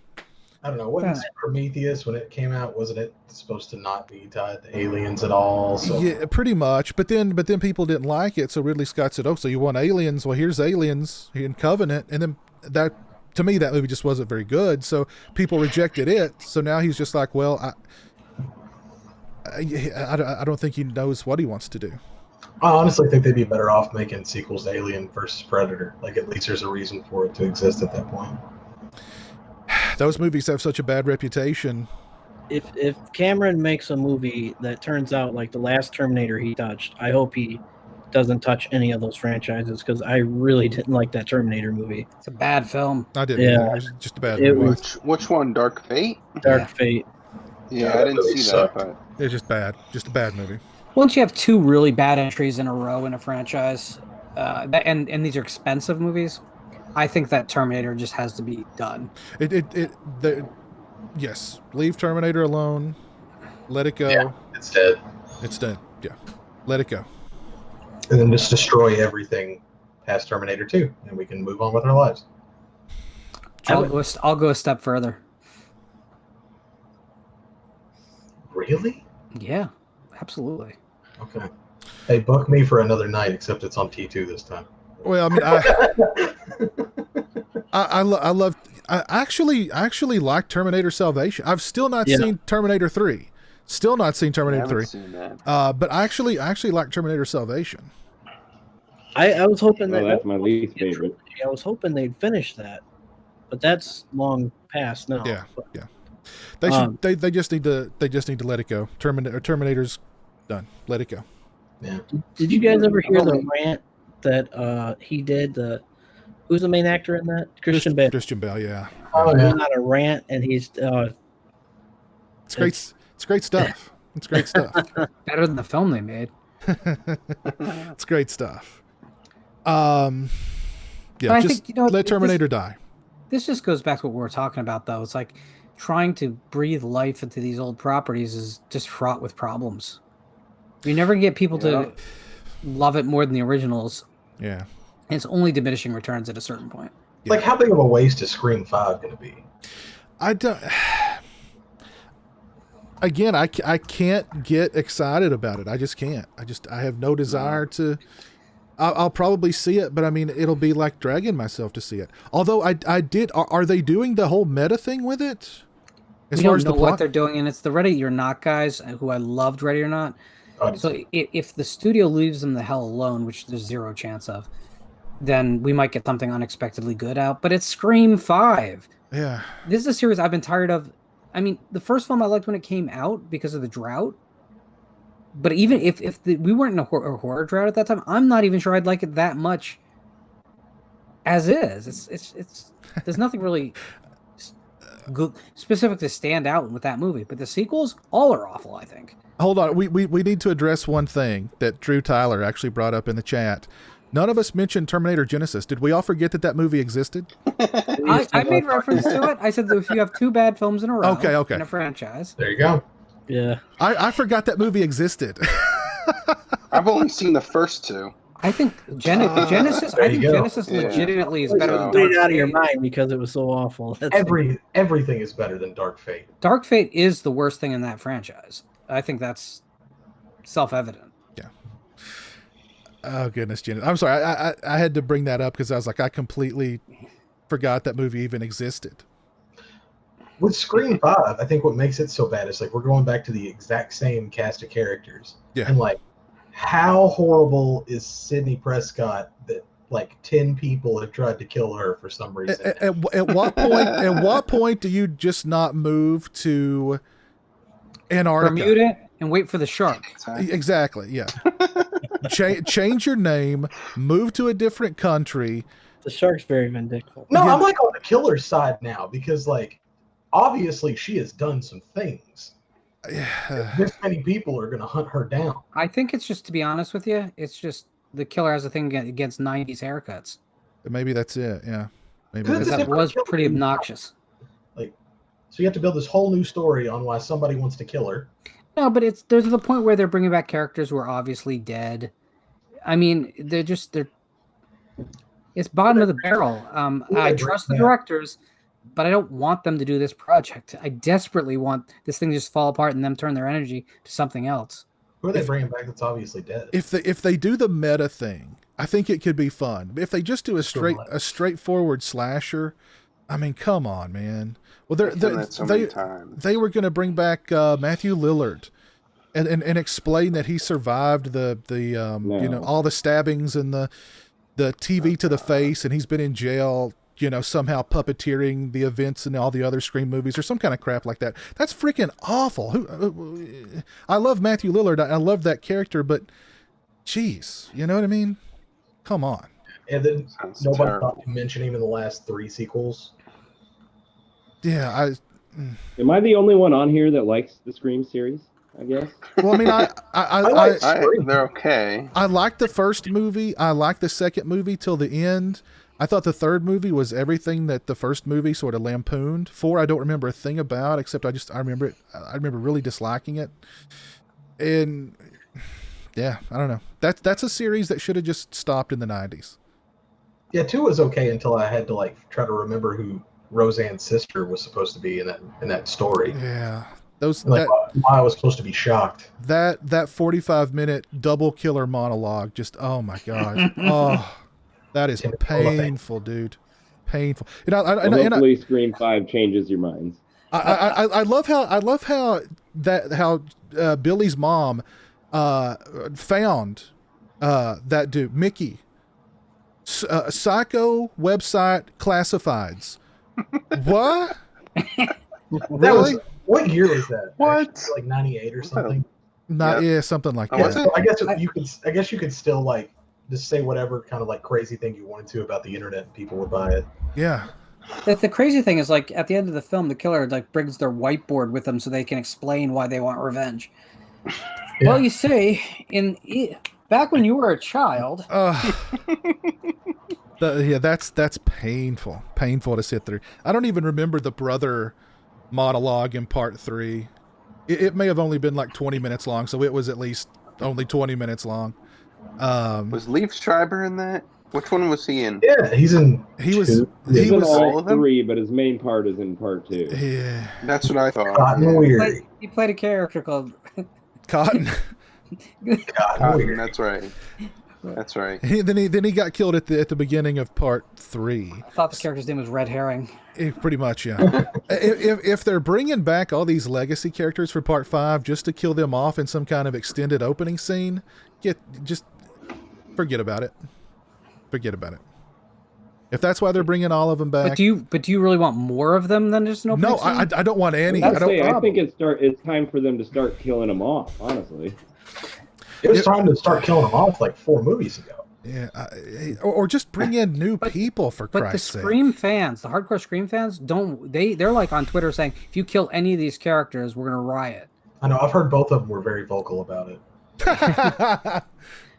I don't know. Wasn't Prometheus, when it came out, wasn't it supposed to not be tied to aliens at all? So yeah, pretty much. But then people didn't like it, so Ridley Scott said, "Oh, so you want aliens? Well, here's aliens in Covenant." And then that, to me, that movie just wasn't very good. So people rejected it. So now he's just like, "Well, I don't think he knows what he wants to do." I honestly think they'd be better off making sequels to Alien versus Predator. Like, at least there's a reason for it to exist at that point. Those movies have such a bad reputation. If Cameron makes a movie that turns out like the last Terminator he touched, I hope he doesn't touch any of those franchises, because I really didn't like that Terminator movie. It's a bad film. I didn't. Yeah. It was just a bad It movie. Which one? Dark Fate? Dark Fate. Yeah, I didn't really see sucked. that. It's just bad. Just a bad movie. Once you have two really bad entries in a row in a franchise, and these are expensive movies, I think that Terminator just has to be done. Yes. Leave Terminator alone. Let it go. Yeah, it's dead. It's dead. Yeah. Let it go. And then just destroy everything past Terminator 2, and we can move on with our lives. I'll go a step further. Really? Yeah, absolutely. Okay. Hey, book me for another night, except it's on T2 this time. Well, I mean, I actually like Terminator Salvation. I've still not seen Terminator 3. Still not seen Terminator 3. Seen that. But I actually like Terminator Salvation. I was hoping that's my least favorite. I was hoping they'd finish that, but that's long past now. Yeah, yeah. They should. They just need to let it go. Terminator's done. Let it go. Yeah. Did you guys ever hear the rant that he did? Who's the main actor in that? Christian Bale. Christian Bale. Yeah. Oh, He yeah. went on a rant, and he's It's great. It's great stuff. It's great stuff. Better than the film they made. It's great stuff. Yeah. But I Just think, let Terminator die. This just goes back to what we were talking about, though. It's like trying to breathe life into these old properties is just fraught with problems. You never get people to love it more than the originals. Yeah. And it's only diminishing returns at a certain point. Like, how big of a waste is Scream 5 going to be? I don't. Again, I can't get excited about it. I just can't. I have no desire to. I'll probably see it, but I mean, it'll be like dragging myself to see it. Although I did. Are they doing the whole meta thing with it? We don't know what they're doing, and it's the Ready or Not guys who I loved Ready or Not. So if the studio leaves them the hell alone, which there's zero chance of, then we might get something unexpectedly good out. But it's Scream 5. Yeah. This is a series I've been tired of. I mean, the first film I liked when it came out because of the drought. But even if we weren't in a horror drought at that time, I'm not even sure I'd like it that much as is. It's there's nothing really specific to stand out with that movie. But the sequels, all are awful, I think. Hold on. We need to address one thing that Drew Tyler actually brought up in the chat. None of us mentioned Terminator Genesis. Did we all forget that movie existed? I made reference to it. I said that if you have two bad films in a row Okay. in a franchise. There you go. Yeah. I forgot that movie existed. I've only seen the first two. I think Genesis. I think Genesis legitimately is better than Put Dark it out of your Fate. mind because it was so awful. Everything is better than Dark Fate. Dark Fate is the worst thing in that franchise. I think that's self-evident. Yeah. Oh goodness, Genesis. I'm sorry. I had to bring that up because I was like, I completely forgot that movie even existed. with Scream 5, I think what makes it so bad is like we're going back to the exact same cast of characters. Yeah. And like, how horrible is Sidney Prescott that like 10 people have tried to kill her for some reason? At what point? At what point do you just not move to Antarctica? Bermuda and wait for the shark. Exactly. Yeah. Change your name. Move to a different country. The shark's very vindictive. No, I'm like on the killer's side now because like obviously she has done some things. This many people are going to hunt her down. I think it's just, to be honest with you, it's just the killer has a thing against 90s haircuts. Maybe that's it. Yeah. Maybe Because that's That was pretty obnoxious. Like, so you have to build this whole new story on why somebody wants to kill her. No, but there's the point where they're bringing back characters who are obviously dead. I mean, they're it's bottom of the barrel. I trust the directors, but I don't want them to do this project. I desperately want this thing to just fall apart and them turn their energy to something else. Who are they bringing back that's obviously dead? if they do the meta thing, I think it could be fun. If they just do a straightforward slasher, I mean, come on, man. Well, they were going to bring back Matthew Lillard and explain that he survived the all the stabbings and the TV to the face, and he's been in jail, somehow puppeteering the events in all the other Scream movies or some kind of crap like that. That's freaking awful. I love Matthew Lillard. I love that character, but geez, you know what I mean? Come on. And then nobody thought to mention him in the last 3 sequels. Yeah, Am I the only one on here that likes the Scream series? I guess. Well, I mean, they're okay. I liked the first movie. I liked the second movie till the end. I thought the third movie was everything that the first movie sort of lampooned. 4, I don't remember a thing about, except I remember it. I remember really disliking it. And yeah, I don't know. That's a series that should have just stopped in the 90s. Yeah, 2 was okay until I had to like try to remember who Roseanne's sister was supposed to be in that story. Yeah. Why I was supposed to be shocked. That 45-minute double killer monologue, just, oh my god. Oh, that is painful, dude. Painful. Hopefully Scream 5 changes your minds. I love how Billy's mom found that dude, Mickey. Psycho website classifieds. What? Really? What year was that? What? Actually, like 98 or something. Something like Yeah, that. so I guess you could still like just say whatever kind of like crazy thing you wanted to about the internet, and people would buy it. Yeah. The crazy thing is, like, at the end of the film, the killer like brings their whiteboard with them so they can explain why they want revenge. Yeah. Well, you see, back when you were a child. That's painful to sit through. I don't even remember the brother monologue in part 3. It may have only been like 20 minutes long, so it was at least only 20 minutes long. Was Leaf Schreiber in that? Which one was he in? Yeah, he's in. He was in all 3, but his main part is in part 2. Yeah, that's what I thought. Cotton Weird. He played a character called Cotton. Cotton, that's right. That's right. Then he got killed at the beginning of part 3. I thought the character's name was Red Herring. Pretty much, yeah. if they're bringing back all these legacy characters for part 5 just to kill them off in some kind of extended opening scene, just forget about it. Forget about it. If that's why they're bringing all of them back. But do you really want more of them than just an opening scene? I don't want any. I think it's time for them to start killing them off. Honestly. It was time to start killing them off like 4 movies ago. Yeah, or just bring in new people for Christ's sake. But the Scream fans, the hardcore Scream fans, they're like on Twitter saying, if you kill any of these characters, we're gonna riot. I know. I've heard both of them were very vocal about it.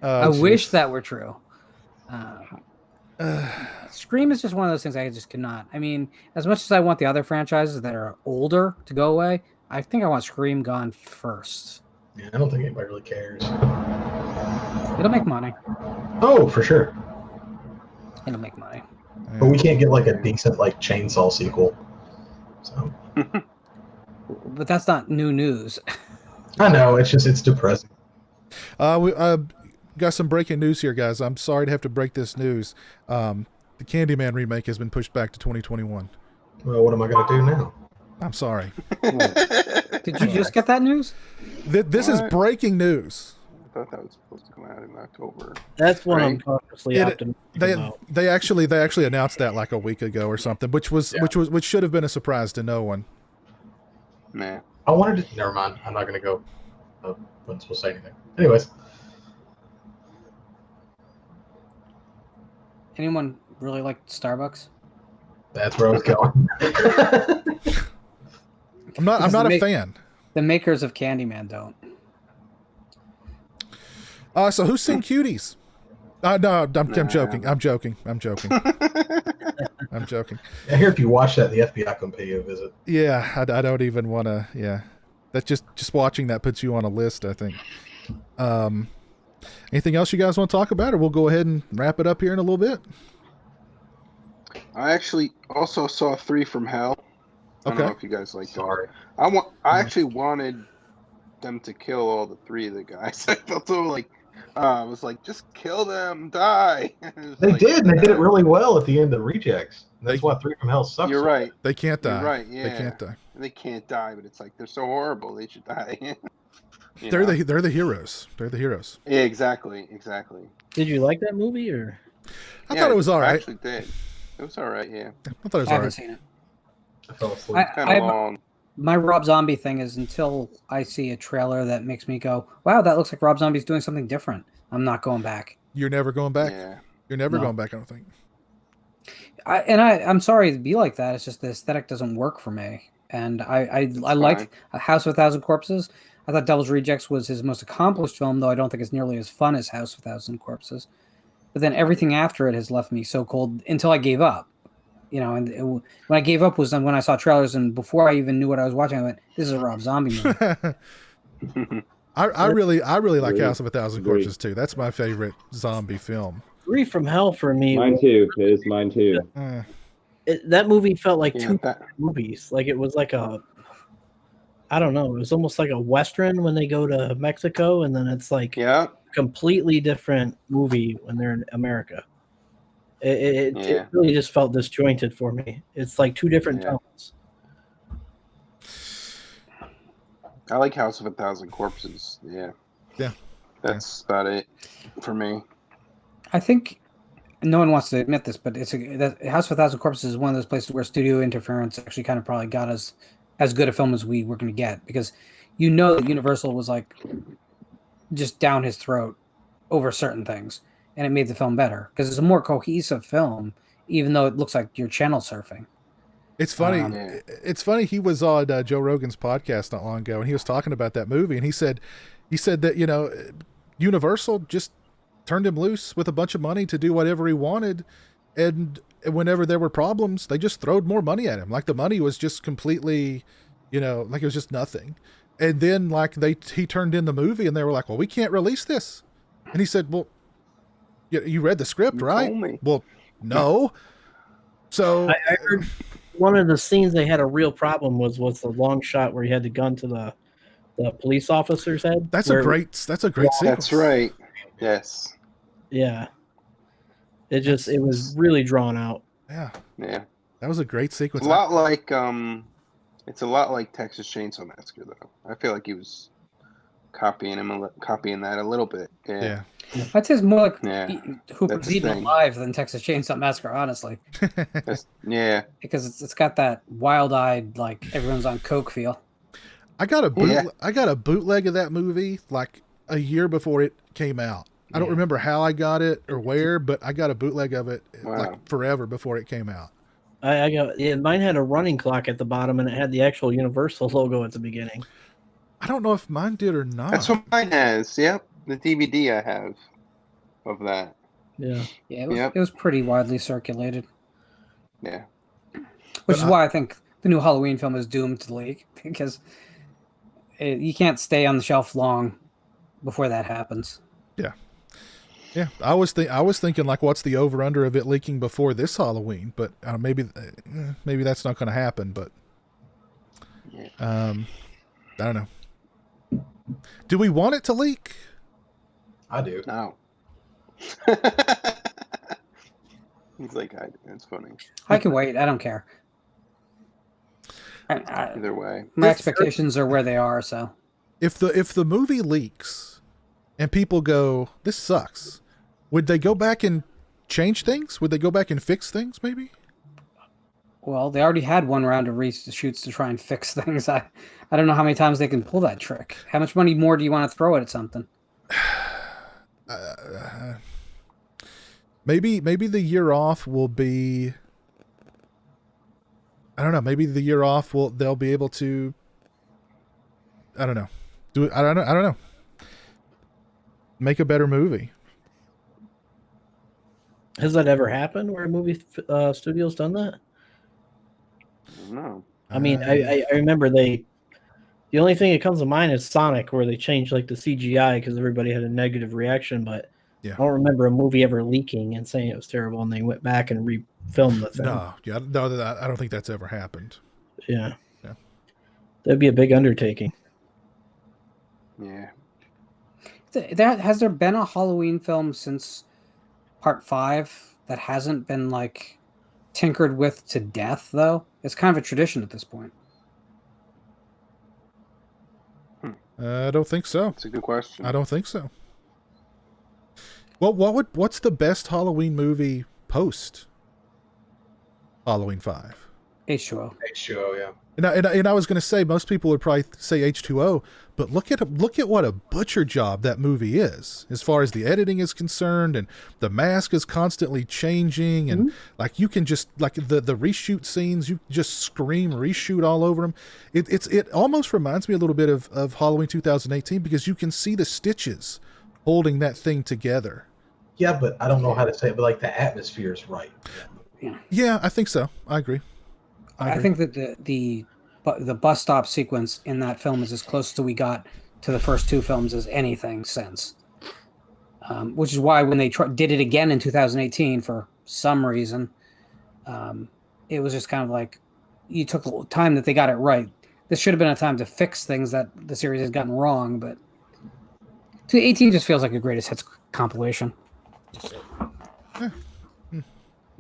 I wish that were true. Scream is just one of those things I just cannot. I mean, as much as I want the other franchises that are older to go away, I think I want Scream gone first. Yeah, I don't think anybody really cares. It'll make money. Oh, for sure. It'll make money. But we can't get like a decent like Chainsaw sequel. So. But that's not new news. I know. It's depressing. We got some breaking news here, guys. I'm sorry to have to break this news. The Candyman remake has been pushed back to 2021. Well, what am I going to do now? I'm sorry. Did you just get that news? This is What? breaking news. I thought that was supposed to come out in October. That's what I'm Right? cautiously optimistic about. They actually announced that like a week ago or something, which should have been a surprise to no one. Nah. I wanted to. Never mind. I'm not going to go. I wasn't supposed to say anything. Anyways, Anyone really like Starbucks? that's where I was going. I'm not a fan. The makers of Candyman don't. So who's seen Cuties? No, I'm joking. I'm joking. I'm joking. I hear if you watch that, the FBI can pay you a visit. Yeah, I don't even want to. Yeah, that just watching that puts you on a list, I think. Anything else you guys want to talk about, or we'll go ahead and wrap it up here in a little bit? I actually also saw 3 from Hell. I don't know if you guys like that. Sorry. I actually wanted them to kill all the 3 of the guys. I felt so like I was like, just kill them, die. They like, did, and they did it really well at the end of Rejects. That's why 3 from Hell sucks. You're right. They can't die. You're right. Yeah. They can't die. They can't die, but it's like they're so horrible. They should die. They're the heroes. They're the heroes. Yeah, exactly. Did you like that movie, or? I thought it was all right. I actually did. It was all right. Yeah. I thought it was I all haven't right. seen it. I fell asleep. Kind of long. My Rob Zombie thing is until I see a trailer that makes me go, wow, that looks like Rob Zombie's doing something different, I'm not going back. You're never going back. Yeah. You're never going back. I don't think. I'm sorry to be like that. It's just the aesthetic doesn't work for me. And I liked House of a Thousand Corpses. I thought Devil's Rejects was his most accomplished film, though I don't think it's nearly as fun as House of a Thousand Corpses. But then everything after it has left me so cold until I gave up. You know, and when I gave up was when I saw trailers, and before I even knew what I was watching, I went, "This is a Rob Zombie movie." I really like House of a Thousand Corpses too. That's my favorite zombie film. 3 from Hell for me. Mine too. It is mine too. That movie felt like Yeah, two movies. Like it was like I don't know. It was almost like a Western when they go to Mexico, and then it's like completely different movie when they're in America. It really just felt disjointed for me. It's like 2 different tones. I like House of a Thousand Corpses. Yeah. That's about it for me. I think no one wants to admit this, but House of a Thousand Corpses is one of those places where studio interference actually kind of probably got us as good a film as we were going to get, because you know that Universal was like just down his throat over certain things, and it made the film better because it's a more cohesive film, even though it looks like you're channel surfing. It's funny. It's funny. He was on Joe Rogan's podcast not long ago, and he was talking about that movie, and he said that Universal just turned him loose with a bunch of money to do whatever he wanted, and whenever there were problems, they just throwed more money at him. Like the money was just completely, like it was just nothing. And then he turned in the movie, and they were like, "Well, we can't release this," and he said, "Well, you read the script, right?" Well, no. So I heard one of the scenes they had a real problem was the long shot where he had the gun to the police officer's head. That's a great sequence. That's right. Yes. Yeah. It was really drawn out. Yeah. Yeah. That was a great sequence. It's a lot like Texas Chainsaw Massacre, though. I feel like he was copying that a little bit. Yeah. I'd say it's more like Hooper's Eaten thing. Alive than Texas Chainsaw Massacre, honestly. Because it's got that wild-eyed, like everyone's on coke feel. I got a bootleg of that movie like a year before it came out. I don't remember how I got it or where, but I got a bootleg of it like forever before it came out. Mine had a running clock at the bottom, and it had the actual Universal logo at the beginning. I don't know if mine did or not. That's what mine has. Yep, the DVD I have of that. Yeah. Yeah, it was pretty widely circulated. Yeah. Which is why I think the new Halloween film is doomed to leak, because you can't stay on the shelf long before that happens. Yeah. Yeah, I was thinking like, what's the over under of it leaking before this Halloween? But maybe that's not going to happen. But I don't know. Do we want it to leak? I do. No. He's like, that's funny. I can wait. I don't care. Either way, My expectations are where they are. So if the movie leaks and people go, "This sucks," would they go back and change things? Would they go back and fix things? Maybe. well, they already had one round of reshoots to try and fix things. I don't know how many times they can pull that trick. How much money more do you want to throw at something? Maybe the year off will be. I don't know. Maybe the year off they'll be able to. I don't know. Do it. I don't know. Make a better movie. Has that ever happened where a movie studio's done that? no. I mean, I remember the only thing that comes to mind is Sonic, where they changed like the CGI because everybody had a negative reaction, but Yeah. I don't remember a movie ever leaking and saying it was terrible, and they went back and refilmed the thing. No, I don't think that's ever happened. Yeah. Yeah. That'd be a big undertaking. Yeah. Has there been a Halloween film since Part 5 that hasn't been like tinkered with to death? Though it's kind of a tradition at this point. I don't think so. That's a good question. I don't think so. Well, what's the best Halloween movie post Halloween 5? H2O. H2O, yeah. And I was going to say most people would probably say H2O, but look at what a butcher job that movie is as far as the editing is concerned, and the mask is constantly changing, and like you can just like the reshoot scenes, you just scream reshoot all over them. It almost reminds me a little bit of Halloween 2018 because you can see the stitches holding that thing together. Yeah, but I don't know how to say it, but like the atmosphere is right. Yeah, I think so. I agree. I think that the bus stop sequence in that film is as close as we got to the first two films as anything since. Which is why when they did it again in 2018 for some reason, it was just kind of like you took the time that they got it right. This should have been a time to fix things that the series has gotten wrong, but 2018 just feels like a greatest hits compilation.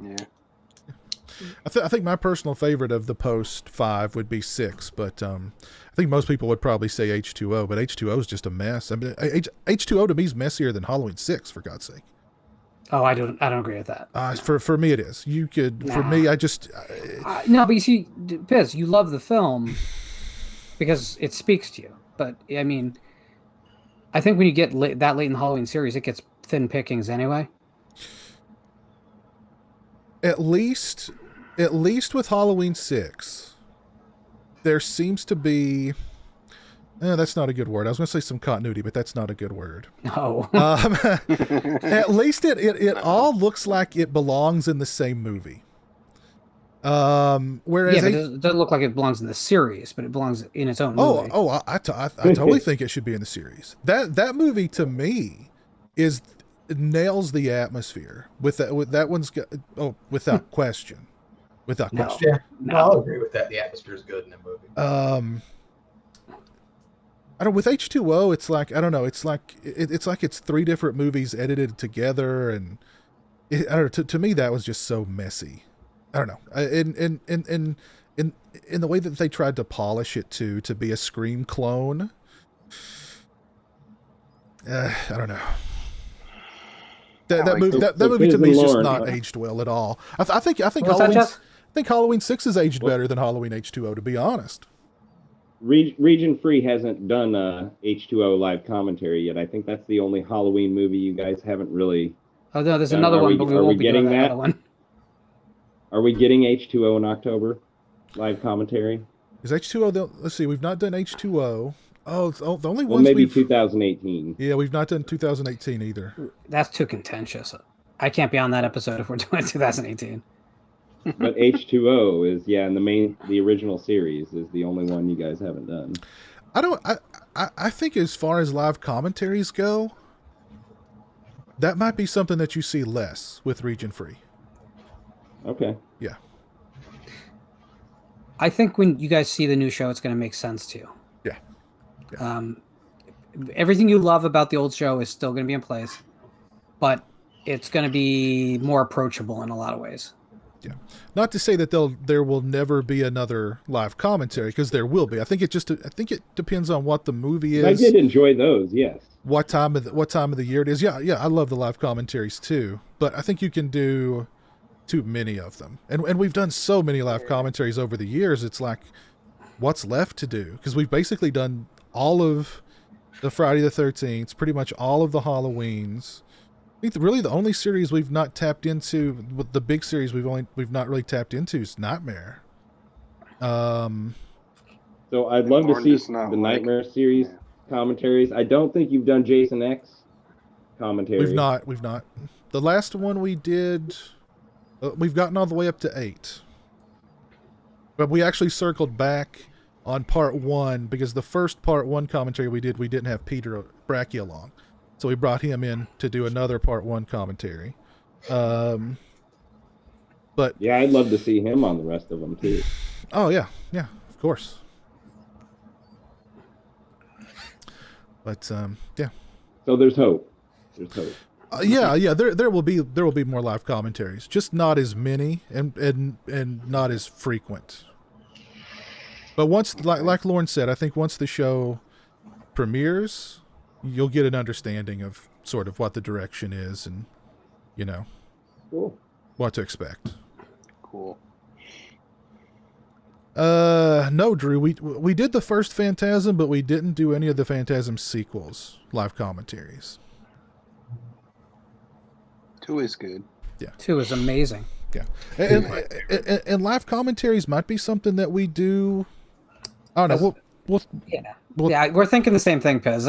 Yeah. I think my personal favorite of the post 5 would be 6, but I think most people would probably say H2O, but H2O is just a mess. I mean, H2O to me is messier than Halloween 6, for God's sake. Oh, I don't agree with that. For me, it is. You could, for me, I just no, but you see, Piz, you love the film because it speaks to you. But I mean, I think when you get that late in the Halloween series, it gets thin pickings anyway. At least with Halloween 6, there seems to be. That's not a good word. I was going to say some continuity, but that's not a good word. No. At least it all looks like it belongs in the same movie. Whereas it doesn't look like it belongs in the series, but it belongs in its own movie. I totally think it should be in the series. That movie to me nails the atmosphere with that one's got, without question. Without question. Yeah, no, I'll agree with that. The atmosphere is good in the movie. I don't. With H2O, it's like I don't know. It's like it's 3 different movies edited together, and I don't know. To me, that was just so messy. I don't know. In the way that they tried to polish it to be a Scream clone. I don't know. That movie to me is just not aged well at all. I think Halloween 6 is aged better than Halloween H2O, to be honest. Region Free hasn't done H2O live commentary yet. I think that's the only Halloween movie you guys haven't really. Oh no, there's another one, but we won't be getting that other one. Are we getting H2O in October? Live commentary? Is H2O? Let's see. We've not done H2O. Oh, the only well, ones maybe 2018. Yeah, we've not done 2018 either. That's too contentious. I can't be on that episode if we're doing 2018. But H2O is and the original series is the only one you guys haven't done. I think as far as live commentaries go, that might be something that you see less with Region Free. Okay. Yeah. I think when you guys see the new show, it's going to make sense to you. Yeah. Everything you love about the old show is still going to be in place, but it's going to be more approachable in a lot of ways. Yeah. Not to say that there will never be another live commentary, because there will be. I think it depends on what the movie is. I did enjoy those, yes. What time of the year it is. Yeah, I love the live commentaries too. But I think you can do too many of them. And we've done so many live commentaries over the years, it's like, what's left to do? Because we've basically done all of the Friday the 13th, pretty much all of the Halloweens. I think really the only series we've not tapped into, with the big series we've not really tapped into, is Nightmare. So I'd love to see the Nightmare series commentaries. I don't think you've done Jason X commentary. We've not. The last one we did, we've gotten all the way up to 8. But we actually circled back on part 1, because the first part 1 commentary we didn't have Peter Brachy along. So we brought him in to do another part 1 commentary. But yeah, I'd love to see him on the rest of them too. Oh yeah, of course. But yeah. So there's hope. Yeah. There will be more live commentaries, just not as many and not as frequent. But once, like Lauren said, I think once the show premieres, you'll get an understanding of sort of what the direction is, and cool, what to expect. Cool. No, Drew, we did the first Phantasm, but we didn't do any of the Phantasm sequels live commentaries. 2 is good. Yeah, 2 is amazing. Yeah, and live commentaries might be something that we do. I don't know. Yeah, we're thinking the same thing, Pez.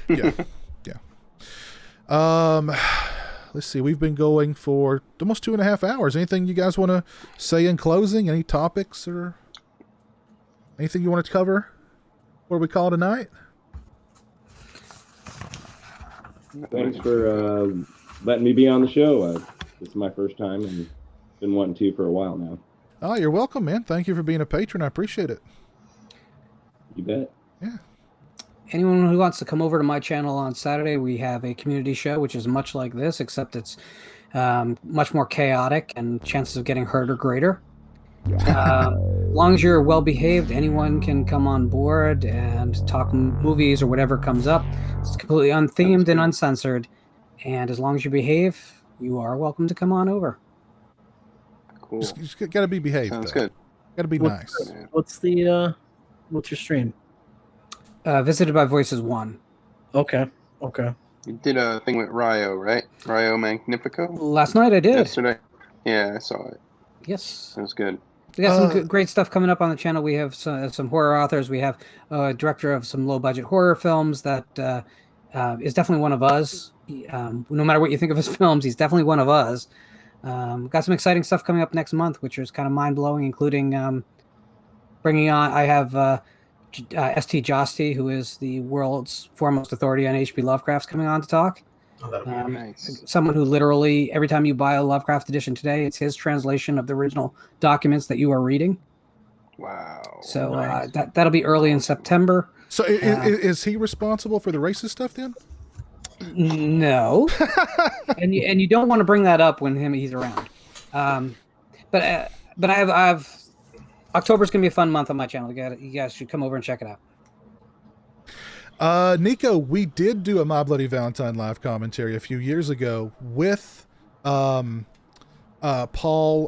Yeah. Let's see. We've been going for almost 2.5 hours. Anything you guys want to say in closing? Any topics or anything you want to cover before we call it a night? Thanks for letting me be on the show. This is my first time, and been wanting to for a while now. Oh, you're welcome, man. Thank you for being a patron. I appreciate it. You bet. Yeah. Anyone who wants to come over to my channel on Saturday, we have a community show, which is much like this, except it's much more chaotic and chances of getting hurt are greater. As long as you're well behaved, anyone can come on board and talk movies or whatever comes up. It's completely unthemed and uncensored. And as long as you behave, you are welcome to come on over. Cool. Just got to be behaved. Sounds though. good. Got to be nice. What's your stream? Visited by Voices 1. Okay. You did a thing with Ryo, right? Ryo Magnifico? Last night I did. Yesterday? Yeah, I saw it. Yes. It was good. We got some great stuff coming up on the channel. We have some horror authors. We have a director of some low-budget horror films that is definitely one of us. No matter what you think of his films, he's definitely one of us. Got some exciting stuff coming up next month, which is kind of mind-blowing, including bringing on... I have... St. Josty, who is the world's foremost authority on H.P. Lovecraft, coming on to talk. Oh, that'd be nice. Someone who literally, every time you buy a Lovecraft edition today, it's his translation of the original documents that you are reading. Wow. So nice. that'll be early in September. So is he responsible for the racist stuff then? No. and you don't want to bring that up when he's around. But I've October's gonna be a fun month on my channel. You guys should come over and check it out. Nico, we did do a My Bloody Valentine live commentary a few years ago with Paul.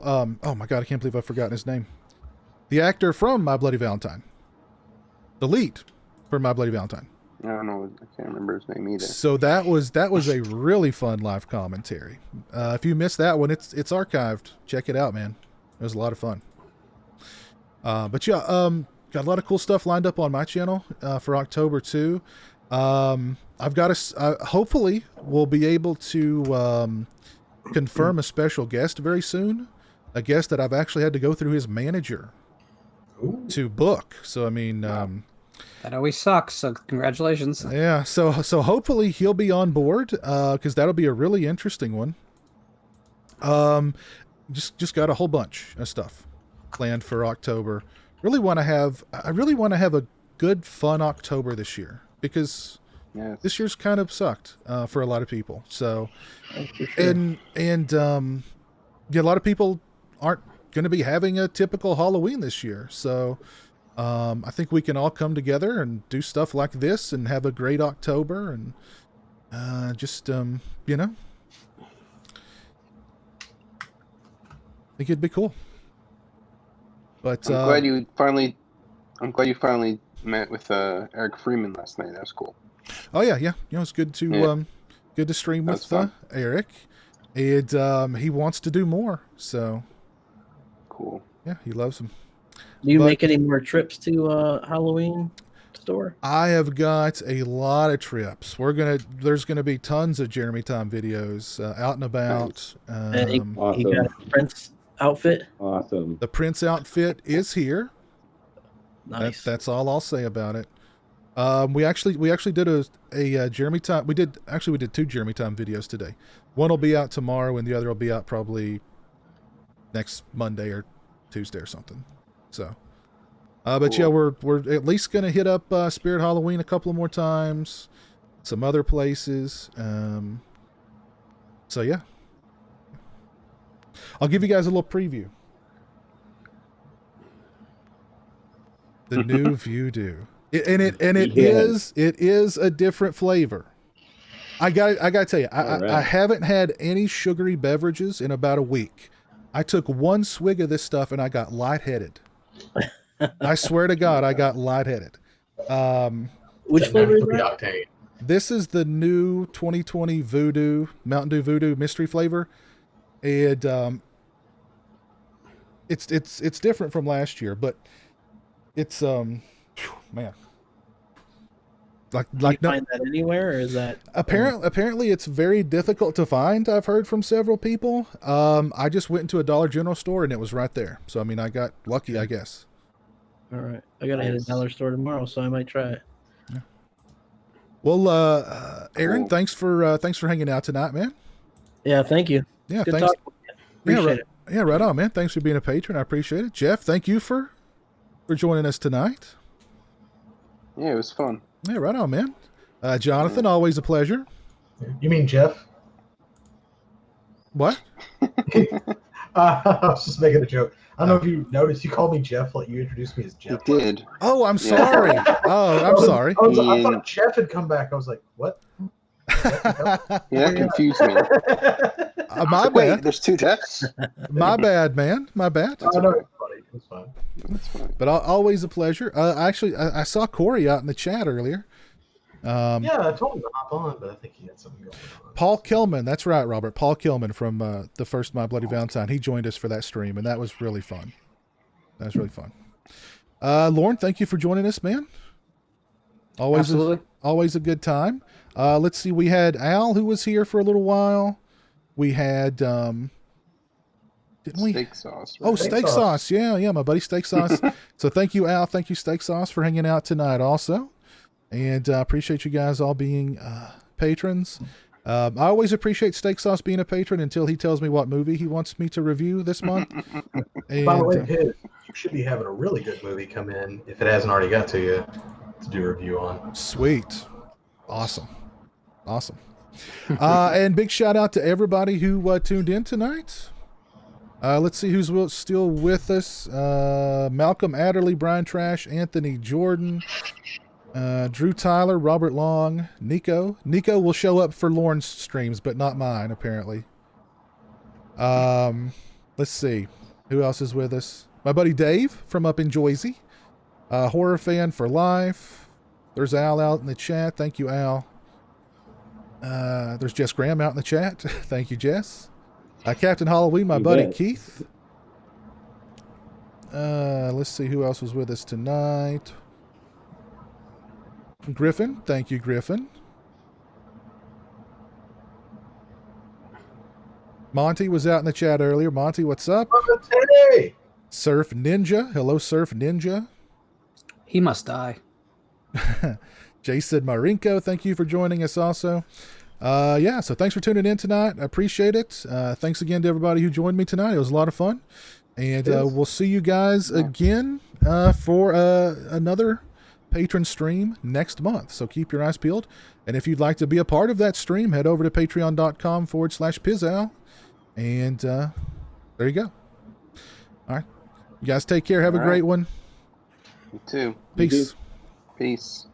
Oh my God, I can't believe I've forgotten his name. The actor from My Bloody Valentine, the lead for My Bloody Valentine. I don't know. I can't remember his name either. So that was a really fun live commentary. If you missed that one, it's archived. Check it out, man. It was a lot of fun. But yeah, got a lot of cool stuff lined up on my channel for October too. I've got hopefully we'll be able to confirm a special guest very soon. A guest that I've actually had to go through his manager to book. So I mean, that always sucks. So congratulations. Yeah. So hopefully he'll be on board because that'll be a really interesting one. Just got a whole bunch of stuff planned for October. I really want to have a good fun October this year, because this year's kind of sucked for a lot of people. So yeah, a lot of people aren't going to be having a typical Halloween this year. So I think we can all come together and do stuff like this and have a great October and just, you know, I think it'd be cool. But I'm glad you finally met with Eric Freeman last night. That was cool. Oh yeah. You know, it's good to stream with Eric. And he wants to do more. So cool. Yeah, he loves them. Do you make any more trips to Halloween store? I have got a lot of trips. There's gonna be tons of Jeremy Time videos out and about. And he got a Prince outfit. Awesome. The Prince outfit is here. Nice. That's all I'll say about it. We actually did a Jeremy Time. We did 2 Jeremy Time videos today. One will be out tomorrow, and the other will be out probably next Monday or Tuesday or something. So, but Cool. yeah, we're at least gonna hit up Spirit Halloween a couple of more times, some other places. So yeah, I'll give you guys a little preview. The new Voodoo. It is a different flavor. I gotta tell you, I haven't had any sugary beverages in about a week. I took one swig of this stuff and I got lightheaded. I swear to God, I got lightheaded. Which flavor is that? Octane. This is the new 2020 Voodoo, Mountain Dew Voodoo mystery flavor. And it's different from last year, but it's man. Like Can you find that anywhere, or is that apparently it's very difficult to find. I've heard from several people. I just went into a Dollar General store and it was right there. So I mean, I got lucky, I guess. all right? I gotta hit a dollar store tomorrow, so I might try it. Yeah. Well, Aaron, thanks for hanging out tonight, man. Yeah, thank you. Yeah, Good thanks. talking with you. Appreciate it. Yeah, right on, man. Thanks for being a patron. I appreciate it. Jeff, thank you for joining us tonight. Yeah, it was fun. Yeah, right on, man. Jonathan, always a pleasure. You mean Jeff? What? I was just making a joke. I don't know if you noticed, you called me Jeff, like you introduced me as Jeff. You did. Oh, I'm sorry. Oh, I'm sorry. I thought Jeff had come back. I was like, what? Yeah, that confused me. My Wait, bad. there's 2 Jeffs? My bad, man. My bad. Oh, no, it's funny. It's fine. That's fine. But always a pleasure. Actually, I saw Corey out in the chat earlier. Yeah, I told him to hop on, but I think he had something going on. Paul Kilman, that's right, Robert. Paul Kilman from the first My Bloody Valentine. He joined us for that stream, and that was really fun. That was really fun. Lauren, thank you for joining us, man. Absolutely. Always a good time. Let's see. We had Al, who was here for a little while. We had, didn't we? Steak sauce. Oh, Steak Sauce. Yeah, my buddy Steak Sauce. So thank you, Al. Thank you, Steak Sauce, for hanging out tonight also. And I appreciate you guys all being patrons. I always appreciate Steak Sauce being a patron until he tells me what movie he wants me to review this month. And, By the way, Pitt, you should be having a really good movie come in, if it hasn't already got to you, to do a review on. Sweet. Awesome. And big shout out to everybody who tuned in tonight. Let's see who's still with us. Malcolm Adderley, Brian Trash, Anthony Jordan, Drew Tyler, Robert Long, Nico. Nico will show up for Lauren's streams, but not mine, apparently. Let's see. Who else is with us? My buddy Dave from up in Joyzy. Horror fan for life. There's Al out in the chat. Thank you, Al. There's Jess Graham out in the chat. Thank you, Jess. Captain Halloween, my buddy Keith. Let's see who else was with us tonight. Griffin. Thank you, Griffin. Monty was out in the chat earlier. Monty, what's up? Hey! Surf Ninja. Hello, Surf Ninja. He must die. Jason Marinko, thank you for joining us also. Yeah, so thanks for tuning in tonight. I appreciate it. Thanks again to everybody who joined me tonight. It was a lot of fun. And we'll see you guys again for another patron stream next month. So keep your eyes peeled. And if you'd like to be a part of that stream, head over to patreon.com/pizowell. And there you go. All right. You guys take care. Have a All great right. one. You too. Peace. Peace.